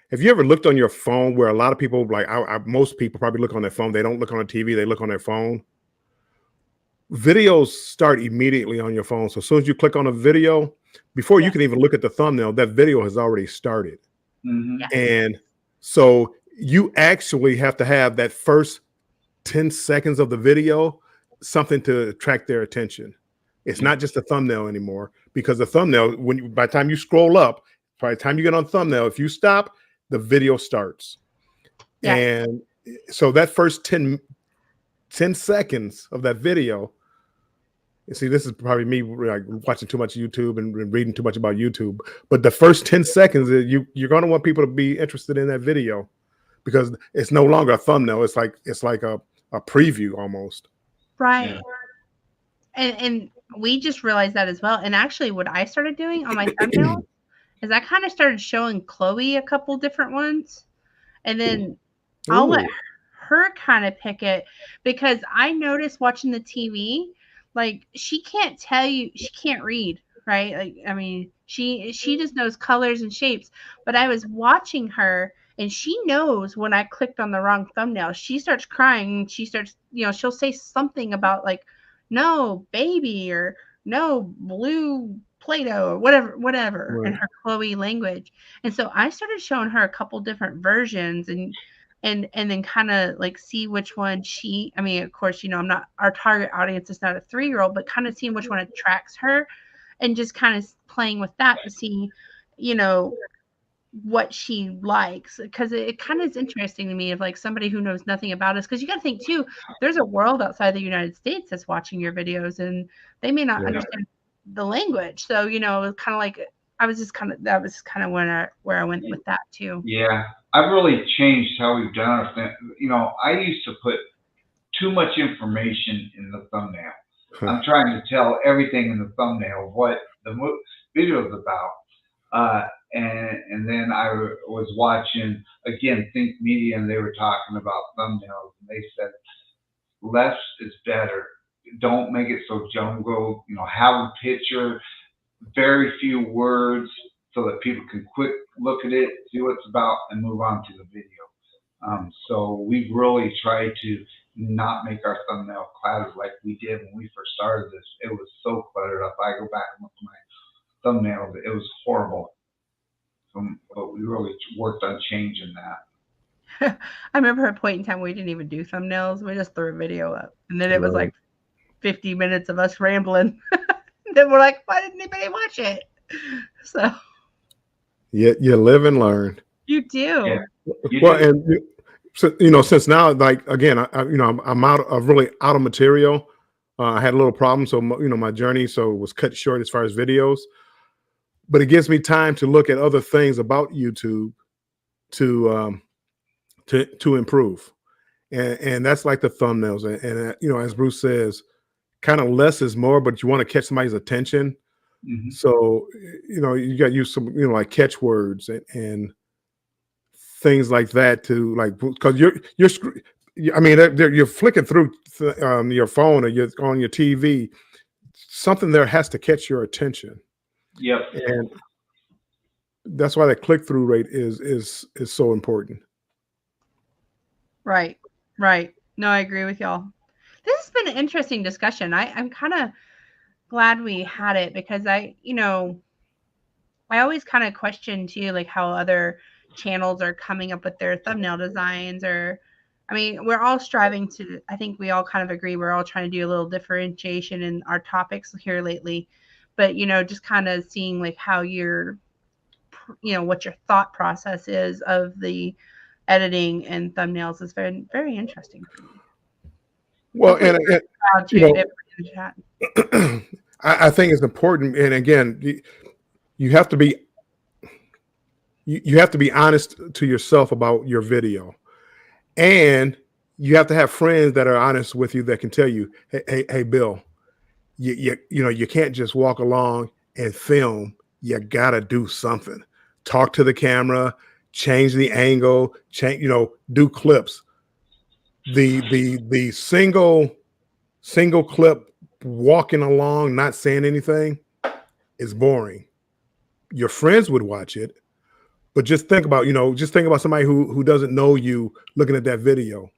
Have you ever looked on your phone, where a lot of people, like most people probably look on their phone. They don't look on the TV. They look on their phone. Videos start immediately on your phone. So as soon as you click on a video, before you can even look at the thumbnail, that video has already started. Mm-hmm. And so you actually have to have that first 10 seconds of the video, something to attract their attention. It's not just a thumbnail anymore, because the thumbnail, by the time you scroll up, by the time you get on thumbnail, if you stop, the video starts. Yeah. And so that first 10 seconds of that video, you see, this is probably me like watching too much YouTube and reading too much about YouTube, but the first 10 seconds, you're going to want people to be interested in that video, because it's no longer a thumbnail. It's like a preview almost. Right. Yeah. And we just realized that as well. And actually what I started doing on my thumbnail is I kind of started showing Chloe a couple different ones, and then I'll let her kind of pick it, because I noticed watching the TV, like, she can't tell you, she can't read, right? Like, I mean, she just knows colors and shapes, but I was watching her, and she knows when I clicked on the wrong thumbnail. She starts crying, and she starts, she'll say something about like, no baby, or no blue Play-Doh, or whatever, right, in her Chloe language. And so I started showing her a couple different versions, and then kind of like see which one I mean, of course, our target audience is not a 3-year-old, but kind of seeing which one attracts her, and just kind of playing with that to see, what she likes, because it kind of is interesting to me, of like somebody who knows nothing about us, because you got to think too, there's a world outside the United States that's watching your videos, and they may not understand the language. So kind of like that was kind of where I went with that too. Yeah, I've really changed how we've done our thing. I used to put too much information in the thumbnail. I'm trying to tell everything in the thumbnail, what the video is about. And then I was watching, again, Think Media, and they were talking about thumbnails, and they said less is better. Don't make it so jungle. Have a picture, very few words, so that people can quick look at it, see what it's about, and move on to the video. So we've really tried to not make our thumbnail cluttered like we did when we first started this. It was so cluttered up. I go back and look at my thumbnails. It was horrible. But we really worked on changing that. I remember a point in time we didn't even do thumbnails. We just threw a video up. And then it was like 50 minutes of us rambling. Then we're like, why didn't anybody watch it? So you live and learn. you do. Yeah. Well, and so, since now, like, again, I'm really out of material. I had a little problem. So, my journey, so it was cut short as far as videos, but it gives me time to look at other things about YouTube to improve. And that's like the thumbnails. And as Bruce says, kind of less is more, but you want to catch somebody's attention. Mm-hmm. So, you got to use some, like catchwords and things like that to, like, because you're flicking through your phone or you're on your TV. Something there has to catch your attention. Yep. And that's why that click-through rate is so important. Right. No, I agree with y'all. This has been an interesting discussion. I'm kind of glad we had it because I always kind of question too, like how other channels are coming up with their thumbnail designs, or, I mean, we're all striving to, I think we all kind of agree, we're all trying to do a little differentiation in our topics here lately, but, just kind of seeing like how what your thought process is of the editing and thumbnails is very, very interesting for me. Well, I think it's important. And again, you have to be honest to yourself about your video, and you have to have friends that are honest with you that can tell you, hey, Bill, you can't just walk along and film. You gotta do something. Talk to the camera, change the angle, do clips. The single clip walking along, not saying anything is boring. Your friends would watch it, but just think about somebody who doesn't know you looking at that video.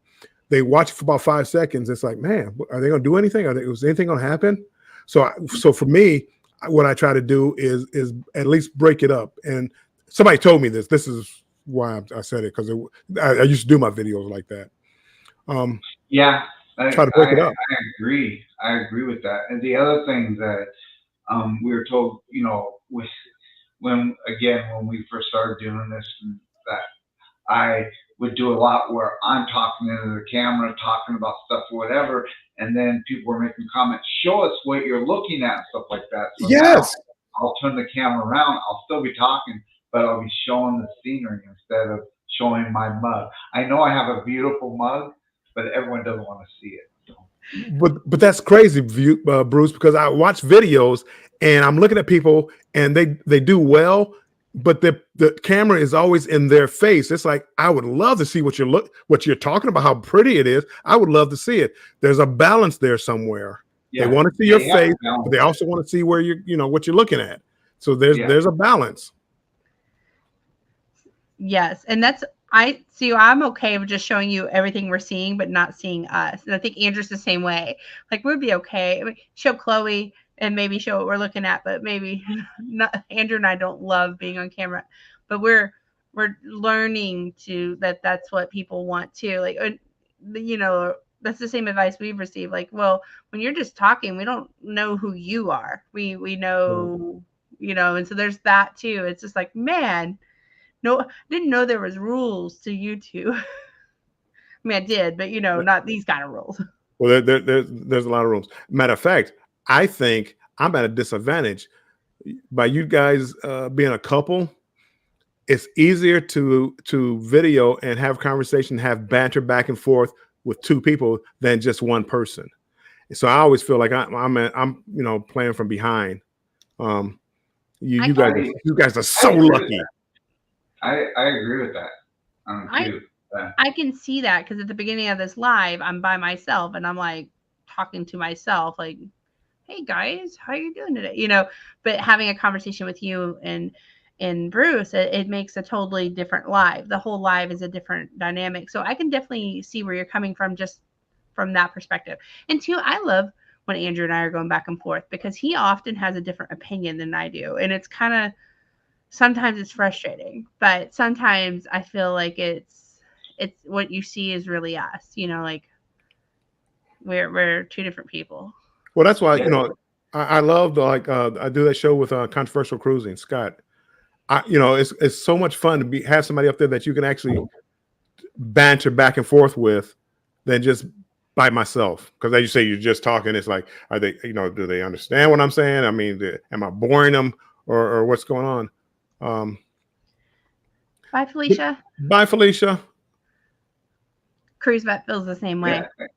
They watch it for about 5 seconds. It's like, man, are they going to do anything? Is anything going to happen? So for me, what I try to do is at least break it up. And somebody told me this. This is why I said it, because I used to do my videos like that. Yeah, try to break it up. I agree. I agree with that. And the other thing that we were told, when we first started doing this, that I would do a lot where I'm talking into the camera, talking about stuff or whatever, and then people were making comments, show us what you're looking at and stuff like that. So yes. I'll turn the camera around. I'll still be talking, but I'll be showing the scenery instead of showing my mug. I know I have a beautiful mug, but everyone doesn't want to see it. So. But that's crazy, Bruce, because I watch videos and I'm looking at people and they do well, but the camera is always in their face. It's like, I would love to see what you're talking about, how pretty it is. I would love to see it. There's a balance there somewhere. Yeah. They want to see your face, but they also want to see where what you're looking at. So there's a balance. Yes, and I'm okay with just showing you everything we're seeing, but not seeing us. And I think Andrew's the same way. Like, we'd be okay. I mean, show Chloe and maybe show what we're looking at, but maybe not. Andrew and I don't love being on camera, but we're learning that's what people want too. Like, that's the same advice we've received. Like, well, when you're just talking, we don't know who you are. We know, and so there's that too. It's just like, man. No, I didn't know there was rules to YouTube. I mean, I did, but not these kind of rules. Well, there's a lot of rules. Matter of fact, I think I'm at a disadvantage by you guys being a couple. It's easier to video and have conversation, have banter back and forth with two people than just one person. So I always feel like I'm playing from behind. You guys are so lucky. I agree with that. I can see that because at the beginning of this live, I'm by myself and I'm like talking to myself, like, "Hey guys, how you doing today?" But having a conversation with you and Bruce, it makes a totally different live. The whole live is a different dynamic. So I can definitely see where you're coming from just from that perspective. And two, I love when Andrew and I are going back and forth because he often has a different opinion than I do. And it's kind of, sometimes it's frustrating, but sometimes I feel like it's what you see is really us, you know, like we're two different people. Well, that's why, you know, I love the, like, I do that show with Controversial Cruising, Scott. You know, it's so much fun to have somebody up there that you can actually banter back and forth with than just by myself. Because as you say, you're just talking. It's like, are they, you know, do they understand what I'm saying? I mean, am I boring them or what's going on? Bye, Felicia. Bye, Felicia. Cruise Vet feels the same way. Yeah,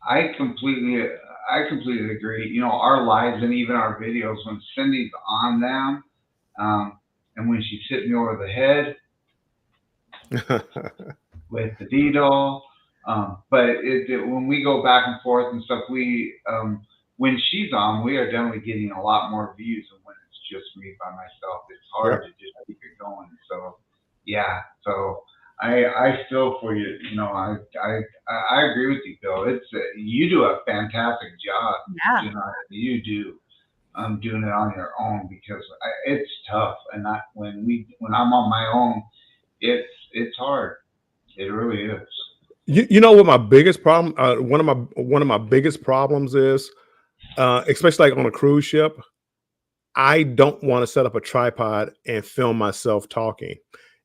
I completely agree. You know, our lives and even our videos, when Cindy's on them, and when she's hitting me over the head with the D-doll, but when we go back and forth and stuff, when she's on, we are definitely getting a lot more views than when it's just me by myself. It's hard to just keep it going. So, yeah. So I feel for you. You know, I agree with you, Bill. You do a fantastic job. Yeah. You know, you do. Doing it on your own because it's tough, and when I'm on my own, it's hard. It really is. You know what my biggest problem? One of my biggest problems is, especially like on a cruise ship. I don't want to set up a tripod and film myself talking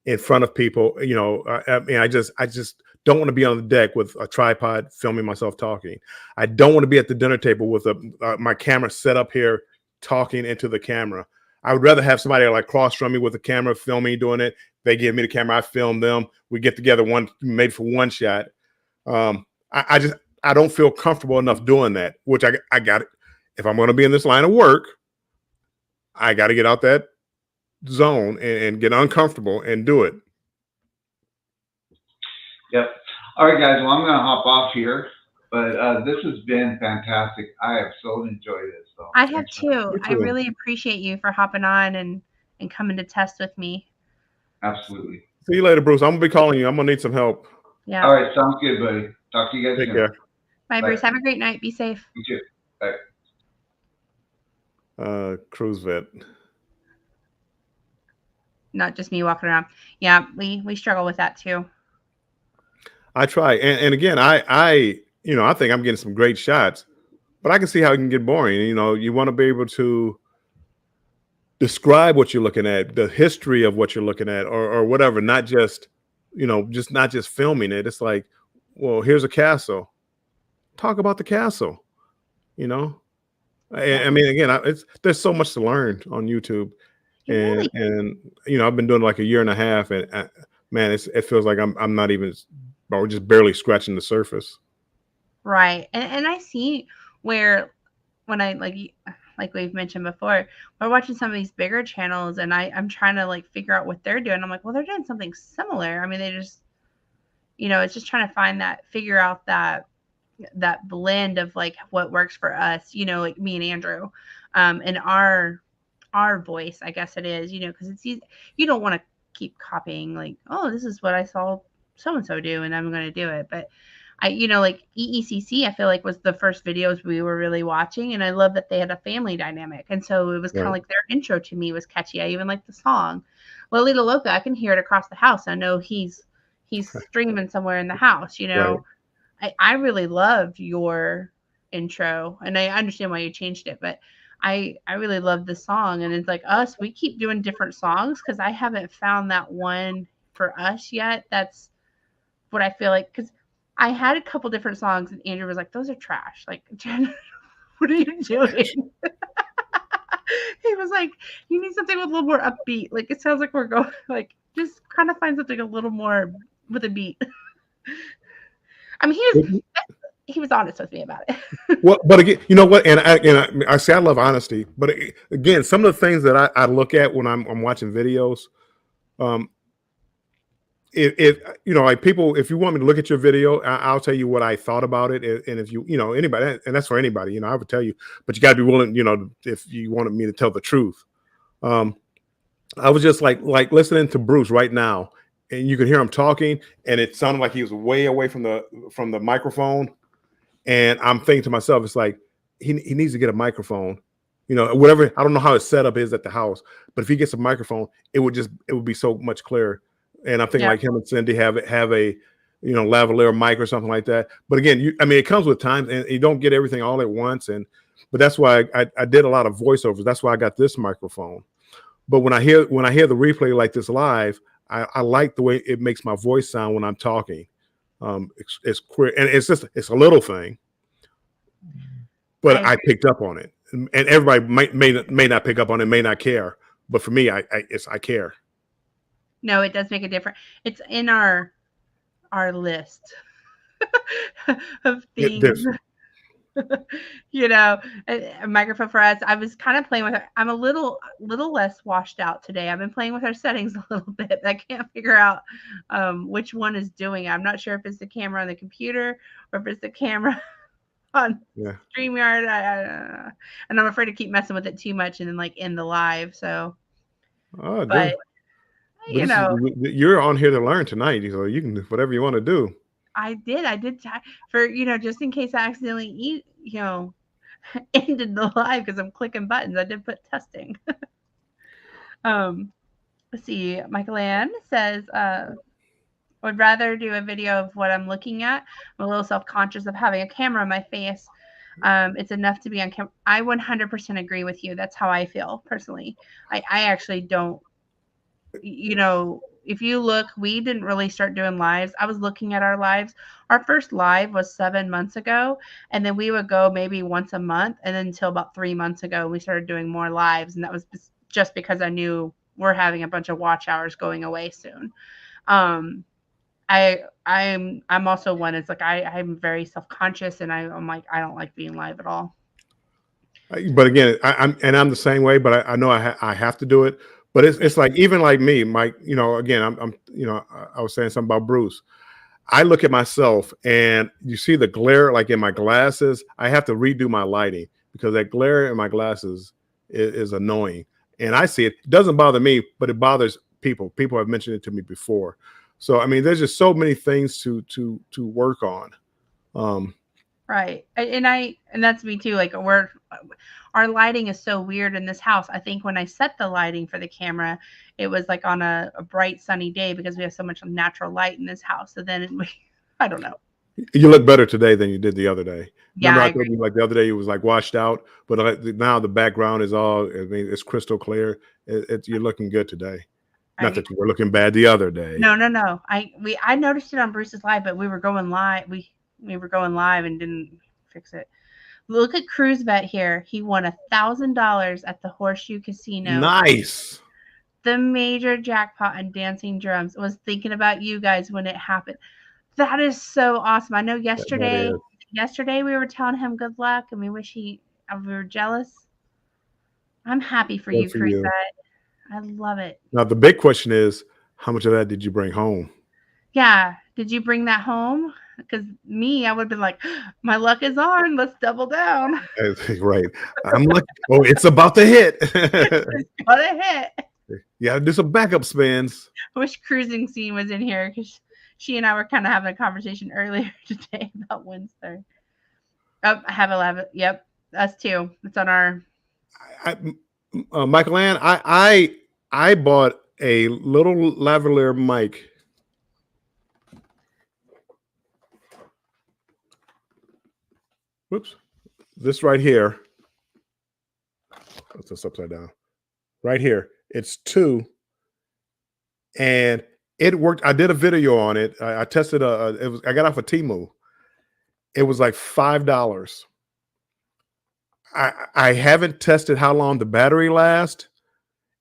in front of people. You know, I mean, I just don't want to be on the deck with a tripod filming myself talking. I don't want to be at the dinner table with my camera set up here talking into the camera. I would rather have somebody like cross from me with the camera filming, doing it. They give me the camera, I film them. We get together made for one shot. I don't feel comfortable enough doing that, which I got it. If I'm going to be in this line of work, I got to get out that zone and get uncomfortable and do it. Yep. All right, guys. Well, I'm going to hop off here, but this has been fantastic. I have so enjoyed it. So I have too. I really appreciate you for hopping on and coming to test with me. Absolutely. See you later, Bruce. I'm going to be calling you. I'm going to need some help. Yeah. All right. Sounds good, buddy. Talk to you guys soon. Take care. Bye, Bruce. Have a great night. Be safe. You too. Bye. Cruise Vet. Not just me walking around. Yeah, we struggle with that too. I try. And again, I you know, I think I'm getting some great shots, but I can see how it can get boring. You know, you want to be able to describe what you're looking at, the history of what you're looking at, or whatever, not just, you know, not just filming it. It's like, well, here's a castle. Talk about the castle, you know? I mean, again, there's so much to learn on YouTube. And you know, I've been doing like a year and a half, and man, it feels like I'm not even, or just barely scratching the surface. Right. And I see where when I like we've mentioned before, we're watching some of these bigger channels and I'm trying to like figure out what they're doing. I'm like, well, they're doing something similar. I mean, they just, you know, it's just trying to figure out that blend of like what works for us, you know, like me and Andrew, and our voice, I guess it is, you know, because it's easy. You don't want to keep copying like, oh, this is what I saw so-and-so do and I'm going to do it. But you know, like EECC, I feel like was the first videos we were really watching. And I love that they had a family dynamic. And so it was kind of like their intro to me was catchy. I even liked the song. Lolita Loca, I can hear it across the house. I know he's streaming somewhere in the house, you know. I really loved your intro and I understand why you changed it, but I really love the song. And it's like us, we keep doing different songs because I haven't found that one for us yet. That's what I feel like, because I had a couple different songs and Andrew was like, those are trash. Like, Jen, what are you doing? He was like, you need something with a little more upbeat. Like, it sounds like we're going, like, just kind of find something a little more with a beat. I mean, he was honest with me about it. Well, but again, you know what? And I say I love honesty, but again, some of the things that I look at when I'm watching videos, if you know, like people, if you want me to look at your video, I'll tell you what I thought about it. And if you know, anybody, and that's for anybody, you know, I would tell you, but you got to be willing, you know, if you wanted me to tell the truth. I was just like listening to Bruce right now, and you could hear him talking, and it sounded like he was way away from the microphone. And I'm thinking to myself, it's like he needs to get a microphone, whatever. I don't know how his setup is at the house, but if he gets a microphone, it would be so much clearer. And I'm thinking like him and Cindy have a lavalier mic or something like that. But again, it comes with time, and you don't get everything all at once. But that's why I did a lot of voiceovers. That's why I got this microphone. But when I hear the replay like this live, I like the way it makes my voice sound when I'm talking. It's queer, and it's a little thing, but I picked up on it, and everybody may not pick up on it, may not care. But for me, I care. No, it does make a difference. It's in our list of things. A microphone for us. I was kind of playing with it. I'm a little less washed out today. I've been playing with our settings a little bit. I can't figure out which one is doing it. I'm not sure if it's the camera on the computer or if it's the camera on StreamYard. And I'm afraid to keep messing with it too much and then like end the live. So, but you're on here to learn tonight, so you can do whatever you want to do. I did for just in case I accidentally ended the live because I'm clicking buttons. I did put testing. Let's see. Michael Ann says would rather do a video of what I'm looking at. I'm a little self-conscious of having a camera on my face. It's enough to be on camera. I 100% agree with you. That's how I feel personally. I actually don't. If you look, we didn't really start doing lives. I was looking at our lives. Our first live was 7 months ago, and then we would go maybe once a month, and then until about 3 months ago, we started doing more lives, and that was just because I knew we're having a bunch of watch hours going away soon. I'm also one. It's like I'm very self-conscious, and I'm like I don't like being live at all. But again, I'm the same way. But I know I have to do it. But it's like, even like me, Mike, again, I was saying something about Bruce. I look at myself and you see the glare, like in my glasses. I have to redo my lighting because that glare in my glasses is annoying. And I see it. It doesn't bother me, but it bothers people. People have mentioned it to me before. So, there's just so many things to work on. Right. And that's me too. Like our lighting is so weird in this house. I think when I set the lighting for the camera, it was like on a bright sunny day because we have so much natural light in this house. So then I don't know. You look better today than you did the other day. Yeah, remember I told you like the other day it was like washed out, but now the background is all, it's crystal clear. You're looking good today. Not that you were looking bad the other day. No. I noticed it on Bruce's live, but we were going live. We were going live and didn't fix it. Look at Cruise Bet here. He won $1,000 at the Horseshoe Casino. Nice. The major jackpot on Dancing Drums. Was thinking about you guys when it happened. That is so awesome. I know yesterday we were telling him good luck and we were jealous. I'm happy for you, Cruise Bet. I love it. Now the big question is, how much of that did you bring home? Yeah. Did you bring that home? Because I would have been like, my luck is on. Let's double down. Right. I'm like, oh, it's about to hit. It's gonna hit. Yeah, do some backup spins. I wish Cruising Scene was in here because she and I were kind of having a conversation earlier today about Windsor. Oh, I have 11. Yep, us too. It's on our. Michael Ann, I bought a little lavalier mic. Whoops. This right here. What's this upside down? Right here. It's 2. And it worked. I did a video on it. I tested I got off of Temu. It was like $5. I haven't tested how long the battery lasts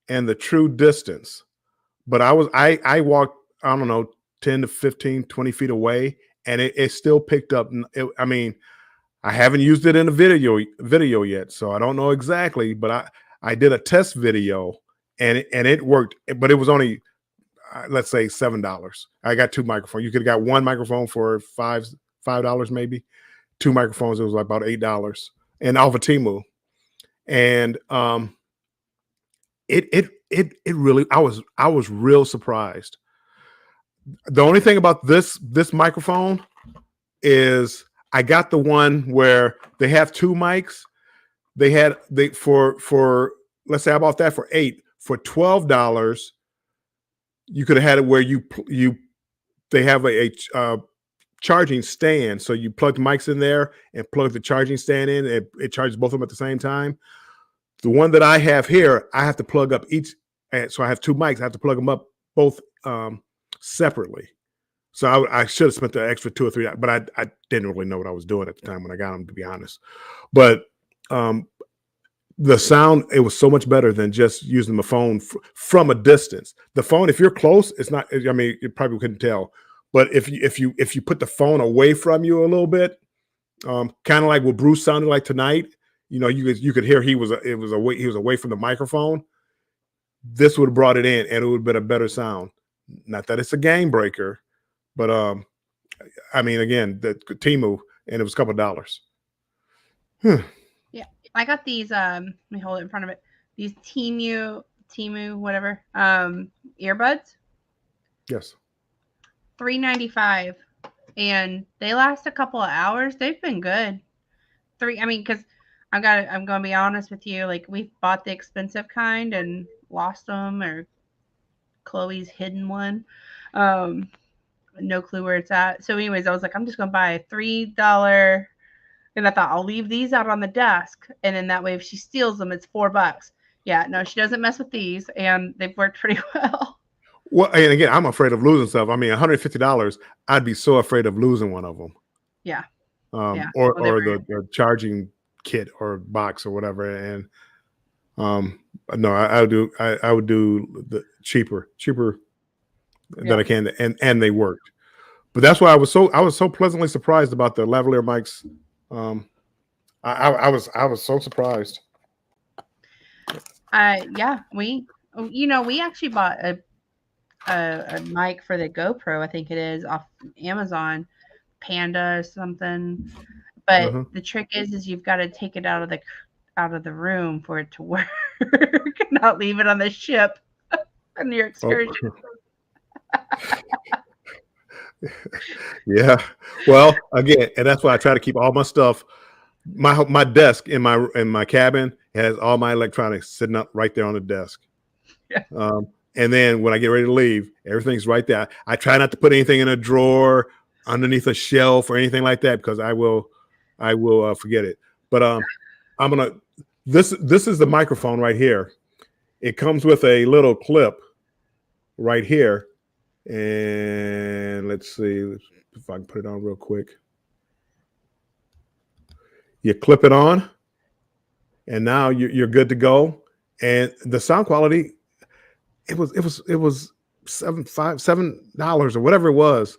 and the true distance. But I walked, I don't know, 10 to 15, 20 feet away, and it still picked up. I haven't used it in a video yet, so I don't know exactly, but I did a test video and it worked, but it was only let's say $7. I got 2 microphones. You could have got 1 microphone for $5 maybe. 2 microphones, it was like about $8, and off of Temu. And it really, I was real surprised. The only thing about this microphone is I got the one where they have two mics. For let's say I bought that for $8. For $12, you could have had it where they have a charging stand, so you plug the mics in there and plug the charging stand in. It charges both of them at the same time. The one that I have here, I have to plug up each, and so I have two mics. I have to plug them up both separately. So I should have spent the extra $2 or $3, but I didn't really know what I was doing at the time when I got them, to be honest. But the sound, it was so much better than just using the phone from a distance. The phone, if you're close, it's not. I mean, you probably couldn't tell. But if you put the phone away from you a little bit, kind of like what Bruce sounded like tonight, you could hear he was away from the microphone. This would have brought it in, and it would have been a better sound. Not that it's a game breaker, but I mean, again, the Temu, and it was a couple of dollars. Yeah, I got these. Let me hold it in front of it. These Temu, whatever, earbuds. Yes. $3.95, and they last a couple of hours. They've been good. Because I'm gonna be honest with you. Like, we bought the expensive kind and lost them, or Chloe's hidden one. No clue where it's at. So, anyways, I was like, I'm just gonna buy a $3, and I thought I'll leave these out on the desk, and then that way, if she steals them, it's $4. Yeah, no, she doesn't mess with these, and they've worked pretty well. Well, and again, I'm afraid of losing stuff. I mean, $150, I'd be so afraid of losing one of them. Yeah. Or the charging kit or box or whatever. And no, I would do the cheaper than I can, and they worked. But that's why I was so pleasantly surprised about the lavalier mics. I was so surprised. We actually bought a mic for the GoPro, I think it is, off Amazon, Panda or something. But the trick is you've got to take it out of the room for it to work, not leave it on the ship on your excursion. Yeah. Well, again, and that's why I try to keep all my stuff. My desk in my cabin has all my electronics sitting up right there on the desk. Yeah. And then when I get ready to leave, everything's right there. I try not to put anything in a drawer, underneath a shelf, or anything like that, because I will forget it. But this is the microphone right here. It comes with a little clip right here, and let's see if I can put it on real quick. You clip it on, and now you're good to go. And the sound quality, it was $7 or whatever it was.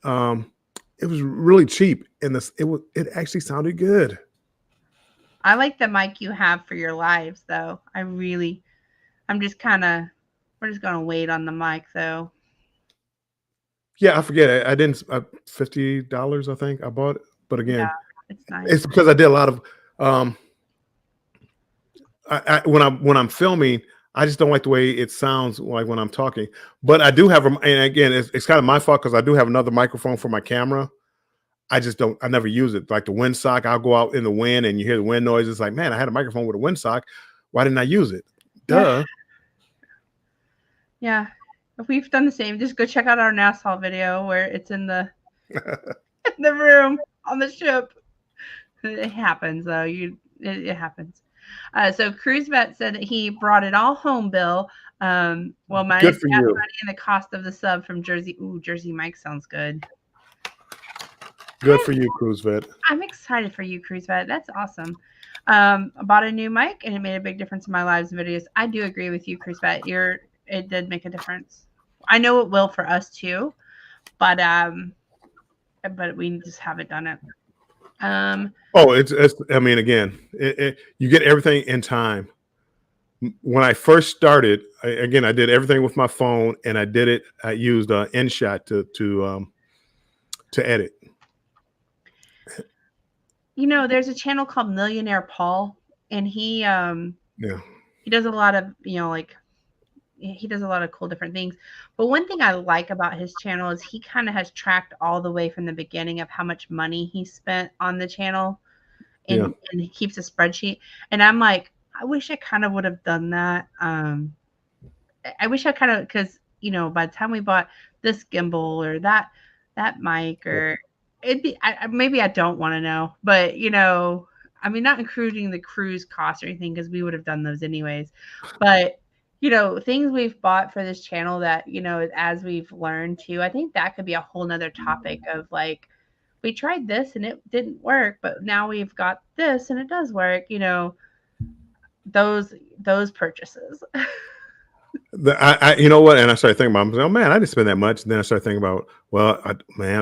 It was really cheap, and it actually sounded good. I like the mic you have for your lives, though. We're just gonna wait on the mic, though. Yeah, I forget it. I didn't $50, I think I bought it, but again, yeah, it's nice. It's because I did a lot of when I'm filming, I just don't like the way it sounds like when I'm talking. But I do have, and again, it's kind of my fault because I do have another microphone for my camera. I never use it. Like the windsock, I'll go out in the wind and you hear the wind noise. It's like, man, I had a microphone with a windsock. Why didn't I use it? Duh. Yeah. We've done the same. Just go check out our Nassau video where it's in the in the room on the ship. It happens, though. It happens. So Cruise Vet said that he brought it all home, Bill. Well, minus gas money and the cost of the sub from Jersey. Ooh, Jersey Mike sounds good. Good for you, Cruise Vet. I'm excited for you, Cruise Vet. That's awesome. I bought a new mic, and it made a big difference in my lives and videos. I do agree with you, Cruise Vet. It did make a difference. I know it will for us too, but we just haven't done it. It's I mean, again, you get everything in time. When I first started, I did everything with my phone, and I used InShot to edit. There's a channel called Millionaire Paul, and he does a lot of like he does a lot of cool different things. But one thing I like about his channel is he kind of has tracked all the way from the beginning of how much money he spent on the channel, Yeah. and he keeps a spreadsheet. And I'm like, I wish I kind of would have done that. I wish I kind of, because by the time we bought this gimbal or that mic, or it'd be maybe I don't want to know, but I mean, not including the cruise costs or anything, because we would have done those anyways. But things we've bought for this channel that as we've learned too, I think that could be a whole nother topic of like, we tried this and it didn't work, but now we've got this and it does work. Those purchases. You know what? And I started thinking about, oh man, I didn't spend that much. And then I started thinking about, well, I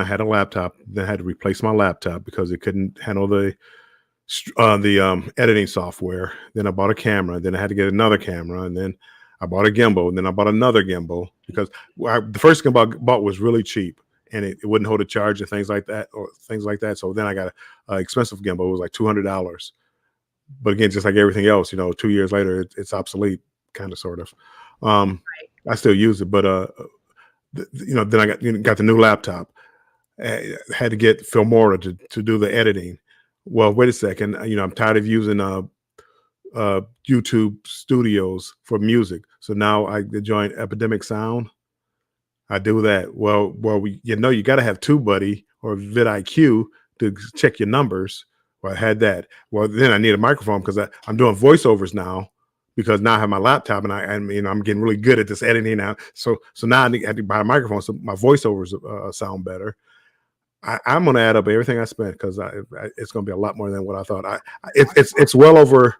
had a laptop. Then I had to replace my laptop because it couldn't handle the editing software. Then I bought a camera. Then I had to get another camera. And then I bought a gimbal. And then I bought another gimbal because the first gimbal I bought was really cheap and it wouldn't hold a charge and things like that. So then I got an expensive gimbal. It was like $200. But again, just like everything else, 2 years later, it's obsolete, kind of, sort of. Right. I still use it, but then I got the new laptop. Had to get Filmora to do the editing. Well, wait a second. I'm tired of using YouTube Studios for music, so now I joined Epidemic Sound. I do that. Well, you got to have TubeBuddy or vidIQ to check your numbers. Well, I had that. Well, then I need a microphone because I'm doing voiceovers now. Because now I have my laptop and I'm getting really good at this editing now. So now I have to buy a microphone so my voiceovers sound better. I'm going to add up everything I spent because it's going to be a lot more than what I thought. It's well over.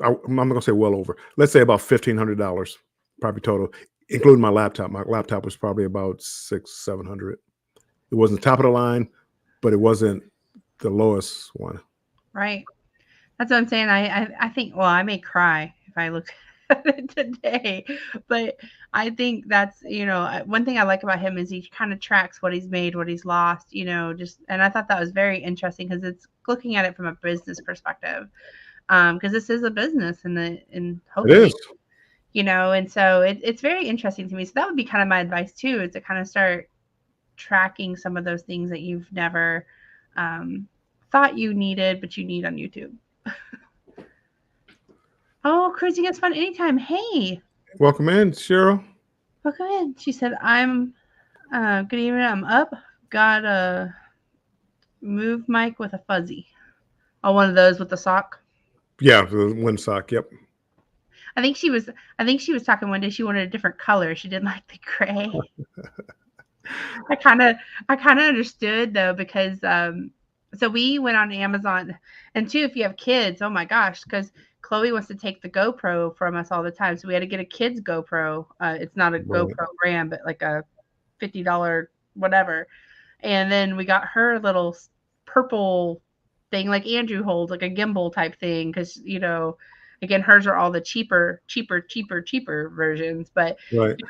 I'm not going to say well over. Let's say about $1,500 probably total, including my laptop. My laptop was probably about $600-700. It wasn't top of the line, but it wasn't the lowest one. Right. That's what I'm saying. I think, well, I may cry if I look at it today, but I think that's, one thing I like about him is he kind of tracks what he's made, what he's lost, and I thought that was very interesting because it's looking at it from a business perspective. Because this is a business and hopefully, it is. And so it's very interesting to me. So that would be kind of my advice too, is to kind of start tracking some of those things that you've never thought you needed, but you need on YouTube. Oh, cruising is fun anytime. Hey, welcome in, Cheryl. Welcome in. She said, "I'm good evening. I'm up. Got a move mic with a fuzzy. Oh, one of those with the sock. Yeah, the wind sock. Yep. I think she was talking one day. She wanted a different color. She didn't like the gray. I kind of understood though, because so we went on Amazon, and too, if you have kids, oh my gosh, because Chloe wants to take the GoPro from us all the time, so we had to get a kid's GoPro. It's not a GoPro brand, but like a $50 whatever. And then we got her little purple thing, like Andrew holds, like a gimbal type thing, because again, hers are all the cheaper versions. But right.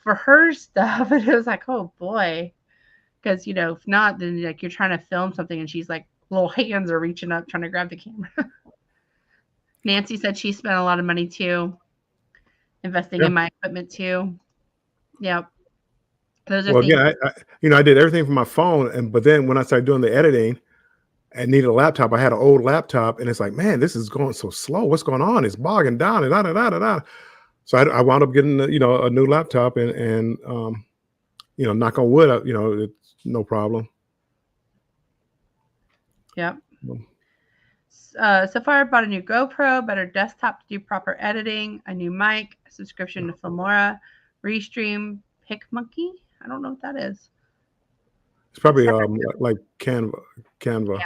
For her stuff, it was like, oh boy. Because, if not, then like you're trying to film something and she's like, little hands are reaching up trying to grab the camera. Nancy said she spent a lot of money too, investing in my equipment too. Yep. Those are well, things. Yeah, I did everything from my phone, but then when I started doing the editing, I needed a laptop. I had an old laptop, and it's like, man, this is going so slow. What's going on? It's bogging down and da. So I wound up getting a new laptop, and knock on wood, it's no problem. Yep. So far, I bought a new GoPro, better desktop to do proper editing, a new mic, a subscription to Filmora, Restream, PicMonkey. I don't know what that is. It's probably like Canva.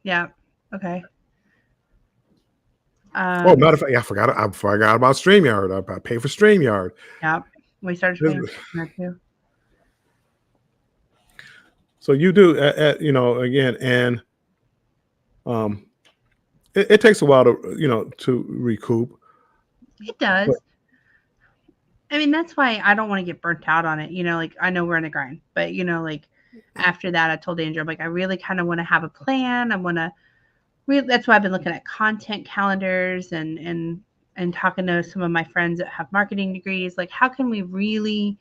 Yeah. Okay. Matter of fact, I forgot about StreamYard. I pay for StreamYard. Yeah, we started paying for that too. So you do, again, and it takes a while to recoup. It does. I mean, that's why I don't want to get burnt out on it. Like, I know we're in a grind, but like after that, I told Andrew, I'm like, I really kind of want to have a plan. I want to that's why I've been looking at content calendars and talking to some of my friends that have marketing degrees. Like, how can we really,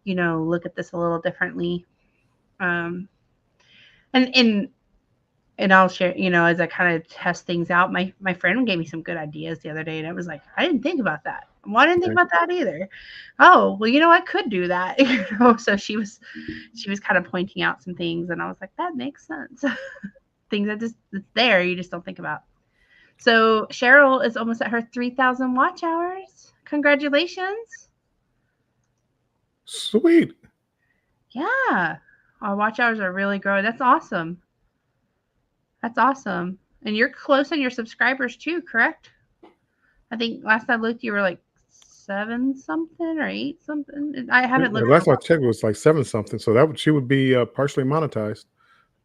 look at this a little differently? Um, and I'll share, as I kind of test things out. My friend gave me some good ideas the other day, and I was like, I didn't think about that. Well, I didn't think about that either. Oh, well, I could do that. So she was kind of pointing out some things, and I was like, that makes sense. Things that just it's there, you just don't think about. So Cheryl is almost at her 3,000 watch hours. Congratulations! Sweet. Yeah, our watch hours are really growing. That's awesome. That's awesome. And you're close on your subscribers too, correct? I think last I looked, you were like 7 something or 8 something. I haven't looked. Last I checked, it was like 7 something. So she would be partially monetized.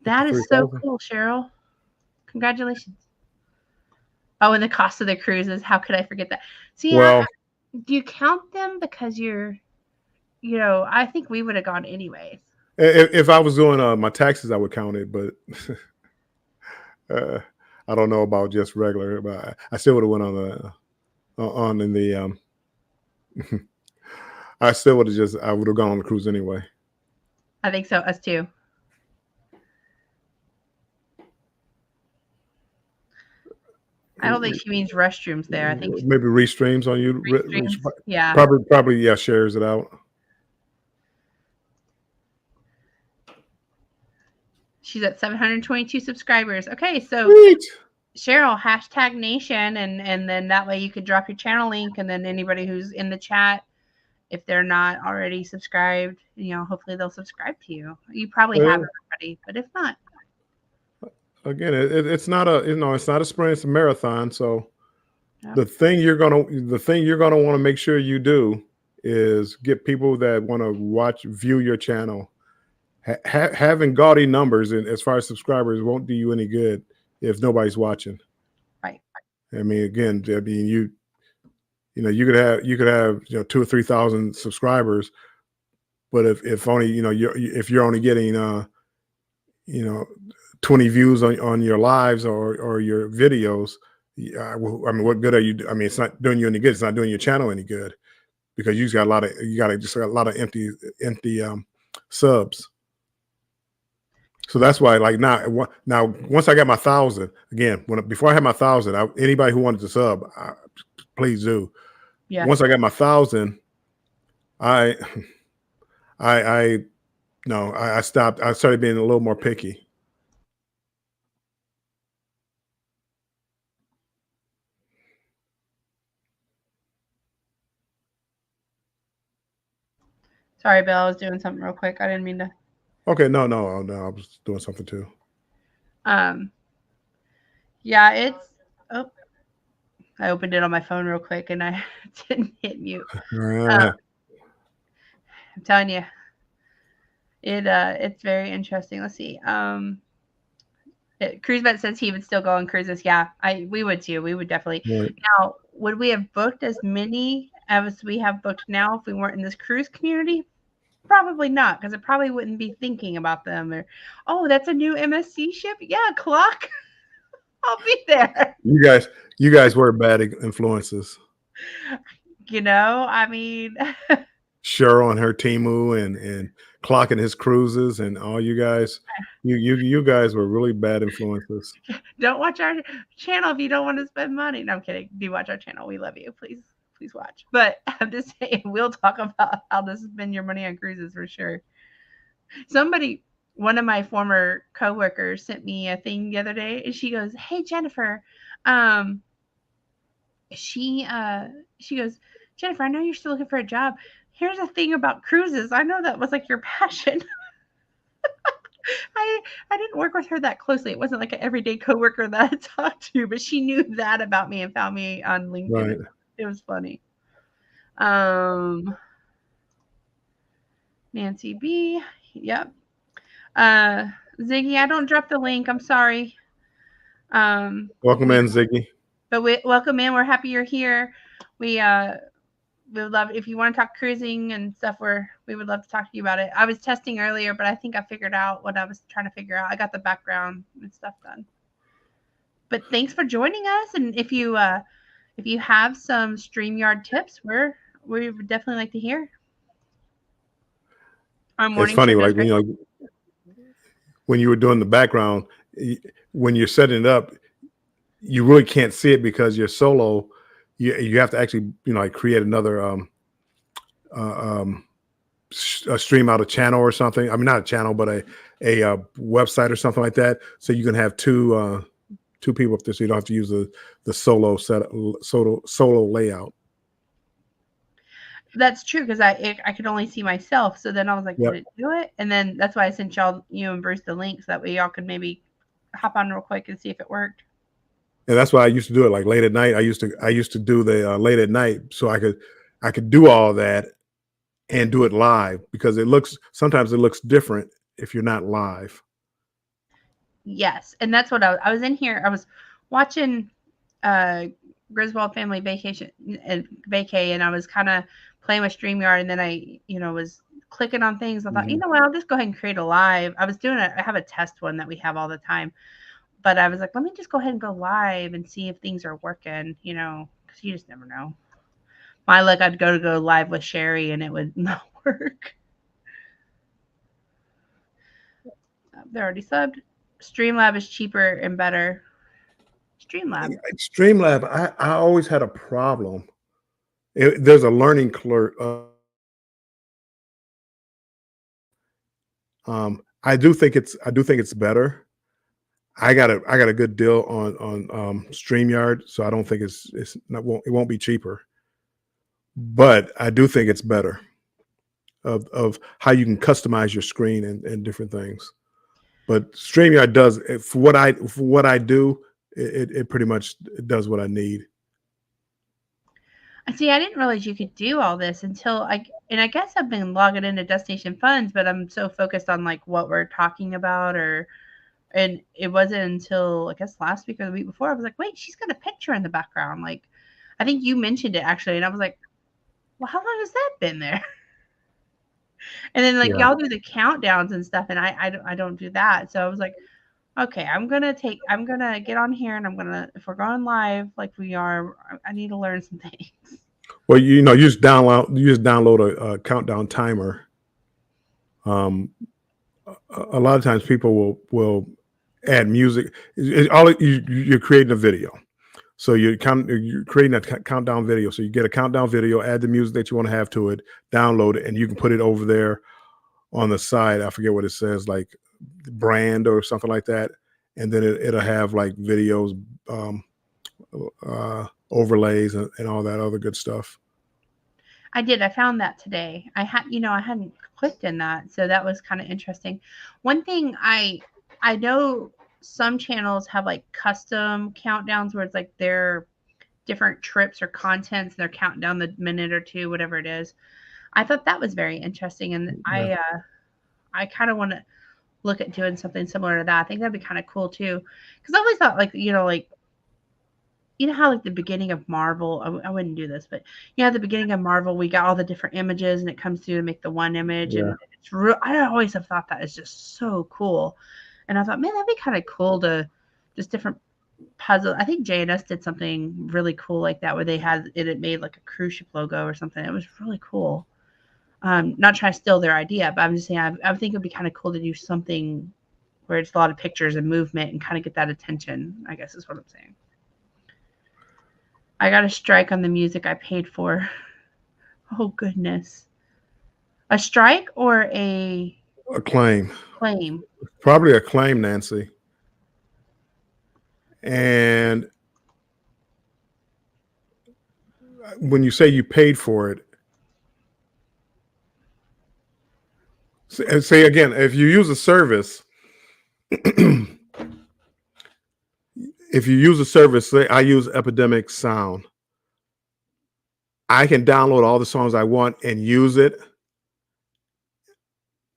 That is so cool, Cheryl. Congratulations. Oh, and the cost of the cruises. How could I forget that? See, well, do you count them because you're, I think we would have gone anyways. If I was doing my taxes, I would count it, but I don't know about just regular. But I still would have went on the. I still would have I would have gone on the cruise anyway. I think so. Us too. I don't think she means restrooms there. I think maybe restreams on you. Yeah. Probably yeah, shares it out. She's at 722 subscribers. Okay, so Sweet. Cheryl, #Nation, and then that way you could drop your channel link, and then anybody who's in the chat, if they're not already subscribed, hopefully they'll subscribe to you. You probably have it already, but if not, again, it's not a sprint, it's a marathon. So the thing you're gonna want to make sure you do is get people that want to view your channel. Having gaudy numbers and as far as subscribers won't do you any good if nobody's watching. Right. I mean, again, you could have 2,000 or 3,000 subscribers, but if only if you're only getting 20 views on your lives or your videos, I mean, what good are you? I mean, it's not doing you any good. It's not doing your channel any good because you got a lot of empty subs. So that's why, like now, once I got my 1,000, again, before I had my 1,000, anybody who wanted to sub, please do. Yeah. Once I got my 1,000, I stopped. I started being a little more picky. Sorry, Bill. I was doing something real quick. I didn't mean to. Okay, no. I was doing something too. Yeah, it's. Oh, I opened it on my phone real quick and I didn't hit mute. I'm telling you, it's very interesting. Let's see. CruiseBet says he would still go on cruises. Yeah, we would too. We would definitely. Right. Now, would we have booked as many as we have booked now if we weren't in this cruise community? Probably not, because I probably wouldn't be thinking about them. Or, oh, that's a new MSC ship. Yeah, Clock. I'll be there. You guys were bad influences. I mean, Cheryl on her Temu and Clock and his cruises and all you guys, you guys were really bad influences. Don't watch our channel if you don't want to spend money. No, I'm kidding. Do watch our channel. We love you. Please watch. But I'm just saying, we'll talk about how to spend your money on cruises for sure. One of my former coworkers sent me a thing the other day, and she goes, "Hey, Jennifer, she goes, Jennifer, I know you're still looking for a job. Here's a thing about cruises. I know that was like your passion." I didn't work with her that closely. It wasn't like an everyday coworker that I talked to, but she knew that about me and found me on LinkedIn. Right. It was funny. Nancy B. Yep. Ziggy, I don't drop the link. I'm sorry. Welcome in, Ziggy. But welcome in. We're happy you're here. We would love if you want to talk cruising and stuff. We would love to talk to you about it. I was testing earlier, but I think I figured out what I was trying to figure out. I got the background and stuff done. But thanks for joining us. And if you have some StreamYard tips, we would definitely like to hear. Our It's morning funny, show like goes great. when you were doing the background, when you're setting it up, you really can't see it because you're solo. You have to actually like create another a stream out a channel or something. I mean, not a channel, but a website or something like that. So you can have two people up there, so you don't have to use the solo layout. That's true, because I could only see myself. So then I was like, Yep. did it do it? And then that's why I sent you and Bruce the links. That way y'all could maybe hop on real quick and see if it worked. And that's why I used to do it like late at night. I used to do the late at night, so I could do all that and do it live, because sometimes it looks different if you're not live. Yes, and that's what I was in here. I was watching Griswold Family Vacation and Vacay, and I was kind of playing with StreamYard, and then I was clicking on things. I thought, you know what, I'll just go ahead and create a live. I have a test one that we have all the time, but I was like, let me just go ahead and go live and see if things are working, because you just never know. My luck, I'd go live with Sherry and it would not work. They're already subbed. Streamlab is cheaper and better. Streamlab, I always had a problem. There's a learning curve. I do think it's better. I got a good deal on StreamYard, so I don't think it won't be cheaper. But I do think it's better of how you can customize your screen and different things. But StreamYard does, for what I do, it pretty much does what I need. I see. I didn't realize you could do all this until I guess I've been logging into Destination Funds, but I'm so focused on like what we're talking about, and it wasn't until I guess last week or the week before I was like, wait, she's got a picture in the background. Like, I think you mentioned it actually, and I was like, well, how long has that been there? And then like y'all do the countdowns and stuff, and I don't do that. So I was like, okay, I'm gonna get on here, and if we're going live like we are, I need to learn some things. Well, you just download a countdown timer. A lot of times people will add music. You're creating a video, so you're creating a countdown video. So you get a countdown video, add the music that you want to have to it, download it, and you can put it over there on the side. I forget what it says, like brand or something like that, and then it'll have like videos, overlays, and all that other good stuff. I found that today. I hadn't clicked in that, so that was kind of interesting. One thing I know, some channels have like custom countdowns where it's like their different trips or contents, and they're counting down the minute or two, whatever it is. I thought that was very interesting, and I kind of want to look at doing something similar to that. I think that'd be kind of cool too, because I always thought like how like the beginning of Marvel, I wouldn't do this, but at the beginning of Marvel, we got all the different images and it comes through to make the one image. And it's real. I always have thought that is just so cool. And I thought, man, that'd be kind of cool to just different puzzle. I think JNS did something really cool like that, where they had it made like a cruise ship logo or something. It was really cool. Not trying to steal their idea, but I'm just saying, I think it'd be kind of cool to do something where it's a lot of pictures and movement and kind of get that attention, I guess is what I'm saying. I got a strike on the music I paid for. Oh, goodness. A strike or a claim? Claim. Probably a claim, Nancy. And when you say you paid for it, say again, if you use a service, say I use Epidemic Sound, I can download all the songs I want and use it.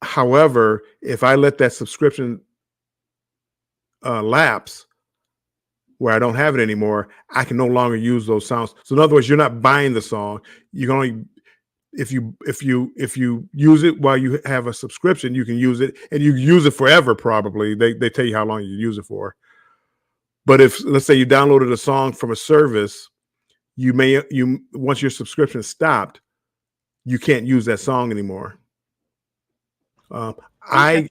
However, if I let that subscription lapse, where I don't have it anymore, I can no longer use those sounds. So in other words, you're not buying the song. You can only, if you use it while you have a subscription, you can use it, and you use it forever. Probably they tell you how long you use it for. But if, let's say, you downloaded a song from a service, you once your subscription stopped, you can't use that song anymore. I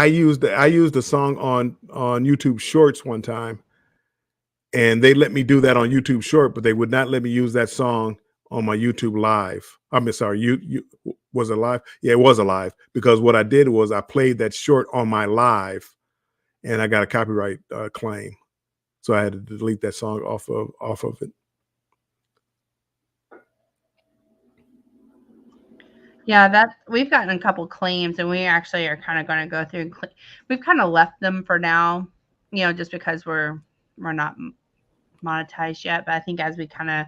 used the song on YouTube Shorts one time, and they let me do that on YouTube Short, but they would not let me use that song on my YouTube Live. I'm sorry, you was it live? Yeah, it was a live, because what I did was I played that short on my live, and I got a copyright claim, so I had to delete that song off of it. Yeah, that we've gotten a couple claims, and we actually are kind of going to go through. We've kind of left them for now, just because we're not monetized yet. But I think as we kind of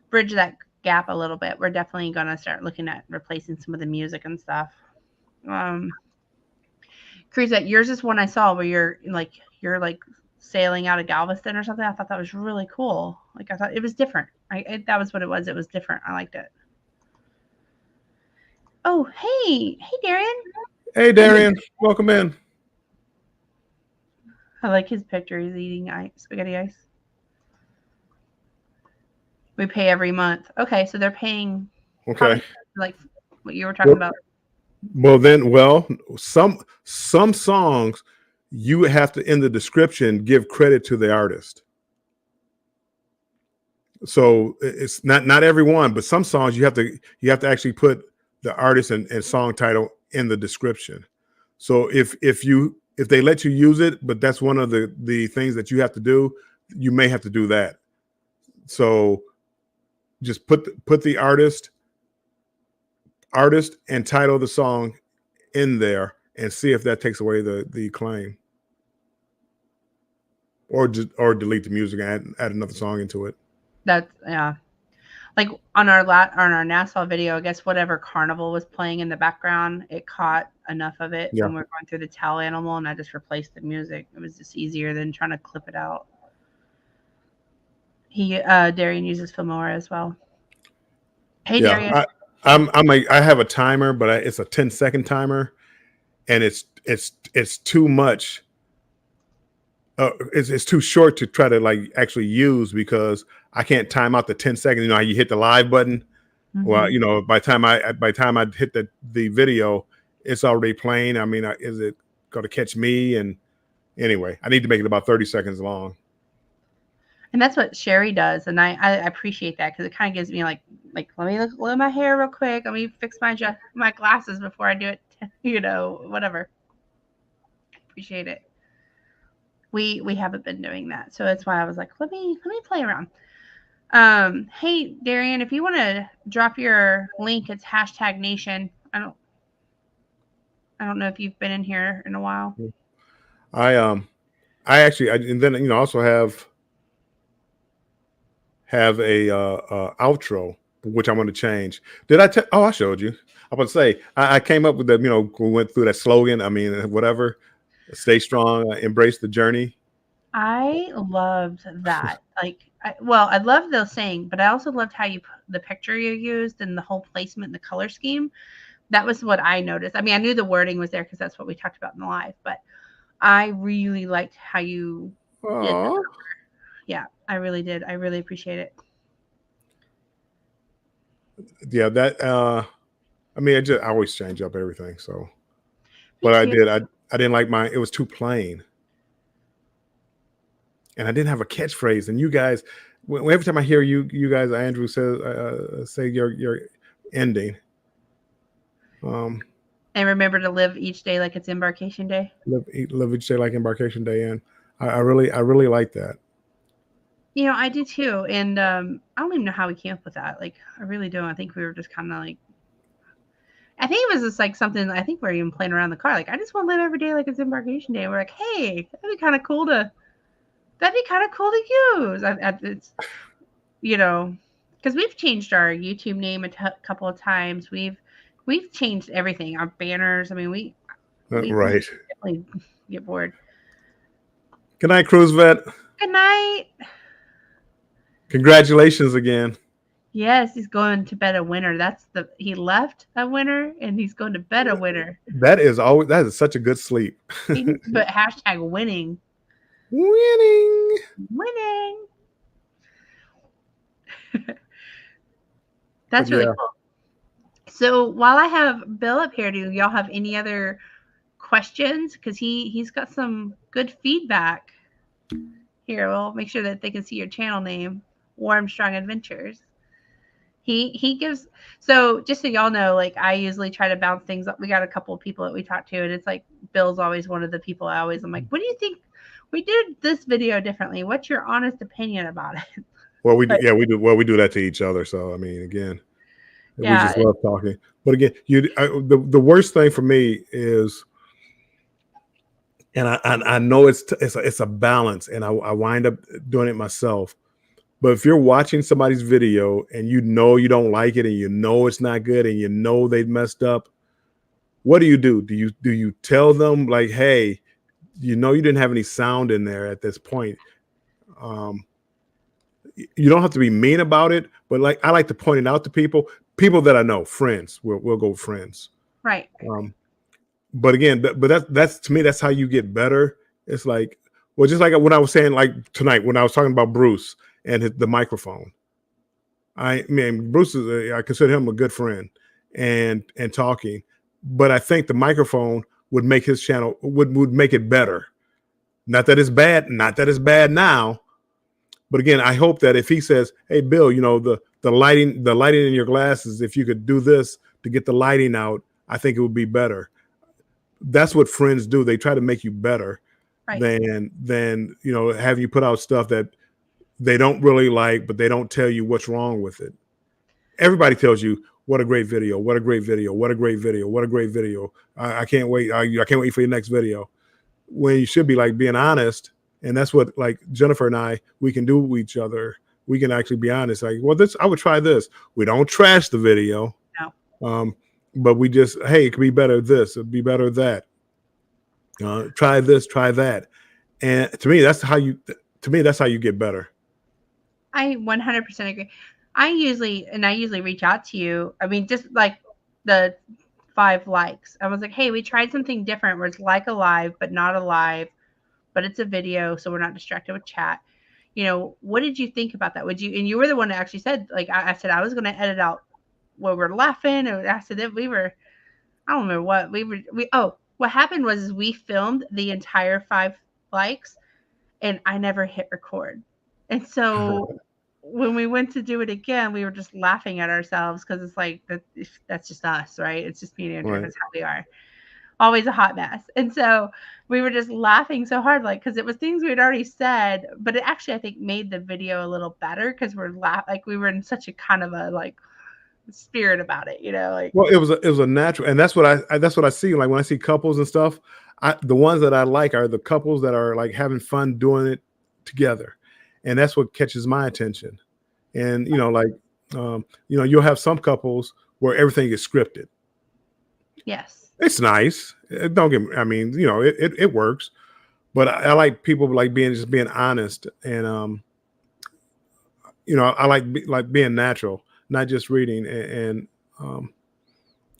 bridge that gap a little bit, we're definitely going to start looking at replacing some of the music and stuff. Cruzette, yours is one I saw where you're like sailing out of Galveston or something. I thought that was really cool. Like, I thought it was different. That was what it was. It was different. I liked it. Oh, hey, Darian. Hey, Darian, welcome in. I like his picture. He's eating spaghetti ice. We pay every month. Okay, so they're paying. Okay. Like what you were talking about. Well, some songs you have to, in the description, give credit to the artist. So it's not every one, but some songs you have to actually put the artist and song title in the description. So if they let you use it, but that's one of the things that you have to do, you may have to do that. So just put the artist and title of the song in there, and see if that takes away the claim, or delete the music and add another song into it. That's, yeah. Like on our Nassau video, I guess whatever carnival was playing in the background, it caught enough of it when we were going through the towel animal, and I just replaced the music. It was just easier than trying to clip it out. Darian uses Filmora as well. Hey, Darian. I have a timer, but it's a 10-second timer, and it's too much. It's too short to try to like actually use, because I can't time out the 10 seconds. You know how you hit the live button? Mm-hmm. Well, by the time I hit the video, it's already playing. I mean, is it going to catch me? And anyway, I need to make it about 30 seconds long. And that's what Sherry does, and I appreciate that, because it kind of gives me like let me look at my hair real quick. Let me fix my glasses before I do it. Whatever. Appreciate it. We haven't been doing that, so that's why I was like, let me play around. Hey, Darian, if you want to drop your link, it's #Nation. I don't know if you've been in here in a while. I actually, and then also have a outro, which I'm going to change. Did I tell? Oh, I showed you. I was going to say I came up with that. We went through that slogan. I mean, whatever. Stay strong, embrace the journey. I loved that. I love the saying, but I also loved how the picture you used and the whole placement and the color scheme. That was what I noticed. I mean, I knew the wording was there because that's what we talked about in the live, but I really liked how you did that. Yeah, I really did. I really appreciate it. Yeah, that I mean, I always change up everything. So, but I didn't like mine. It was too plain, and I didn't have a catchphrase. And you guys, every time I hear you guys, Andrew says, say your ending. And remember to live each day like it's embarkation day. Live each day like embarkation day, and I really like that. I do too, and I don't even know how we came up with that. Like, I really don't. I think we were just kind of like. I think it was just like something. I think we were even playing around the car. Like, I just want to live every day like it's embarkation day. And we're like, hey, that'd be kind of cool to use. It's, because we've changed our YouTube name a couple of times. We've changed everything. Our banners. I mean, we right. Definitely get bored. Good night, Cruise Vet. Good night. Congratulations again. Yes, he's going to bed a winner. He left a winner and he's going to bed a winner. That is such a good sleep. But #winning. Winning. Winning. But That's really yeah. cool. So while I have Bill up here, do y'all have any other questions? Because he's got some good feedback. Here, we'll make sure that they can see your channel name, Warmstrong Adventures. He gives, so just so y'all know, like I usually try to bounce things up. We got a couple of people that we talk to, and it's like Bill's always one of the people I'm like, what do you think? We did this video differently. What's your honest opinion about it? Well, we do that to each other. So I mean, again, we just love talking. But again, the worst thing for me is, and I know it's a balance, and I wind up doing it myself. But if you're watching somebody's video and you know you don't like it, and you know it's not good, and you know they've messed up, what do? Do you tell them like, hey, you know you didn't have any sound in there at this point? You don't have to be mean about it, but like I like to point it out to people that I know, friends. We'll go friends, right? But again, but that's to me, that's how you get better. It's like, well, just like when I was saying, like tonight when I was talking about Bruce and the microphone. I mean, Bruce I consider him a good friend and talking, but I think the microphone would make his channel would make it better. Not that it's bad now. But again, I hope that if he says, "Hey, Bill, you know the lighting in your glasses, if you could do this to get the lighting out, I think it would be better." That's what friends do. They try to make you better, right, than have you put out stuff that they don't really like, but they don't tell you what's wrong with it. Everybody tells you, "What a great video! What a great video! What a great video! What a great video! I can't wait! I can't wait for your next video." When you should be like being honest. And that's what like Jennifer and I, we can do with each other. We can actually be honest. Like, well, I would try this. We don't trash the video. No. But we just, hey, it could be better this, it'd be better that. Try this, try that. And to me, that's how you get better. I 100% agree. I usually reach out to you. I mean, just like the 5 likes. I was like, hey, we tried something different where it's like a live, but not a live. But it's a video, so we're not distracted with chat. What did you think about that? And you were the one that actually said, like, I said I was going to edit out where we're laughing. And I said that I don't remember what what happened was we filmed the entire 5 likes and I never hit record. And so when we went to do it again, we were just laughing at ourselves because it's like, that's just us, right? It's just me and Andrew. Right. That's how we are. Always a hot mess. And so we were just laughing so hard, like, because it was things we had already said, but it actually, I think, made the video a little better because we were in such a kind of a like spirit about it, like. Well, it was a natural, and that's what I see. Like when I see couples and stuff, the ones that I like are the couples that are like having fun doing it together, and that's what catches my attention. And you'll have some couples where everything is scripted. Yes. It's nice. Don't get me. I mean, it works, but I like people like being honest, and I like being natural, not just reading. And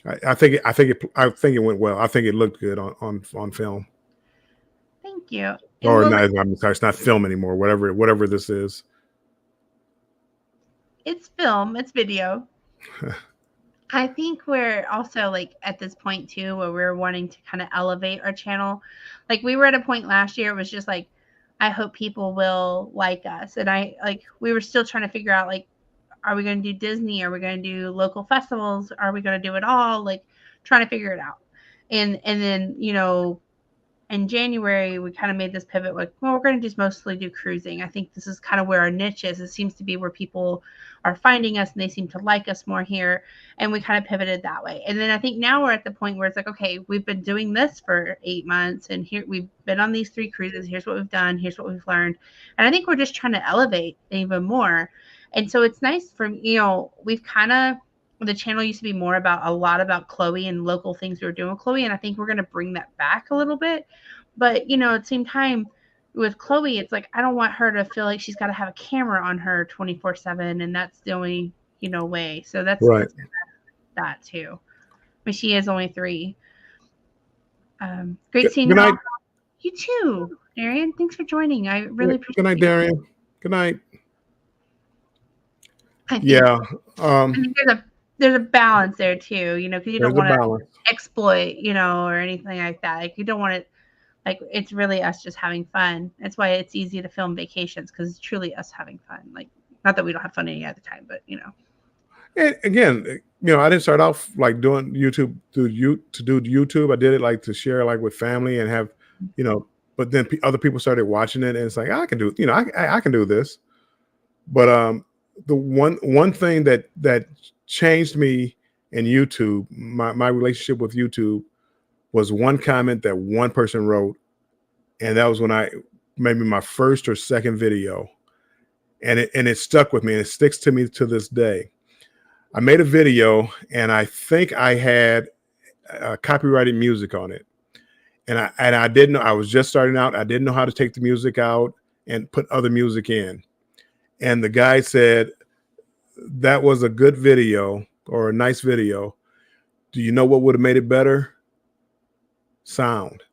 I think it went well. I think it looked good on film. Thank you. Or I'm sorry, it's not film anymore. Whatever this is. It's film. It's video. I think we're also like at this point too, where we're wanting to kind of elevate our channel. Like we were at a point last year, it was just like, I hope people will like us. And we were still trying to figure out, like, are we going to do Disney? Are we going to do local festivals? Are we going to do it all? Like trying to figure it out. And then, in January, we kind of made this pivot, like, well, we're going to just mostly do cruising. I think this is kind of where our niche is. It seems to be where people are finding us and they seem to like us more here. And we kind of pivoted that way. And then I think now we're at the point where it's like, okay, we've been doing this for 8 months and here we've been on these 3 cruises. Here's what we've done. Here's what we've learned. And I think we're just trying to elevate even more. And so it's nice we've kind of, the channel used to be a lot about Chloe and local things we were doing with Chloe. And I think we're going to bring that back a little bit. But, at the same time with Chloe, it's like, I don't want her to feel like she's got to have a camera on her 24/7. And that's the only, way. So that's right. That too. But she is only 3. Great seeing you. You too, Darian. Thanks for joining. I really appreciate Good night, it. Darian. Good night. I think, Yeah. I think there's a balance there too, you know, because you don't There's a want to balance. exploit, you know, or anything like that. Like you don't want it. Like it's really us just having fun. That's why it's easy to film vacations because it's truly us having fun. Like not that we don't have fun any other time, but you know. And again, you know, I didn't start off like doing YouTube to do YouTube. I did it like to share like with family and have, you know, but then other people started watching it and it's like, I can do, you know, I can do this. But the one thing that changed me in YouTube, my relationship with YouTube was one comment that one person wrote, and that was when I maybe my first or second video, and it stuck with me and it sticks to me to this day. I made a video and I think I had copyrighted music on it, and I didn't know. I was just starting out. I didn't know how to take the music out and put other music in. And the guy said, that was a good video or a nice video. Do you know what would have made it better? Sound.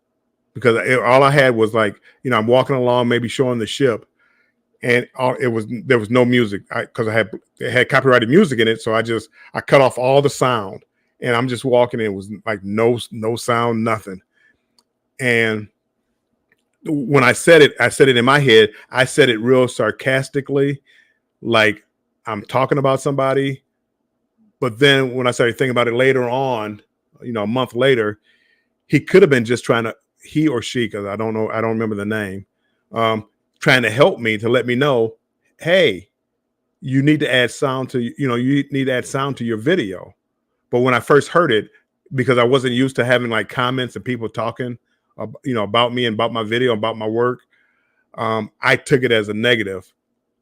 Because all I had was like, you know, I'm walking along, maybe showing the ship, and there was no music because it had copyrighted music in it. So I cut off all the sound, and I'm just walking. And it was like no sound, nothing. And when I said it in my head. I said it real sarcastically, like I'm talking about somebody. But then when I started thinking about it later on, you know, a month later, he could have been just trying to, he or she, because I don't know, I don't remember the name, trying to help me to let me know, hey, you need to add sound to, you know, you need to add sound to your video. But when I first heard it, because I wasn't used to having like comments and people talking, you know, about me and about my video, about my work, I took it as a negative,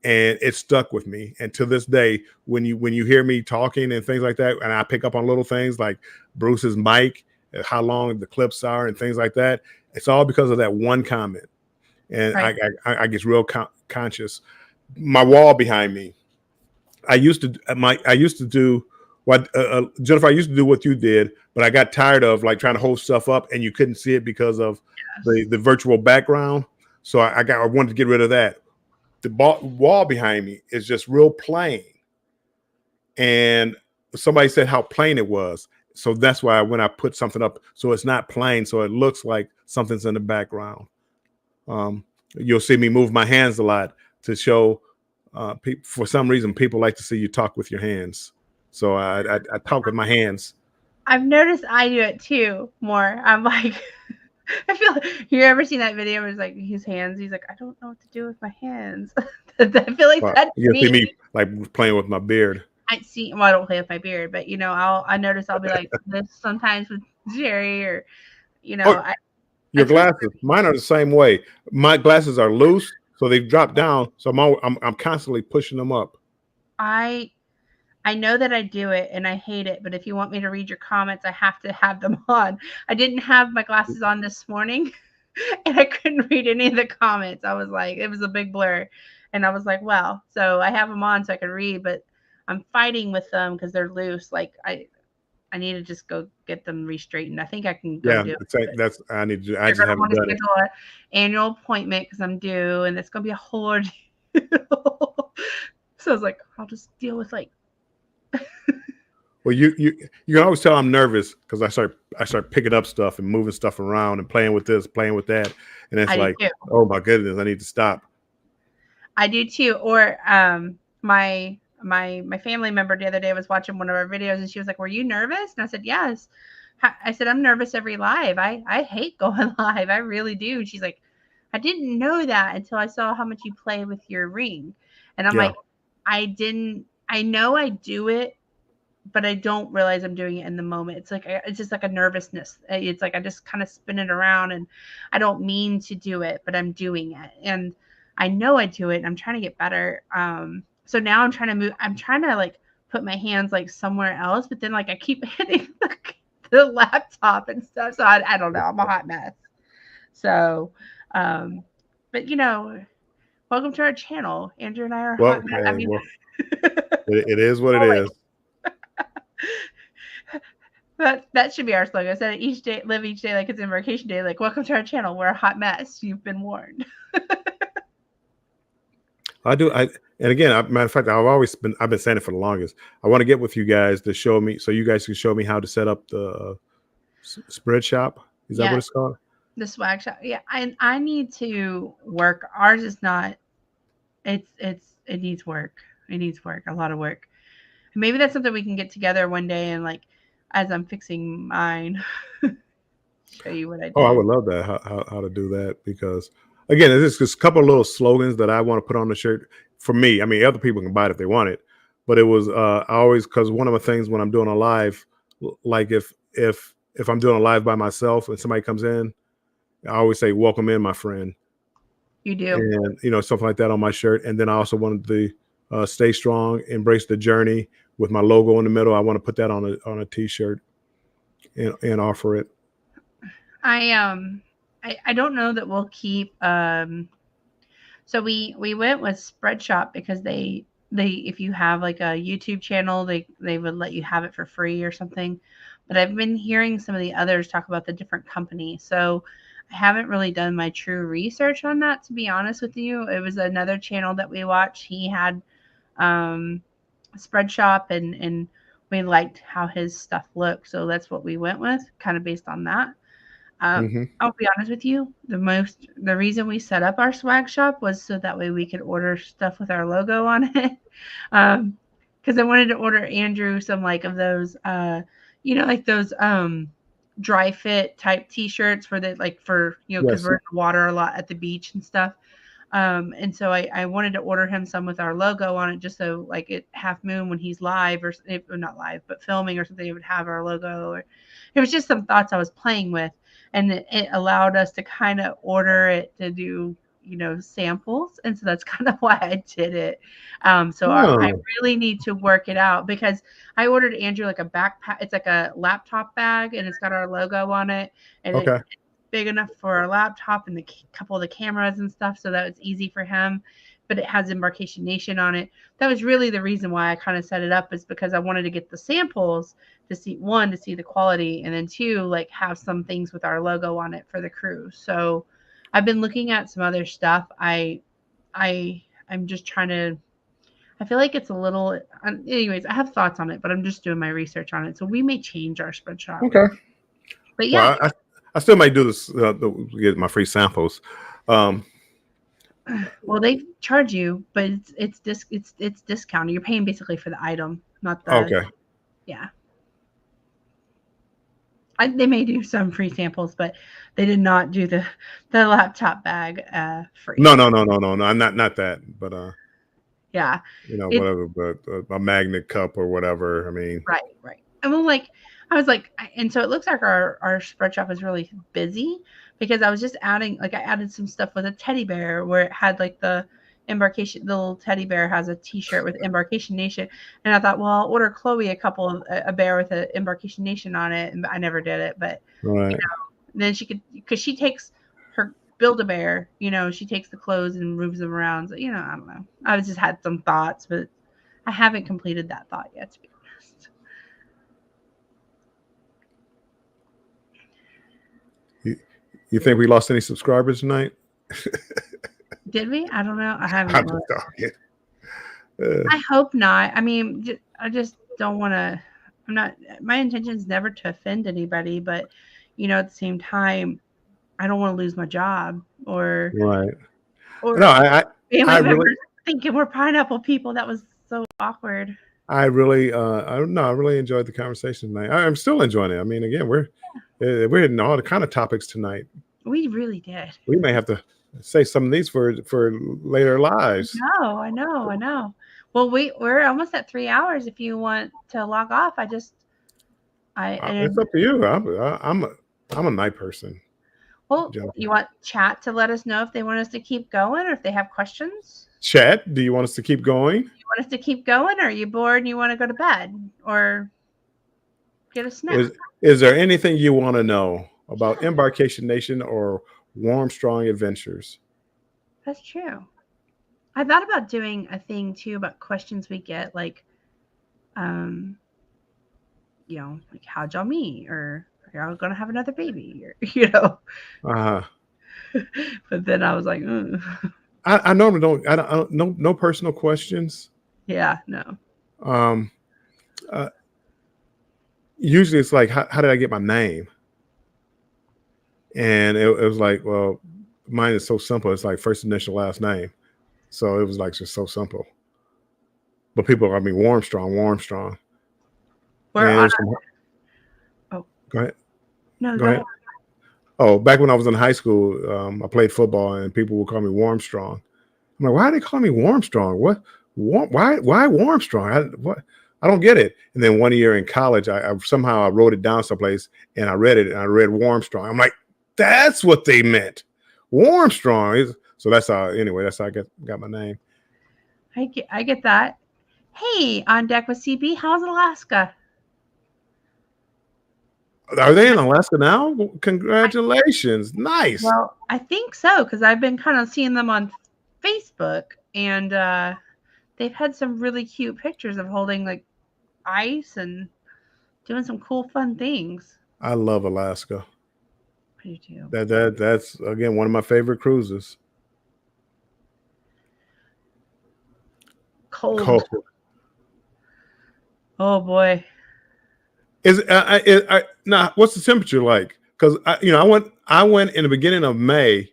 and it stuck with me. And to this day, when you hear me talking and things like that, and I pick up on little things like Bruce's mic, how long the clips are, and things like that, it's all because of that one comment. And Right. I get real conscious. My wall behind me, I used to do what Jennifer, I used to do what you did, but I got tired of like trying to hold stuff up and you couldn't see it because of the virtual background. So I wanted to get rid of that. The wall behind me is just real plain, and somebody said how plain it was. So that's why when I put something up, so it's not plain, so it looks like something's in the background. You'll see me move my hands a lot to show. For some reason, people like to see you talk with your hands, so I talk with my hands. I've noticed I do it too more. I'm like, I feel like, you ever seen that video where it's like his hands? He's like, I don't know what to do with my hands. I feel like that's you me. see me like playing with my beard. Well, I don't play with my beard, but you know, I notice I'll be like this sometimes with Jerry, or you know, your glasses, mine are the same way. My glasses are loose, so they've dropped down. So I'm constantly pushing them up. I know that I do it and I hate it, but if you want me to read your comments, I have to have them on. I didn't have my glasses on this morning and I couldn't read any of the comments. I was like, it was a big blur. And I was like, well, so I have them on so I can read, but I'm fighting with them because they're loose. Like I need to just go get them re-straightened. I think I can go do it. That's I need to. I just haven't done it. An annual appointment because I'm due, and it's gonna be a whole ordeal. So I was like, I'll just deal with like. Well, you can always tell I'm nervous because I start picking up stuff and moving stuff around and playing with this, playing with that, and it's like, oh my goodness, I need to stop. I do too. Or my family member the other day was watching one of our videos and she was like, "Were you nervous?" And I said, "Yes." I said, "I'm nervous every live. I hate going live. I really do." And she's like, "I didn't know that until I saw how much you play with your ring." And I'm like, I know I do it, but I don't realize I'm doing it in the moment. It's just like a nervousness. It's like I just kind of spin it around and I don't mean to do it, but I'm doing it. And I know I do it and I'm trying to get better. So now I'm trying to move. I'm trying to like put my hands like somewhere else, but then like I keep hitting the laptop and stuff. So I don't know. I'm a hot mess. So, but you know, welcome to our channel. Andrew and I are hot mess. It is what it is. That should be our slogan. Instead of each day, live each day like it's Embarkation Day. Like, welcome to our channel. We're a hot mess. You've been warned. I do. And again, matter of fact, I've been saying it for the longest. I want to get with you guys to show me, so you guys can show me how to set up the spread shop. Is that what it's called? The swag shop. Yeah, I need to work. Ours is not. It needs work. It needs work. A lot of work. Maybe that's something we can get together one day and like, as I'm fixing mine, show you what I did. Oh, I would love that. How to do that, because again, it's just a couple of little slogans that I want to put on the shirt for me. I mean, other people can buy it if they want it, but it was I always, because one of the things when I'm doing a live, like if I'm doing a live by myself and somebody comes in, I always say, "Welcome in, my friend." You do, and something like that on my shirt. And then I also wanted to stay strong, embrace the journey, with my logo in the middle. I want to put that on a t-shirt and offer it. I don't know that we'll keep. So we went with Spreadshop because they if you have like a YouTube channel, they would let you have it for free or something. But I've been hearing some of the others talk about the different companies. So I haven't really done my true research on that, to be honest with you. It was another channel that we watched. He had Spreadshop and we liked how his stuff looked. So that's what we went with, kind of based on that. I'll be honest with you. The reason we set up our swag shop was so that way we could order stuff with our logo on it. Because I wanted to order Andrew some like of those, like those dry fit type t-shirts for the because we're in the water a lot at the beach and stuff. And so I wanted to order him some with our logo on it, just so like at Half Moon when he's live or not live, but filming or something, it would have our logo. Or it was just some thoughts I was playing with, and it allowed us to kind of order it to do, samples. And so that's kind of why I did it. I really need to work it out, because I ordered Andrew like a backpack. It's like a laptop bag and it's got our logo on it. And it's big enough for our laptop and the couple of the cameras and stuff, so that it's easy for him. But it has Embarkation Nation on it. That was really the reason why I kind of set it up, is because I wanted to get the samples to see the quality, and then two, like have some things with our logo on it for the crew. So I've been looking at some other stuff. I'm just trying to, I feel like it's a little, anyways, I have thoughts on it, but I'm just doing my research on it. So we may change our Spreadshop. Okay. But yeah. Well, I still might do this, get my free samples. Well, they charge you, but it's discounted. You're paying basically for the item, not the. Okay. Yeah. They may do some free samples, but they did not do the laptop bag free. No. I'm not that, but yeah. Whatever, but a magnet cup or whatever. I mean. Right. And well, I was like, and so it looks like our Spreadshop is really busy, because I was just adding, I added some stuff with a teddy bear where it had like the Embarkation, the little teddy bear has a t-shirt with Embarkation Nation. And I thought, well, I'll order Chloe a bear with an Embarkation Nation on it. And I never did it, but right. Then she could, because she takes her Build-A-Bear, she takes the clothes and moves them around. So, I don't know. I just had some thoughts, but I haven't completed that thought yet, to be honest. You think we lost any subscribers tonight? Did we? I don't know. I haven't. I'm just talking. I hope not. I mean, I just don't want to. I'm not. My intention is never to offend anybody, but at the same time, I don't want to lose my job or. Right. Or no, I really thinking we're pineapple people. That was so awkward. I really enjoyed the conversation tonight. I'm still enjoying it. I mean, again, we're hitting all the kind of topics tonight. We really did. We may have to say some of these for later lives. No, I know. Well, we're almost at 3 hours. If you want to log off, it's up to you. I'm a night person. Well, you want chat to let us know if they want us to keep going or if they have questions? Chat, do you want us to keep going? You want us to keep going, or are you bored and you want to go to bed or get a snack? Is there anything you want to know about Embarkation Nation or Warm Strong Adventures? That's true. I thought about doing a thing too about questions we get, like like how'd y'all meet, or are y'all gonna have another baby, or Uh-huh. But then I was like, I normally don't. I don't. No personal questions. yeah, no. Um. Usually it's like, how did I get my name? And it was like, well, mine is so simple. It's like first initial, last name. So it was like just so simple. But people, I mean, Warmstrong. We're And it on. was from, Oh go ahead. no, Go go ahead. ahead. Oh, back when I was in high school, I played football and people would call me Warmstrong. I'm like, why do they call me Warmstrong? What? Why Warmstrong? I don't get it. And then one year in college, I somehow I wrote it down someplace and I read it and I read Warmstrong. I'm like, that's what they meant. Warmstrong. So that's how. Anyway, that's how I got my name. I get that. Hey, on deck with CB. How's Alaska? Are they in Alaska now? Congratulations. Nice. Well, I think so, because I've been kind of seeing them on Facebook, and they've had some really cute pictures of holding like ice and doing some cool, fun things. I love Alaska. I do too. That's again one of my favorite cruises. Cold. Oh boy. Is now what's the temperature like? Because I went in the beginning of May,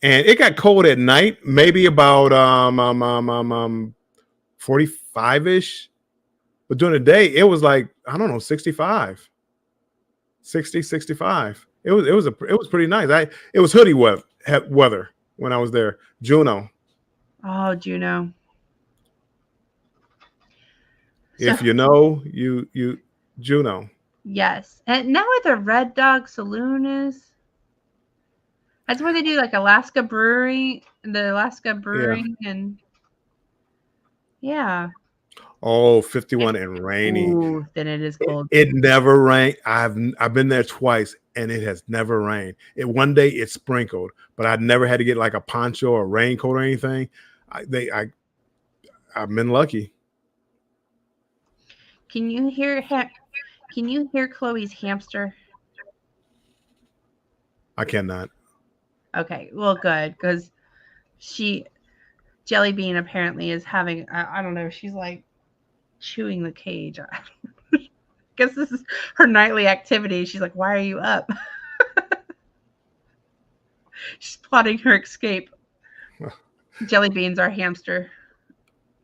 and it got cold at night, maybe about 45-ish, but during the day it was like, I don't know, 65, 60, 65. It was pretty nice. It was hoodie weather when I was there. Juneau. Oh, Juneau. If you know, you Juneau. Yes. And now where the Red Dog Saloon is, that's where they do like Alaska Brewery, and yeah. Oh, 51 and rainy. Ooh, then it is cold. It never rained. I've been there twice and it has never rained. One day it sprinkled, but I never had to get like a poncho or raincoat or anything. I've been lucky. Can you hear Chloe's hamster? I cannot. Okay, well, good, because Jelly Bean apparently is having, I don't know, she's like chewing the cage. I guess this is her nightly activity. She's like, why are you up? She's plotting her escape. Jelly Bean's our hamster.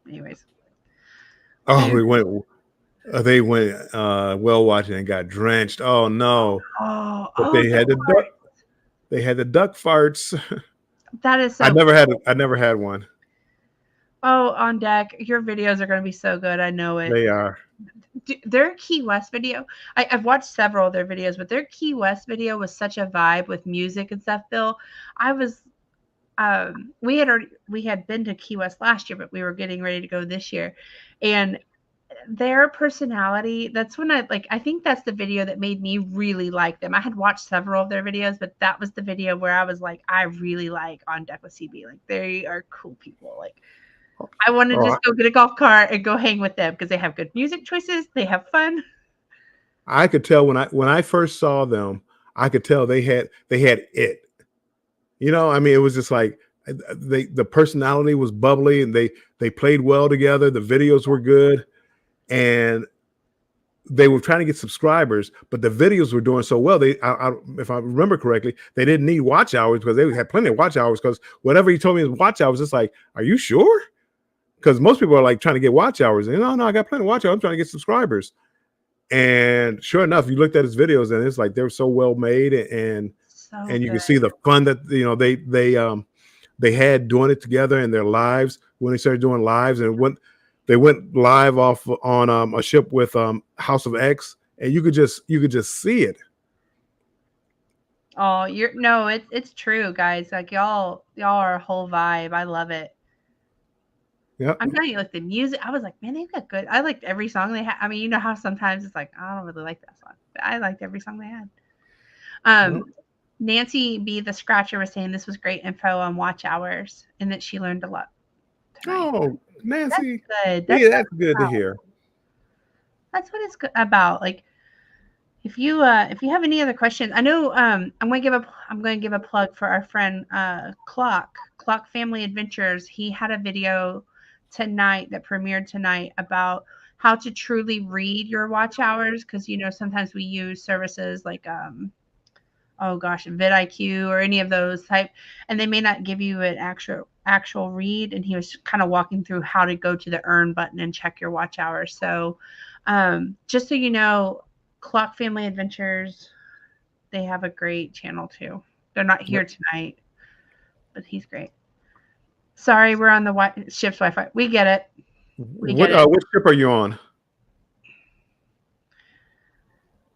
Anyways. Oh, they went well watching and got drenched. Oh no. But they had the duck farts. That is so I never had one. Oh, on deck, your videos are going to be so good. I know it. They are. Their Key West video, I've watched several of their videos, but their Key West video was such a vibe with music and stuff, Bill. I was we had been to Key West last year, but we were getting ready to go this year. And their personality, that's when I think that's the video that made me really like them. I had watched several of their videos, but that was the video where I was like, I really like On Deck with CB. Like, they are cool people. Like, I want to just go get a golf cart and go hang with them because they have good music choices. They have fun. I could tell when I first saw them, I could tell they had it. I mean, it was just like the personality was bubbly and they played well together. The videos were good, and they were trying to get subscribers, but the videos were doing so well. If I remember correctly, they didn't need watch hours because they had plenty of watch hours. Because whatever he told me is watch hours, it's like, are you sure? Because most people are like trying to get watch hours. And no, I got plenty of watch hours. I'm trying to get subscribers. And sure enough, you looked at his videos and it's like they're so well made, and you can see the fun that they had doing it together in their lives when they started doing lives, and they went live off on a ship with House of X, and you could just see it. Oh, it's true, guys. Like y'all are a whole vibe. I love it. Yeah, I'm telling you, like the music, I was like, man, they've got good. I liked every song they had. I mean, you know how sometimes it's like, I don't really like that song, but I liked every song they had. Nancy B. the Scratcher was saying this was great info on watch hours and that she learned a lot tonight. Oh, Nancy, that's good. That's good to hear. That's what it's about. Like, if you have any other questions, I know I'm going to give a plug for our friend Clock Family Adventures. He had a video tonight that premiered tonight about how to truly read your watch hours, because sometimes we use services like oh gosh, vidIQ or any of those type, and they may not give you an actual read. And he was kind of walking through how to go to the earn button and check your watch hours. So just so you know, Clock Family Adventures, they have a great channel too. They're not here tonight, but he's great. Sorry, we're on the ship's Wi-Fi. We get it. What ship are you on?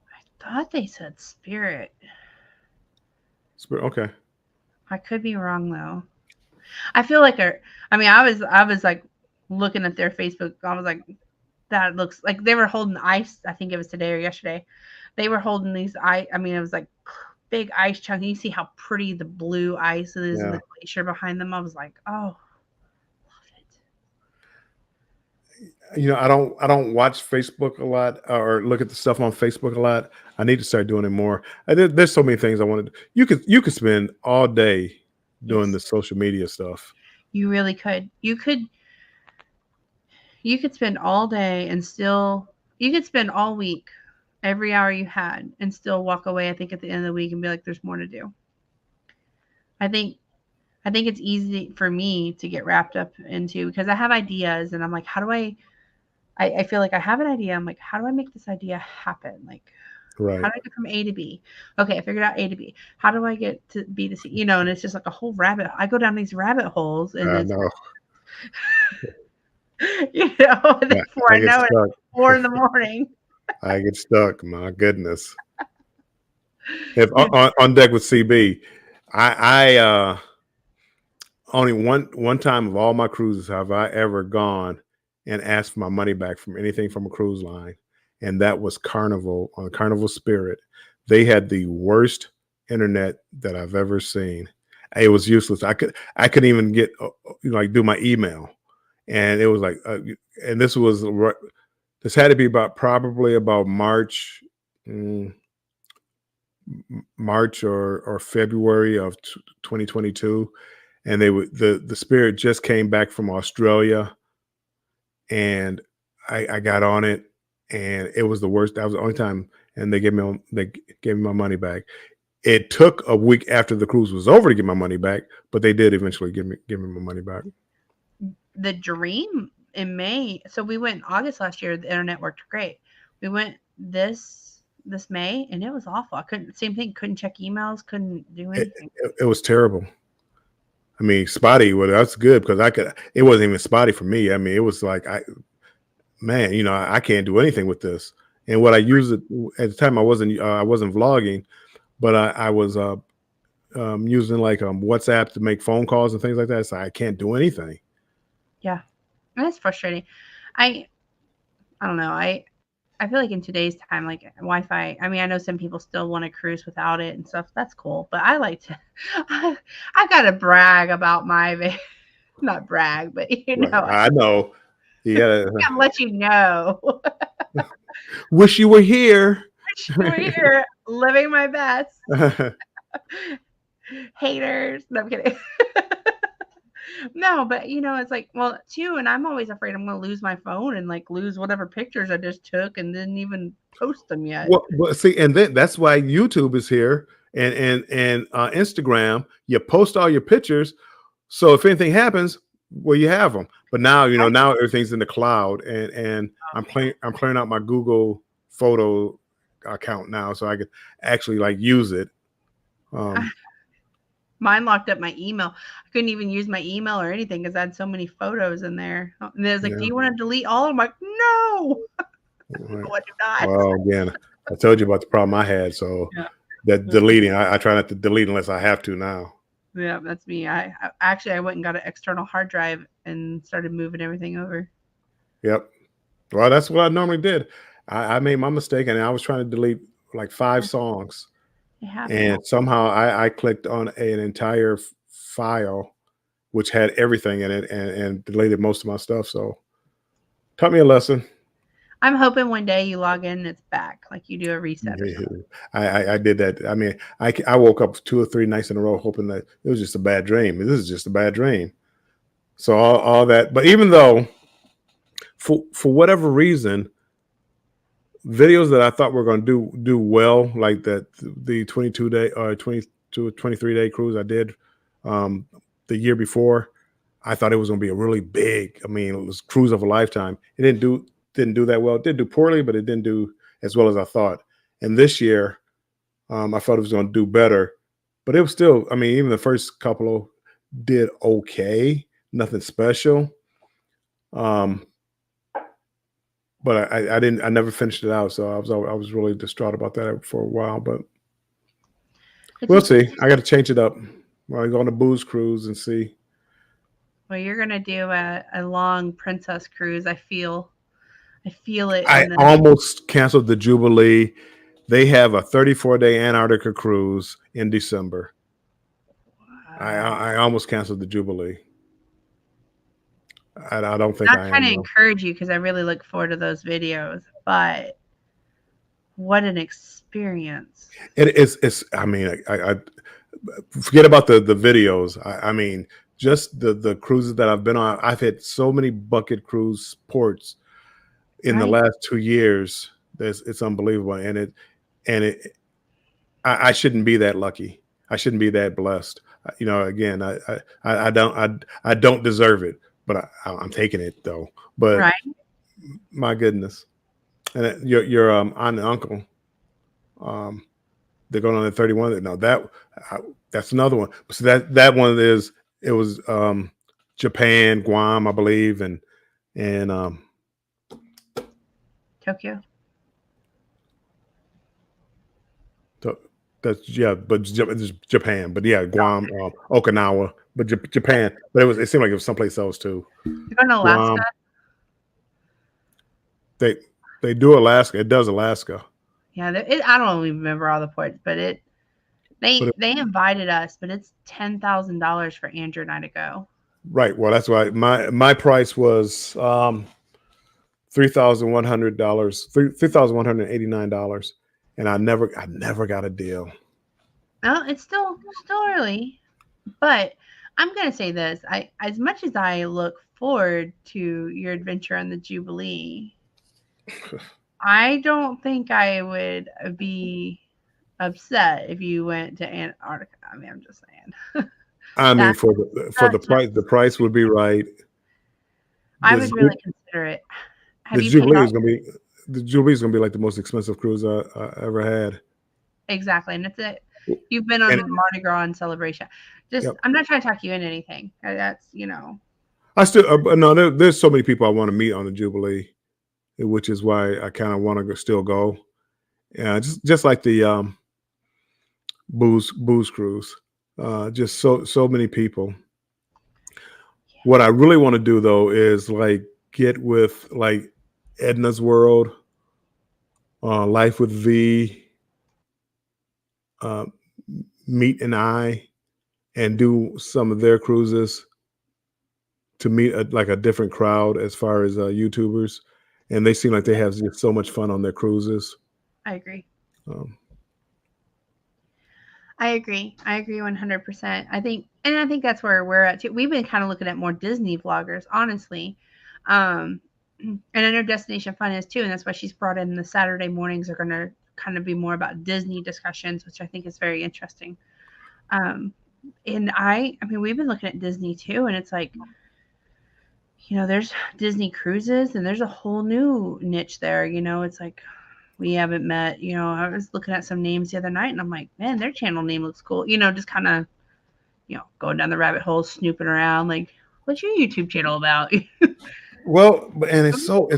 I thought they said Spirit. Okay. I could be wrong though. I feel like I was like looking at their Facebook. I was like, that looks like they were holding ice. I think it was today or yesterday. They were holding these ice. I mean, it was like big ice chunk. You see how pretty the blue ice is and the glacier behind them. I was like, oh, love it. I don't watch Facebook a lot or look at the stuff on Facebook a lot. I need to start doing it more. There's so many things I want to do. You could spend all day doing the social media stuff. You really could. You could spend all day and you could spend all week, every hour you had, and still walk away, I think, at the end of the week and be like, there's more to do. I think it's easy for me to get wrapped up into, because I have ideas and I'm like, how do I feel like I have an idea. I'm like, how do I make this idea happen? Like, right. How do I get from A to B? Okay, I figured out A to B. How do I get to B to C? And it's just like a whole I go down these rabbit holes, and it's before I know it, 4 a.m. I get stuck. My goodness. If on deck with CB, I only one time of all my cruises have I ever gone and asked for my money back from anything from a cruise line, and that was Carnival, on Carnival Spirit. They had the worst internet that I've ever seen. It was useless. I couldn't even get do my email, and it was like, and this had to be probably about March or February of 2022, and the Spirit just came back from Australia, and I got on it, and it was the worst. That was the only time, and they gave me my money back. It took a week after the cruise was over to get my money back, but they did eventually give me my money back. The Dream in May. So we went in August last year. The internet worked great. We went this May, and it was awful. Same thing. Couldn't check emails. Couldn't do anything. It was terrible. I mean, spotty. Well, that's good because it wasn't even spotty for me. I mean, it was like, I can't do anything with this. And what I used it at the time, I wasn't vlogging, but I was using like WhatsApp to make phone calls and things like that. So I can't do anything. Yeah, that's frustrating. I don't know. I feel like in today's time, like Wi-Fi, I mean, I know some people still want to cruise without it and stuff. That's cool. But I like to, I got to brag about not brag, but I know. You gotta let you know. Wish you were here. Wish you were here, living my best. Haters. No, I'm kidding. No, but it's like, well, too, and I'm always afraid I'm going to lose my phone and like lose whatever pictures I just took and didn't even post them yet. Well, see, and then that's why YouTube is here and Instagram. You post all your pictures, so if anything happens, well, you have them. But now, now everything's in the cloud, and I'm clearing out my Google Photo account now, so I could actually like use it. Mine locked up my email. I couldn't even use my email or anything because I had so many photos in there. And it was like, do you want to delete all of them? I'm like, no. Right. I do not. Well, again, I told you about the problem I had. So that deleting, I try not to delete unless I have to now. Yeah, that's me. I went and got an external hard drive and started moving everything over. Yep. Well, that's what I normally did. I made my mistake, and I was trying to delete like 5 songs. And somehow I clicked on an entire file, which had everything in it, and deleted most of my stuff. So taught me a lesson. I'm hoping one day you log in and it's back, like you do a reset or something. I did that. I mean, I woke up 2 or 3 nights in a row hoping that it was just a bad dream. This is just a bad dream. So all that, but even though for whatever reason, videos that I thought were going to do well, like that the 22-day or 22 23-day cruise I did the year before, I thought it was going to be a really big. I mean, it was cruise of a lifetime. It didn't do that well. It did do poorly, but it didn't do as well as I thought. And this year, I thought it was going to do better, but it was still. I mean, even the first couple did okay, nothing special. But I didn't. I never finished it out, so I was really distraught about that for a while. But we'll see. I got to change it up. I go on a booze cruise and see. Well, you're gonna do a long princess cruise. I feel it. I almost canceled the Jubilee. They have a 34-day Antarctica cruise in December. Wow. I almost canceled the Jubilee. I don't think I'm trying to encourage you because I really look forward to those videos. But what an experience! It is. It's. I mean, I forget about the videos. I mean, just the cruises that I've been on. I've had so many bucket cruise ports in the last 2 years. It's unbelievable, and I shouldn't be that lucky. I shouldn't be that blessed. You know, again, I don't deserve it. But I'm taking it though. But my goodness, and your aunt and uncle, they're going on the 31. Now that's another one. So that one is it was Japan, Guam, I believe, and Tokyo. That's but Japan, but yeah, Guam, Okinawa, but Japan. But it seemed like it was someplace else too. You're going to Alaska. They do Alaska. It does Alaska. Yeah, I don't even remember all the ports, but they invited us, but it's $10,000 for Andrew and I to go. Right. Well, that's why my price was $3,100, $3,189. And I never got a deal. Well, it's still early, but I'm gonna say this: as much as I look forward to your adventure on the Jubilee, I don't think I would be upset if you went to Antarctica. I mean, I'm just saying. I mean, for the price would be right. I would really consider it. The Jubilee is going to be. The Jubilee is going to be like the most expensive cruise I ever had. Exactly. And that's it. You've been on Mardi Gras and Celebration. I'm not trying to talk you into anything. That's, I still, no, there's so many people I want to meet on the Jubilee, which is why I kind of want to still go. Yeah. Just like the booze cruise. Just so many people. Yeah. What I really want to do though is like get with like Edna's World, Life with V, Meet and I, and do some of their cruises to meet a different crowd as far as YouTubers, and they seem like they have just so much fun on their cruises. I agree. I agree 100%. I think that's where we're at too. We've been kind of looking at more Disney vloggers, honestly. And I know Destination Fun is too, and that's why she's brought in the Saturday mornings are going to kind of be more about Disney discussions, which I think is very interesting. And I mean, we've been looking at Disney too, and it's like, there's Disney cruises, and there's a whole new niche there. It's like we haven't met. I was looking at some names the other night, and I'm like, man, their channel name looks cool. Just kind of, going down the rabbit hole, snooping around, like, what's your YouTube channel about? Well, and it's so,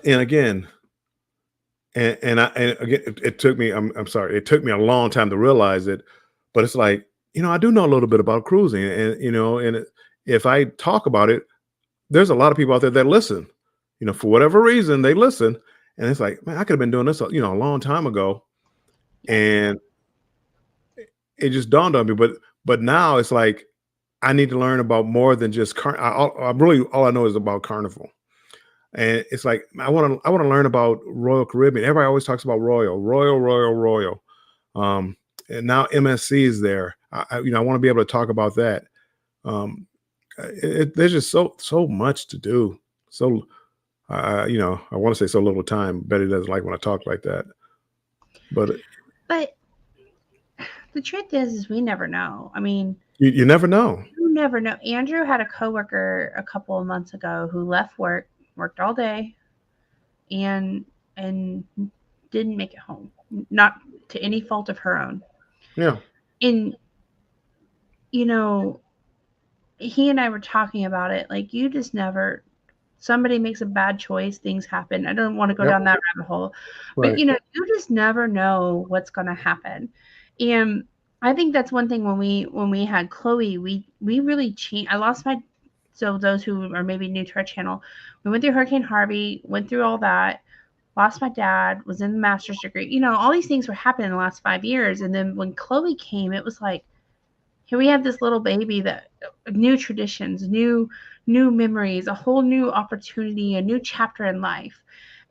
and again, it took me. I'm sorry, it took me a long time to realize it, but it's like I do know a little bit about cruising, and if I talk about it, there's a lot of people out there that listen. For whatever reason, they listen, and it's like, man, I could have been doing this, a long time ago, and it just dawned on me. But now it's like, I need to learn about more than just all I know is about Carnival, And it's like I want to learn about Royal Caribbean. Everybody always talks about Royal. And now MSC is there. I want to be able to talk about that. There's just so much to do. So I want to say so little time. Betty doesn't like when I talk like that. But the truth is we never know. I mean, you never know. You never know. Andrew had a coworker a couple of months ago who left work, worked all day, and didn't make it home. Not to any fault of her own. Yeah. And he and I were talking about it. Like, you just never. Somebody makes a bad choice, things happen. I don't want to go down that rabbit hole, right. But you just never know what's going to happen. And I think that's one thing when we had Chloe, we really changed. So those who are maybe new to our channel, we went through Hurricane Harvey, went through all that, lost my dad, was in the master's degree. All these things were happening in the last 5 years. And then when Chloe came, it was like, here we have this little baby that new traditions, new memories, a whole new opportunity, a new chapter in life.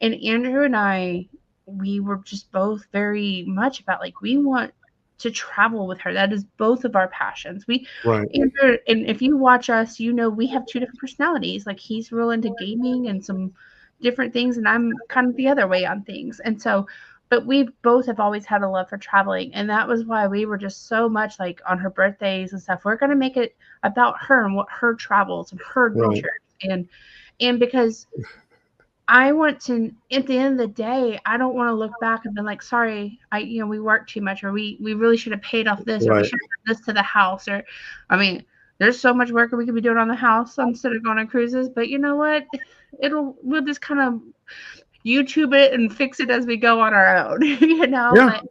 And Andrew and I, we were just both very much about like, we want to travel with her. That is both of our passions. Right. Andrew, and if you watch us, we have 2 different personalities. Like, he's real into gaming and some different things, and I'm kind of the other way on things. And so, but we both have always had a love for traveling. And that was why we were just so much like on her birthdays and stuff, we're going to make it about her and what her travels and her adventures. Right. And because I want to, at the end of the day, I don't want to look back and be like, sorry, we worked too much, or we really should have paid off this, or we should have done this to the house. Or, I mean, there's so much work we could be doing on the house instead of going on cruises. But you know what? We'll just kind of YouTube it and fix it as we go on our own, Yeah. But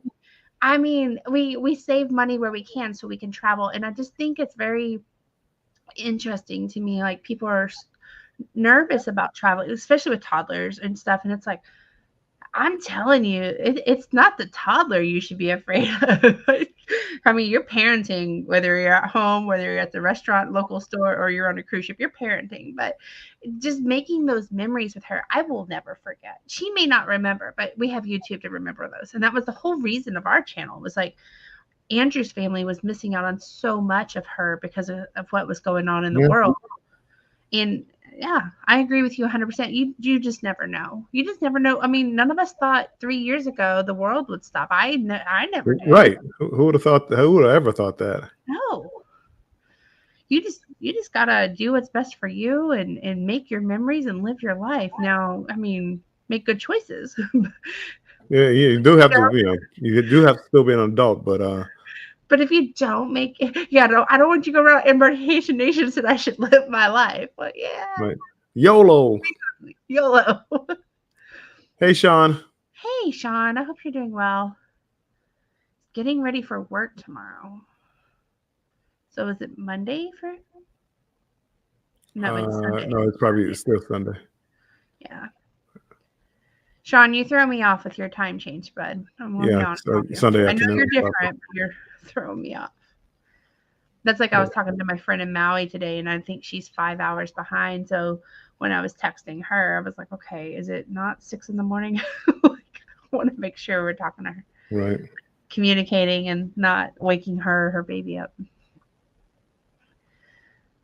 I mean, we save money where we can so we can travel. And I just think it's very interesting to me. Like, people are nervous about traveling, especially with toddlers and stuff. And it's like, I'm telling you, it's not the toddler you should be afraid of. I mean, you're parenting, whether you're at home, whether you're at the restaurant, local store, or you're on a cruise ship, you're parenting. But just making those memories with her, I will never forget. She may not remember, but we have YouTube to remember those. And that was the whole reason of our channel, was like, Andrew's family was missing out on so much of her because of what was going on in the world. And yeah, I agree with you 100%. You just never know. You just never know. I mean, none of us thought 3 years ago the world would stop. I never did. Right. Who would have thought? Who would have ever thought that? No. You just gotta do what's best for you and make your memories and live your life. Now, I mean, make good choices. Yeah, you do have to. You do have to still be an adult, but. But if you don't make it, I don't want you to go around Embarkation Nation said I should live my life. But yeah. Right. YOLO. Hey, Sean. Hey, Sean. I hope you're doing well. Getting ready for work tomorrow. So is it Monday for? No, it's Sunday. No, it's probably still Sunday. Yeah. Sean, you throw me off with your time change, bud. Yeah, so Sunday afternoon. I know you're different, but you're throwing me off. That's like I was talking to my friend in Maui today, and I think she's 5 hours behind. So when I was texting her, I was like, okay, is it not 6 a.m? Like, I want to make sure we're talking to her. Right. Communicating and not waking her baby up.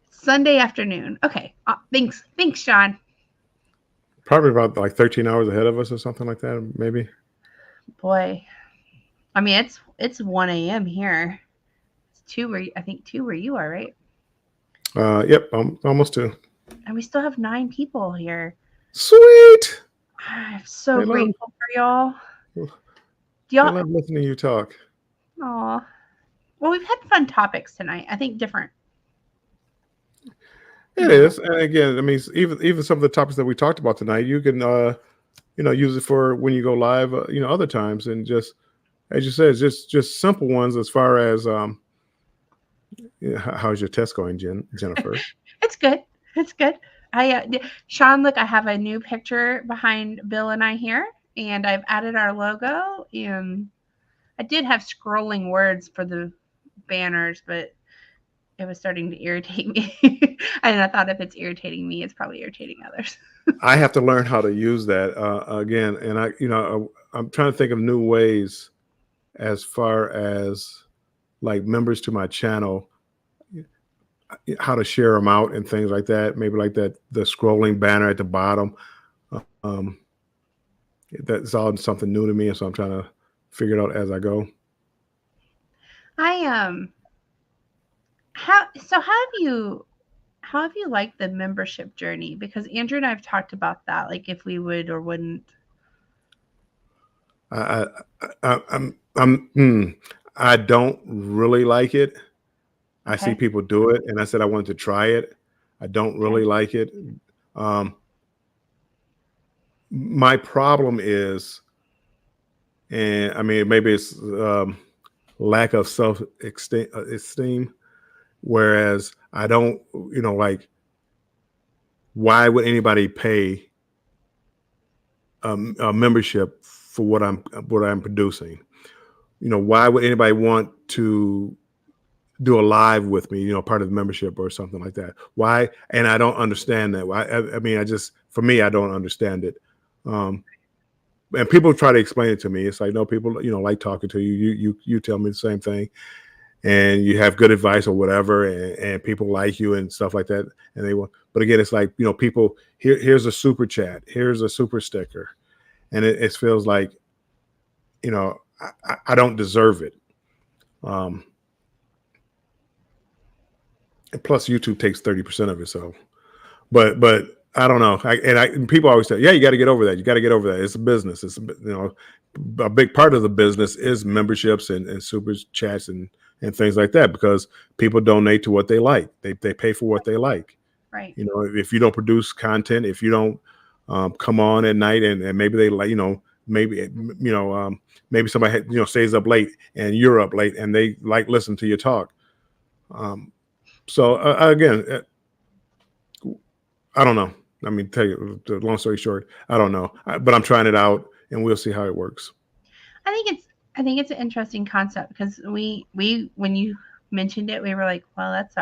Sunday afternoon. Okay. Thanks, Sean. Probably about like 13 hours ahead of us or something like that, maybe. Boy. I mean, it's 1 a.m. here. It's 2 where you are, right? Yep, almost 2. And we still have 9 people here. Sweet. I'm so grateful for y'all. I love listening to you talk. Aw. Well, we've had fun topics tonight. I think different. It is. And again, I mean, even some of the topics that we talked about tonight, you can use it for when you go live, other times, and just, as you said, just simple ones as far as how's your test going, Jennifer? It's good. Sean, look, I have a new picture behind Bill and I here, and I've added our logo, and I did have scrolling words for the banners, but it was starting to irritate me. And I thought if it's irritating me, it's probably irritating others. I have to learn how to use that again. And I'm trying to think of new ways as far as like members to my channel, how to share them out and things like that. Maybe like that, the scrolling banner at the bottom. Um, that's all something new to me. And so I'm trying to figure it out as I go. How have you liked the membership journey? Because Andrew and I have talked about that, like if we would or wouldn't. I don't really like it. I see Okay. people do it, and I said I wanted to try it. I don't really like it. My problem is, and I mean, maybe it's lack of self-esteem, whereas I don't, like, why would anybody pay a membership for what I'm producing? Why would anybody want to do a live with me, part of the membership or something like that? Why? And I don't understand that. I mean, for me, I don't understand it. And people try to explain it to me. It's like, no, people, like talking to you. You tell me the same thing, and you have good advice or whatever, and people like you and stuff like that. And they want, but again, it's like, people, here's a super chat, here's a super sticker. And it feels like, I don't deserve it. And plus YouTube takes 30% of it. So, but I don't know. And people always say, yeah, you got to get over that. You got to get over that. It's a business. It's, a big part of the business is memberships and super chats and things like that, because people donate to what they like. They pay for what they like. Right. If you don't produce content, if you don't come on at night and maybe they like, maybe somebody, stays up late and you're up late and they like listen to your talk. So again, I don't know. I mean, tell you the long story short, I don't know, but I'm trying it out and we'll see how it works. I think it's an interesting concept, because we when you mentioned it, we were like, well, it's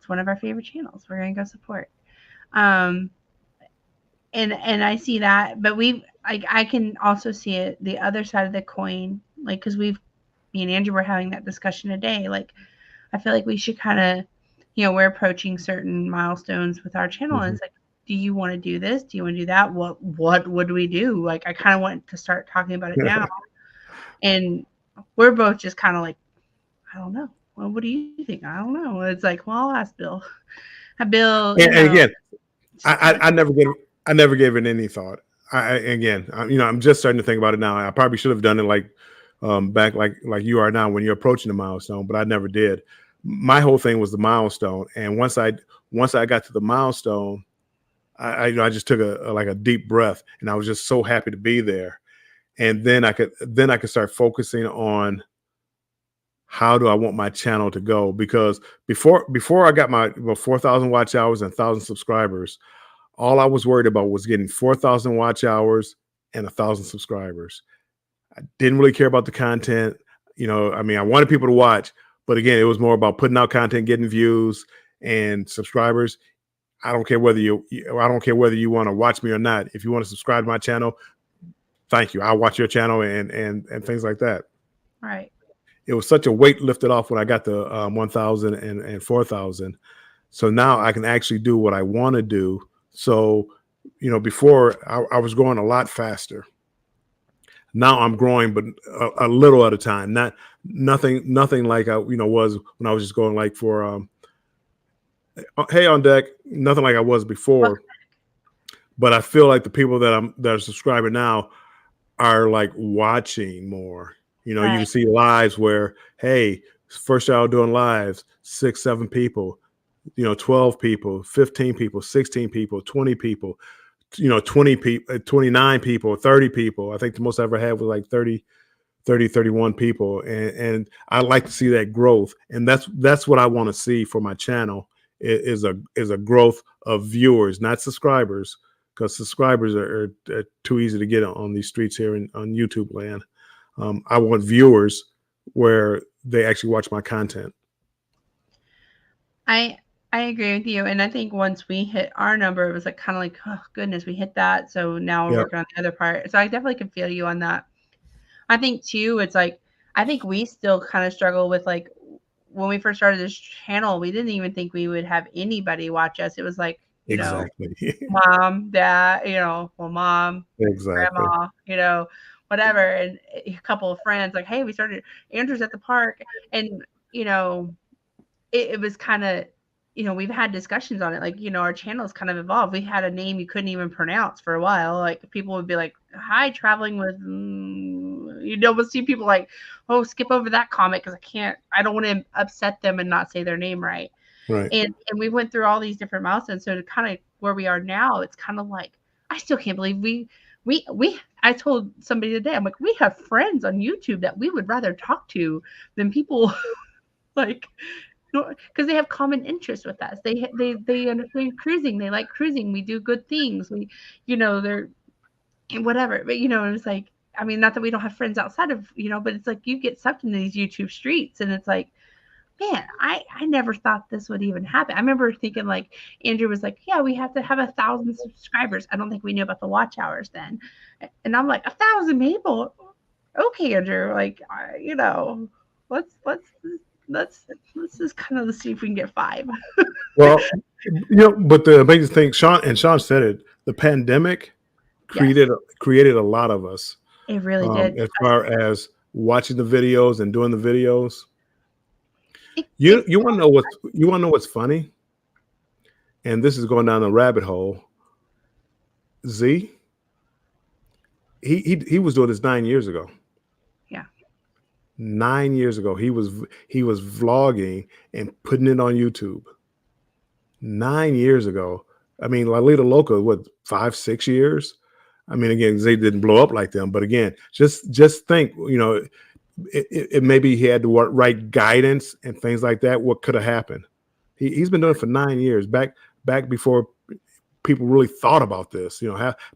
one of our favorite channels. We're gonna go support. And I see that, but I can also see it the other side of the coin, like, because me and Andrew were having that discussion today. Like, I feel like we should kind of, we're approaching certain milestones with our channel, and it's like, do you want to do this? Do you want to do that? What would we do? Like, I kind of want to start talking about it now. And we're both just kind of like, I don't know. Well, what do you think? I don't know. It's like, well, I'll ask Bill. Bill. And again, I never gave it any thought. I'm just starting to think about it now. I probably should have done it like back like you are now when you're approaching the milestone, but I never did. My whole thing was the milestone, and once I got to the milestone, I just took a deep breath, and I was just so happy to be there. And then I could start focusing on how do I want my channel to go, because before I got my 4,000 watch hours and 1,000 subscribers, all I was worried about was getting 4,000 watch hours and 1,000 subscribers. I didn't really care about the content. I mean, I wanted people to watch, but again, it was more about putting out content, getting views and subscribers. I don't care whether you want to watch me or not. If you want to subscribe to my channel, thank you. I'll watch your channel and things like that. Right. It was such a weight lifted off when I got the 1,000 and 4,000. So now I can actually do what I want to do. So, before I was growing a lot faster. Now I'm growing, but a little at a time. Nothing like I was when I was just going like for hey on deck. Nothing like I was before. But I feel like the people that are subscribing now are like watching more. You can see lives where, hey, first y'all doing lives, 6, 7 people, 12 people, 15 people, 16 people, 20 people, 20 people, 29 people, 30 people. I think the most I ever had was like 30, 31 people. And I like to see that growth. And that's what I want to see for my channel is a growth of viewers, not subscribers, because subscribers are too easy to get on these streets here on YouTube land. I want viewers where they actually watch my content. I I agree with you. And I think once we hit our number, it was like kind of like, oh goodness, we hit that. So now we're Yeah, working on the other part. So I definitely can feel you on that. I think too, it's like I think we still kind of struggle with like when we first started this channel, we didn't even think we would have anybody watch us. It was like, exactly. mom, dad, well, mom, Exactly. grandma, whatever, and a couple of friends like, hey, we started Andrew's at the park, and it was kind of we've had discussions on it, like our channel's kind of evolved. We had a name you couldn't even pronounce for a while. Like people would be like, hi, traveling with we'll see people like, oh, skip over that comment because I don't want to upset them and not say their name right. Right. And we went through all these different milestones. So to kind of where we are now, it's kind of like I still can't believe we I told somebody today, I'm like, we have friends on YouTube that we would rather talk to than people like, because they have common interests with us. They understand cruising. They like cruising. We do good things. They're whatever. But it was like, I mean, not that we don't have friends outside of but it's like you get sucked into these YouTube streets, and it's like, man, I never thought this would even happen. I remember thinking like Andrew was like, yeah, we have to have 1,000 subscribers. I don't think we knew about the watch hours then, and I'm like 1,000 people. Okay, Andrew, like let's just kind of see if we can get 5. Well, but the amazing thing, Sean said it, the pandemic Yes, created a lot of us, it really did. as far as watching the videos and doing the videos. It You want to know what's funny? And this is going down a rabbit hole. Z, he was doing this 9 years ago. Yeah. 9 years ago, he was vlogging and putting it on YouTube. 9 years ago. I mean, Lalita Loca, what, 5-6 years? I mean, again, they didn't blow up like them, but again, just think, it maybe he had the right guidance and things like that. What could have happened? He's been doing it for 9 years, back before people really thought about this.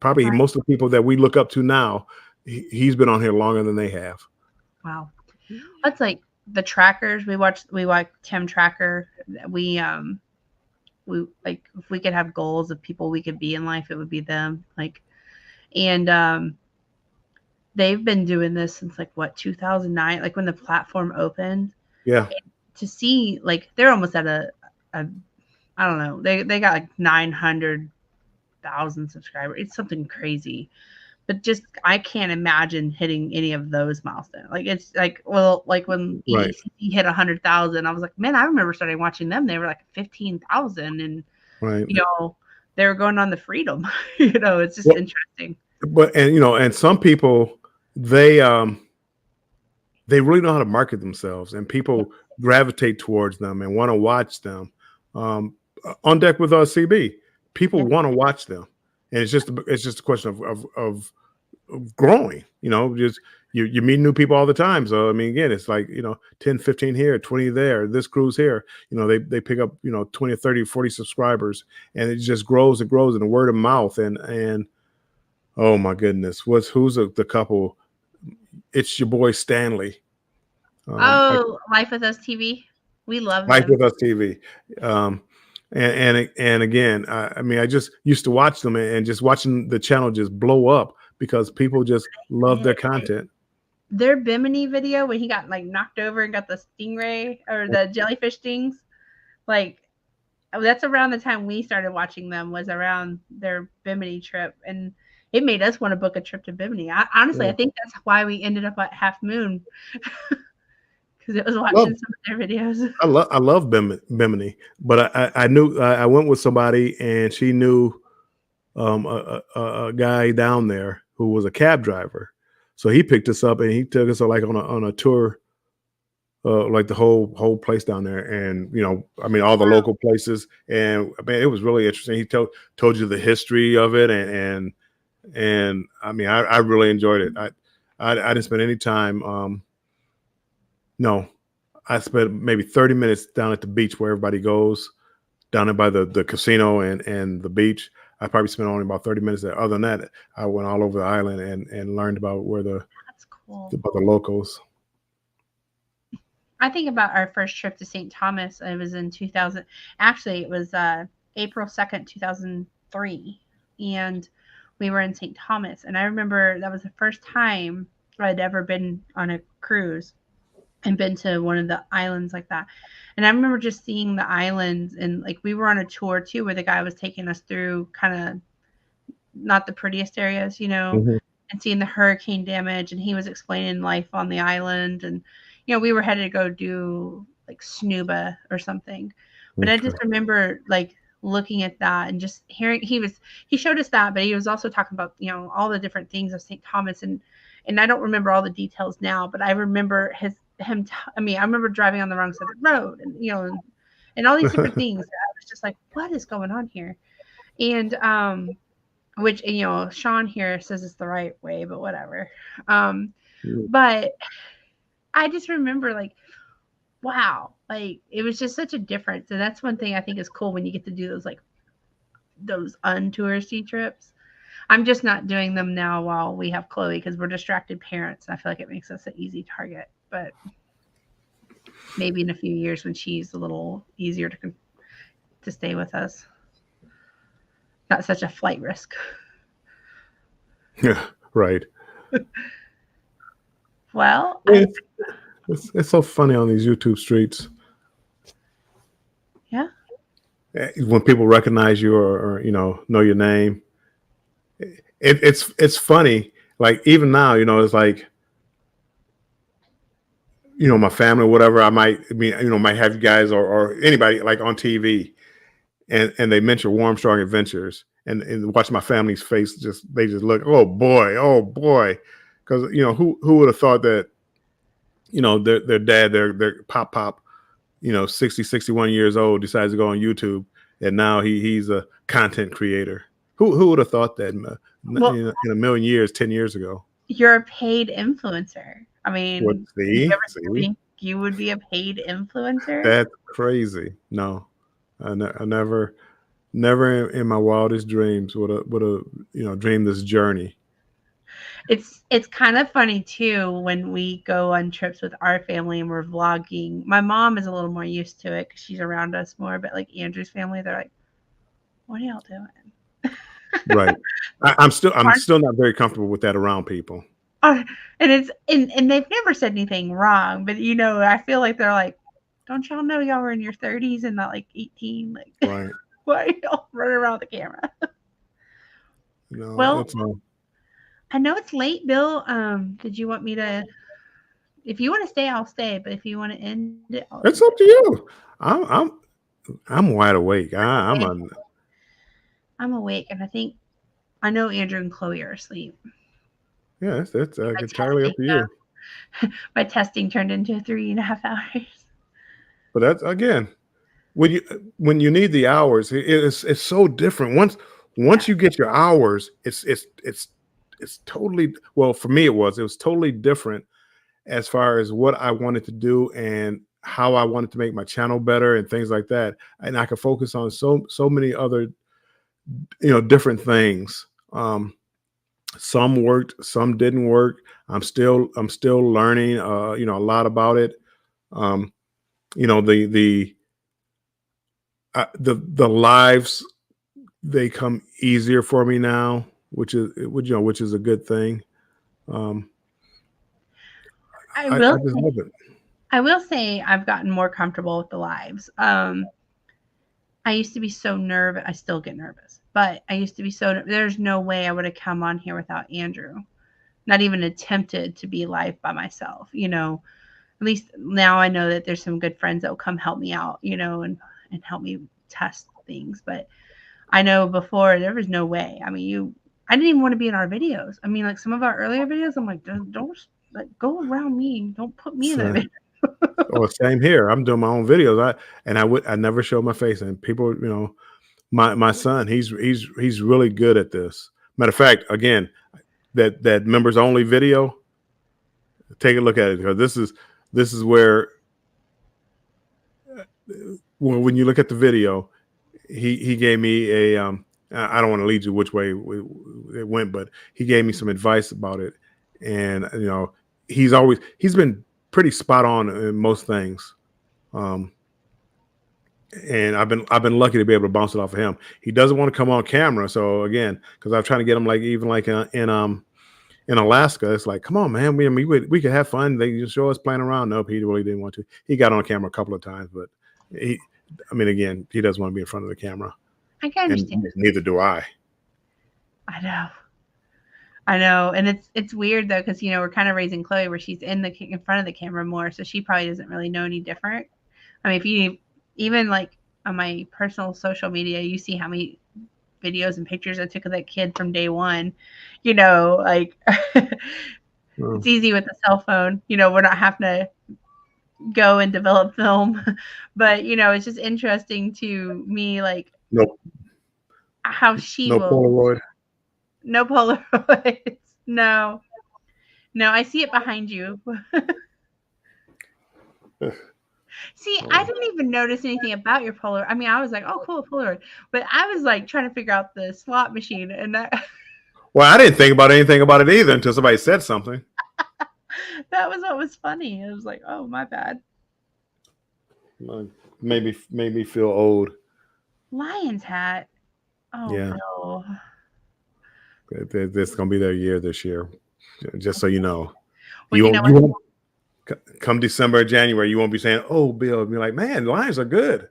Probably Right. most of the people that we look up to now, he's been on here longer than they have. Wow. That's like the trackers we watch Tim Tracker. We like, if we could have goals of people we could be in life, it would be them. Like, and they've been doing this since like what, 2009, like when the platform opened. Yeah. And to see like they're almost at a I don't know, they got like 900,000 subscribers. It's something crazy. But just I can't imagine hitting any of those milestones. Like it's like, well, like when Right. EDCC hit 100,000, I was like, man, I remember starting watching them. They were like 15,000, and Right. they were going on the Freedom. It's just interesting. But and some people, they really know how to market themselves, and people gravitate towards them and want to watch them. On Deck with CB, people want to watch them, and it's just a question of growing. Just you meet new people all the time. So I mean, again, it's like 10, 15 here, 20 there. This cruise here, they pick up 20, 30, 40 subscribers, and it just grows and grows, and the word of mouth and oh my goodness, who's the couple? It's your boy Stanley. Life with Us TV. We love Life them. with Us TV. And again, I mean, I just used to watch them, and just watching the channel just blow up because people just love their content. Their Bimini video when he got like knocked over and got the stingray or the jellyfish stings, like that's around the time we started watching them, was around their Bimini trip, and it made us want to book a trip to Bimini. Honestly, I think that's why we ended up at Half Moon, because it was watching some of their videos. I love Bimini, but I knew I went with somebody, and she knew a guy down there who was a cab driver, so he picked us up and he took us like on a tour, like the whole place down there, and I mean all the local places, and I mean it was really interesting. He told you the history of it, and I mean I really enjoyed it. I didn't spend any time. No, I spent maybe 30 minutes down at the beach where everybody goes, down there by the casino and the beach. I probably spent only about 30 minutes there. Other than that, I went all over the island and learned about where That's cool. about the locals. I think about our first trip to St. Thomas. It was in 2000. Actually, it was April 2nd, 2003. And we were in St. Thomas. And I remember that was the first time I'd ever been on a cruise and been to one of the islands like that. And I remember just seeing the islands, and like we were on a tour too where the guy was taking us through kind of not the prettiest areas, Mhm. and seeing the hurricane damage, and he was explaining life on the island. And we were headed to go do like snuba or something. But I Okay. just remember like looking at that and just hearing he showed us that, but he was also talking about all the different things of St. Thomas. And I don't remember all the details now, but I remember I remember driving on the wrong side of the road, and and all these different things. I was just like, what is going on here? And which Sean here says it's the right way, but whatever. Um, but I just remember like, wow, like it was just such a difference. And that's one thing I think is cool when you get to do those untouristy trips. I'm just not doing them now while we have Chloe because we're distracted parents. I feel like it makes us an easy target. But maybe in a few years when she's a little easier to stay with us, not such a flight risk. Yeah, right. Well, It's so funny on these YouTube streets. yeah. When people recognize you or know your name, it's funny. Like even now, it's like my family, whatever. I might might have you guys or anybody like on TV, and they mention Warm Strong Adventures, and watch my family's face. They just look, oh boy, because who would have thought that their dad, their pop, 60, 61 years old, decides to go on YouTube, and now he's a content creator. Who would have thought that in a million years, 10 years ago? You're a paid influencer. I mean, did you ever See? think you would be a paid influencer? That's crazy. No, I never in my wildest dreams would have dreamed this journey. It's kind of funny too when we go on trips with our family and we're vlogging. My mom is a little more used to it because she's around us more, but like Andrew's family, they're like, "What are y'all doing?" Right. I'm still not very comfortable with that around people. And they've never said anything wrong, but I feel like they're like, "Don't y'all know y'all were in your 30s and not like 18? Like, Right. why are y'all running around with the camera?" No, Well, it's all. I know it's late, Bill. Did you want me to? If you want to stay, I'll stay. But if you want to end it, It's up to you. I'm wide awake. I'm awake, and I know Andrew and Chloe are asleep. Yeah, it's entirely up to you. My testing turned into 3.5 hours. But that's again, when you need the hours, it's so different. Once you get your hours, it's totally, well, for me it was totally different as far as what I wanted to do and how I wanted to make my channel better and things like that. And I could focus on so many other different things. Some worked, some didn't work. I'm still learning a lot about it. The lives, they come easier for me now, which is a good thing. I just love it. I will say I've gotten more comfortable with the lives. I used to be so nervous. I still get nervous, but I used to be there's no way I would have come on here without Andrew. Not even attempted to be live by myself, At least now I know that there's some good friends that will come help me out, and help me test things. But I know before there was no way. I mean, I didn't even want to be in our videos. I mean, like some of our earlier videos, I'm like, don't like, go around me. Don't put me in that video. Oh, same here. I'm doing my own videos. I never show my face, and people, my son, he's really good at this. Matter of fact, again, that members only video, take a look at it, because this is where when you look at the video, he gave me a I don't want to lead you which way it went, but he gave me some advice about it. And he's been pretty spot on in most things. And I've been lucky to be able to bounce it off of him. He doesn't want to come on camera, so again, because I'm trying to get him in Alaska, it's like, come on, man, we could have fun. They just show us playing around. Nope, he really didn't want to. He got on camera a couple of times, but again, he doesn't want to be in front of the camera. I can understand. And neither do I. I know, and it's weird though, because we're kind of raising Chloe where she's in front of the camera more, so she probably doesn't really know any different. I mean, if you even like on my personal social media, you see how many videos and pictures I took of that kid from day one. Like it's easy with the cell phone. We're not having to go and develop film, but it's just interesting to me, like how she will. Polaroid. No Polaroids. No, I see it behind you. See, I didn't even notice anything about your Polaroid. I mean, I was like, oh, cool, Polaroid. But I was like trying to figure out the slot machine. And that. Well, I didn't think about anything about it either until somebody said something. That was what was funny. It was like, oh, my bad. Made me feel old. Lion's hat. Oh, yeah. No. This is going to be their year this year, just so you know. Well, come December or January, you won't be saying, oh, Bill. Be like, man, Lions are good.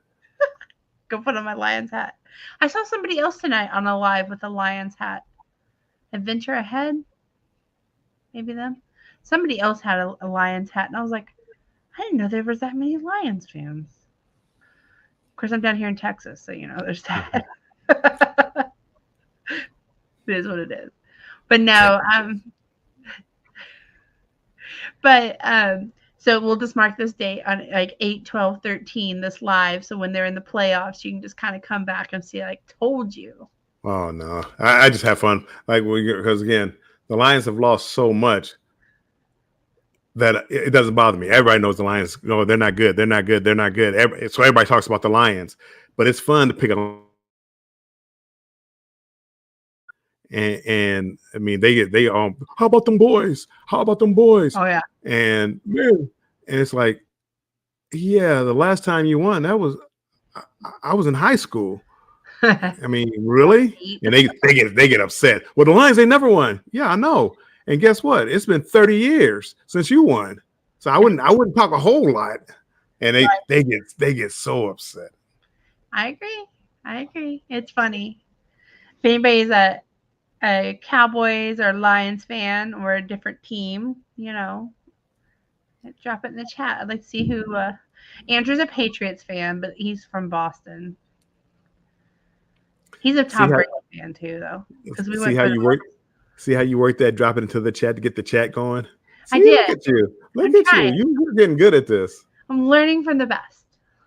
Go put on my Lions hat. I saw somebody else tonight on a live with a Lions hat. Adventure Ahead? Maybe them? Somebody else had a Lions hat, and I was like, I didn't know there was that many Lions fans. Of course, I'm down here in Texas, so, there's that. It is what it is. But no, so we'll just mark this date on like 8/12/13, this live. So when they're in the playoffs, you can just kind of come back and see, like, told you. Oh no, I just have fun. Like, because again, the Lions have lost so much that it doesn't bother me. Everybody knows the Lions. No, they're not good. They're not good. They're not good. So everybody talks about the Lions, but it's fun to pick a. And I mean, how about them boys? How about them boys? Oh yeah. And it's like, yeah, the last time you won, I was in high school. I mean, really? And they get upset. Well, the Lions, they never won. Yeah, I know. And guess what? It's been 30 years since you won. So I wouldn't talk a whole lot. And they get so upset. I agree. It's funny. If anybody's a Cowboys or Lions fan or a different team, drop it in the chat. I'd like to see who. Andrew's a Patriots fan, but he's from Boston. He's a Tom Brady fan too, though. See how you work that? Drop it into the chat to get the chat going. I did. Look at you. Look at you. You're getting good at this. I'm learning from the best.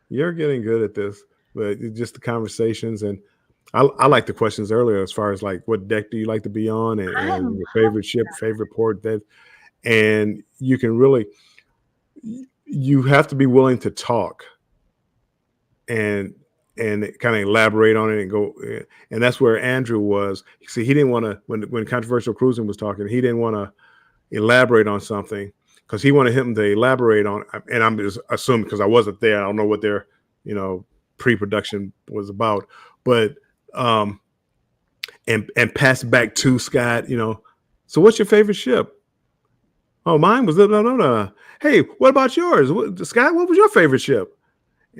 You're getting good at this, but just the conversations, and I like the questions earlier as far as like what deck do you like to be on, and your favorite ship, favorite port, and you can really, you have to be willing to talk and kind of elaborate on it and go, and that's where Andrew was. See, he didn't want to, when Controversial Cruising was talking, he didn't want to elaborate on something because he wanted him to elaborate on, and I'm just assuming because I wasn't there, I don't know what their pre-production was about, but and pass it back to Scott, so what's your favorite ship? Oh, mine was Hey, what about yours? Scott, what was your favorite ship?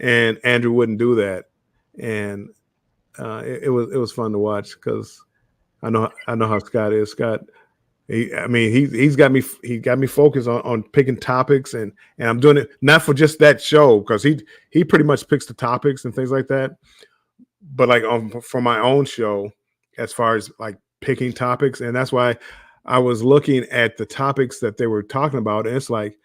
And Andrew wouldn't do that. And it was fun to watch because I know how Scott is. Scott, he's got me focused on picking topics, and I'm doing it not for just that show because he pretty much picks the topics and things like that, but like for my own show as far as like picking topics. And that's why I was looking at the topics that they were talking about, and it's like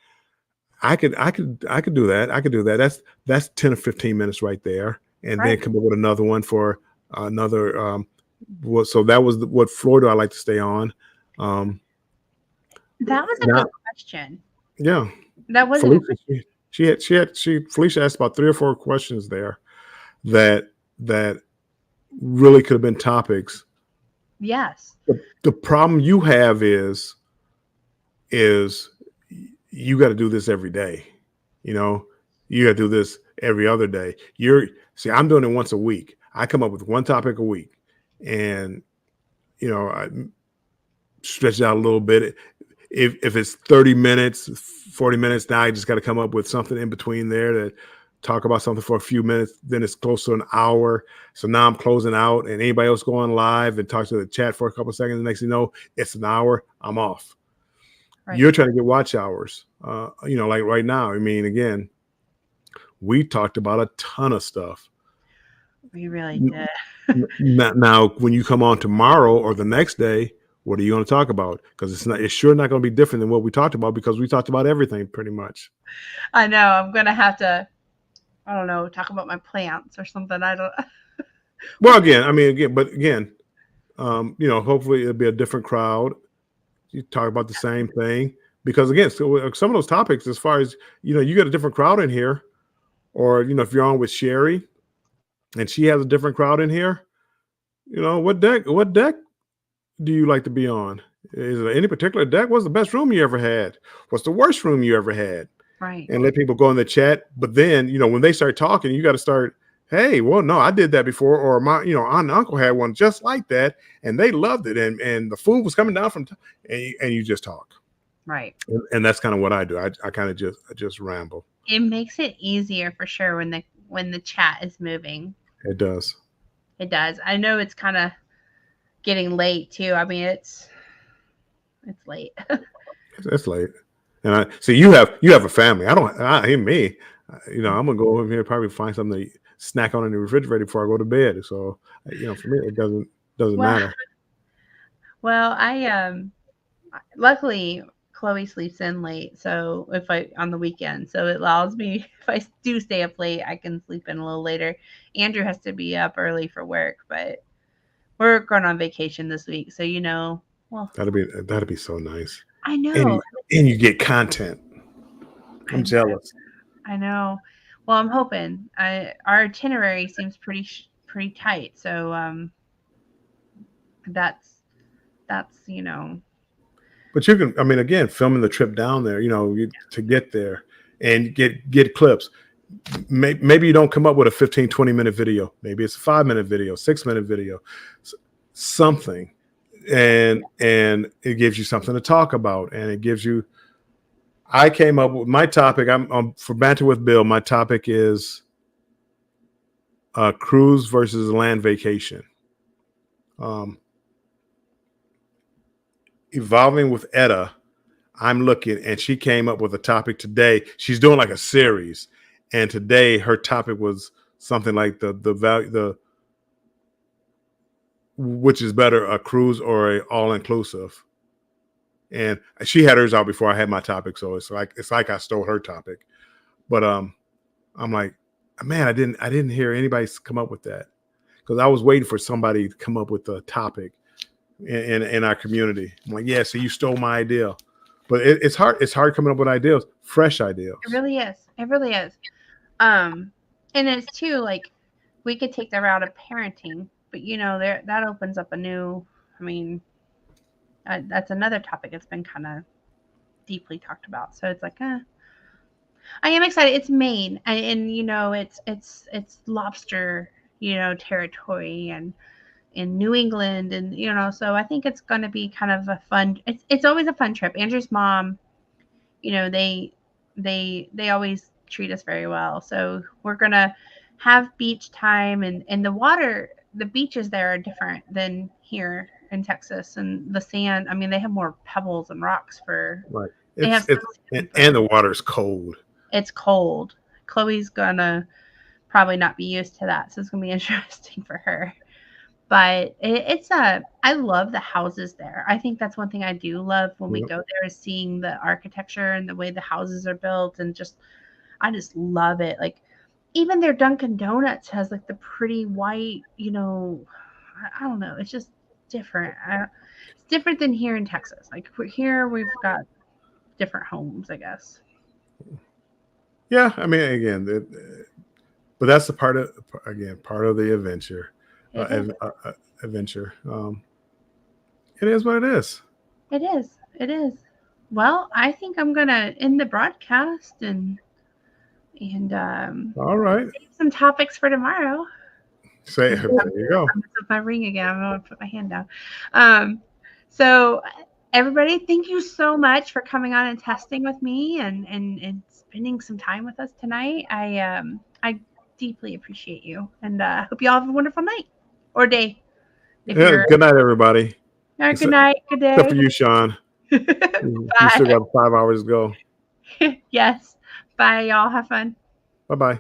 I could do that. I could do that. That's 10 or 15 minutes right there. And then come up with another one for another. So that was what floor do I like to stay on? That was a good question. Yeah, that was. Felicia asked about 3 or 4 questions there that really could have been topics. Yes. The problem you have is you got to do this every day. You know, you got to do this every other day. I'm doing it once a week. I come up with one topic a week, and I stretch it out a little bit. If it's 30 minutes, 40 minutes, now I just got to come up with something in between there to talk about something for a few minutes. Then it's close to an hour. So now I'm closing out, and anybody else going live and talk to the chat for a couple of seconds. The next thing you know, it's an hour. I'm off. Right. You're trying to get watch hours. Like right now. I mean, again, we talked about a ton of stuff. We really did. Now, when you come on tomorrow or the next day, what are you going to talk about? Because it's sure not going to be different than what we talked about, because we talked about everything pretty much. I know. I'm going to have to, I don't know, talk about my plants or something. I don't. Well, again, hopefully it'll be a different crowd. You talk about the same thing, because again, so some of those topics, as far as, you got a different crowd in here, or, if you're on with Sherry and she has a different crowd in here, what deck do you like to be on? Is there any particular deck? What's the best room you ever had? What's the worst room you ever had? Right. And let people go in the chat. But then, when they start talking, you got to start, hey, well, no, I did that before. Or my, aunt and uncle had one just like that, and they loved it. And the food was coming down and you just talk. Right. And that's kind of what I do. I kind of just ramble. It makes it easier for sure when the chat is moving. It does. It does. I know it's kind of getting late too. I mean, it's late. It's late. And I see you have a family. I'm gonna go over here and probably find something to snack on in the refrigerator before I go to bed. So, for me, it doesn't matter. Well, I luckily Chloe sleeps in late, so on the weekend, so it allows me, if I do stay up late, I can sleep in a little later. Andrew has to be up early for work, but we're going on vacation this week, so well, that'd be so nice. I know, and you get content. I'm jealous. I know. Well, I'm hoping. Our itinerary seems pretty tight, so that's. But you can, again, filming the trip down there, to get there and get clips. Maybe you don't come up with a 15, 20-minute video. Maybe it's a 5-minute video, 6-minute video, something. And it gives you something to talk about. And it gives you, I came up with my topic. I'm for Banter with Bill. My topic is cruise versus land vacation. Evolving with Etta, I'm looking, and she came up with a topic today. She's doing like a series, and today her topic was something like the value, which is better, a cruise or a all-inclusive. And she had hers out before I had my topic, so it's like I stole her topic. But I'm like, man, I didn't hear anybody come up with that, because I was waiting for somebody to come up with a topic in our community. I'm like, yeah, so you stole my idea. But it's hard coming up with ideas, fresh ideas. It really is. And it's too, like, we could take the route of parenting, but that opens up a new, that's another topic that's been kind of deeply talked about. So it's like, I am excited. It's Maine, and it's lobster, territory, and in New England, and so I think it's going to be kind of a fun. It's always a fun trip. Andrew's mom, they always treat us very well. So we're gonna have beach time, and the beaches there are different than here in Texas, and the sand. They have more pebbles and rocks for. Right. And the water's cold. It's cold. Chloe's gonna probably not be used to that, so it's gonna be interesting for her. But I love the houses there. I think that's one thing I do love when we go there, is seeing the architecture and the way the houses are built, and I just love it. Like, even their Dunkin' Donuts has like the pretty white, I don't know. It's just different. It's different than here in Texas. Like, here we've got different homes, I guess. Yeah, again, but that's the part of the adventure. Adventure. It is what it is. It is. Well, I think I'm gonna end the broadcast and All right. save some topics for tomorrow. There you go. With my ring again, I'm gonna put my hand down. So everybody, thank you so much for coming on and testing with me and spending some time with us tonight. I deeply appreciate you, and hope you all have a wonderful night or day. Yeah, good night, everybody. Good night, good day. Except for you, Sean. You still got 5 hours to go. Yes. Bye, y'all. Have fun. Bye-bye.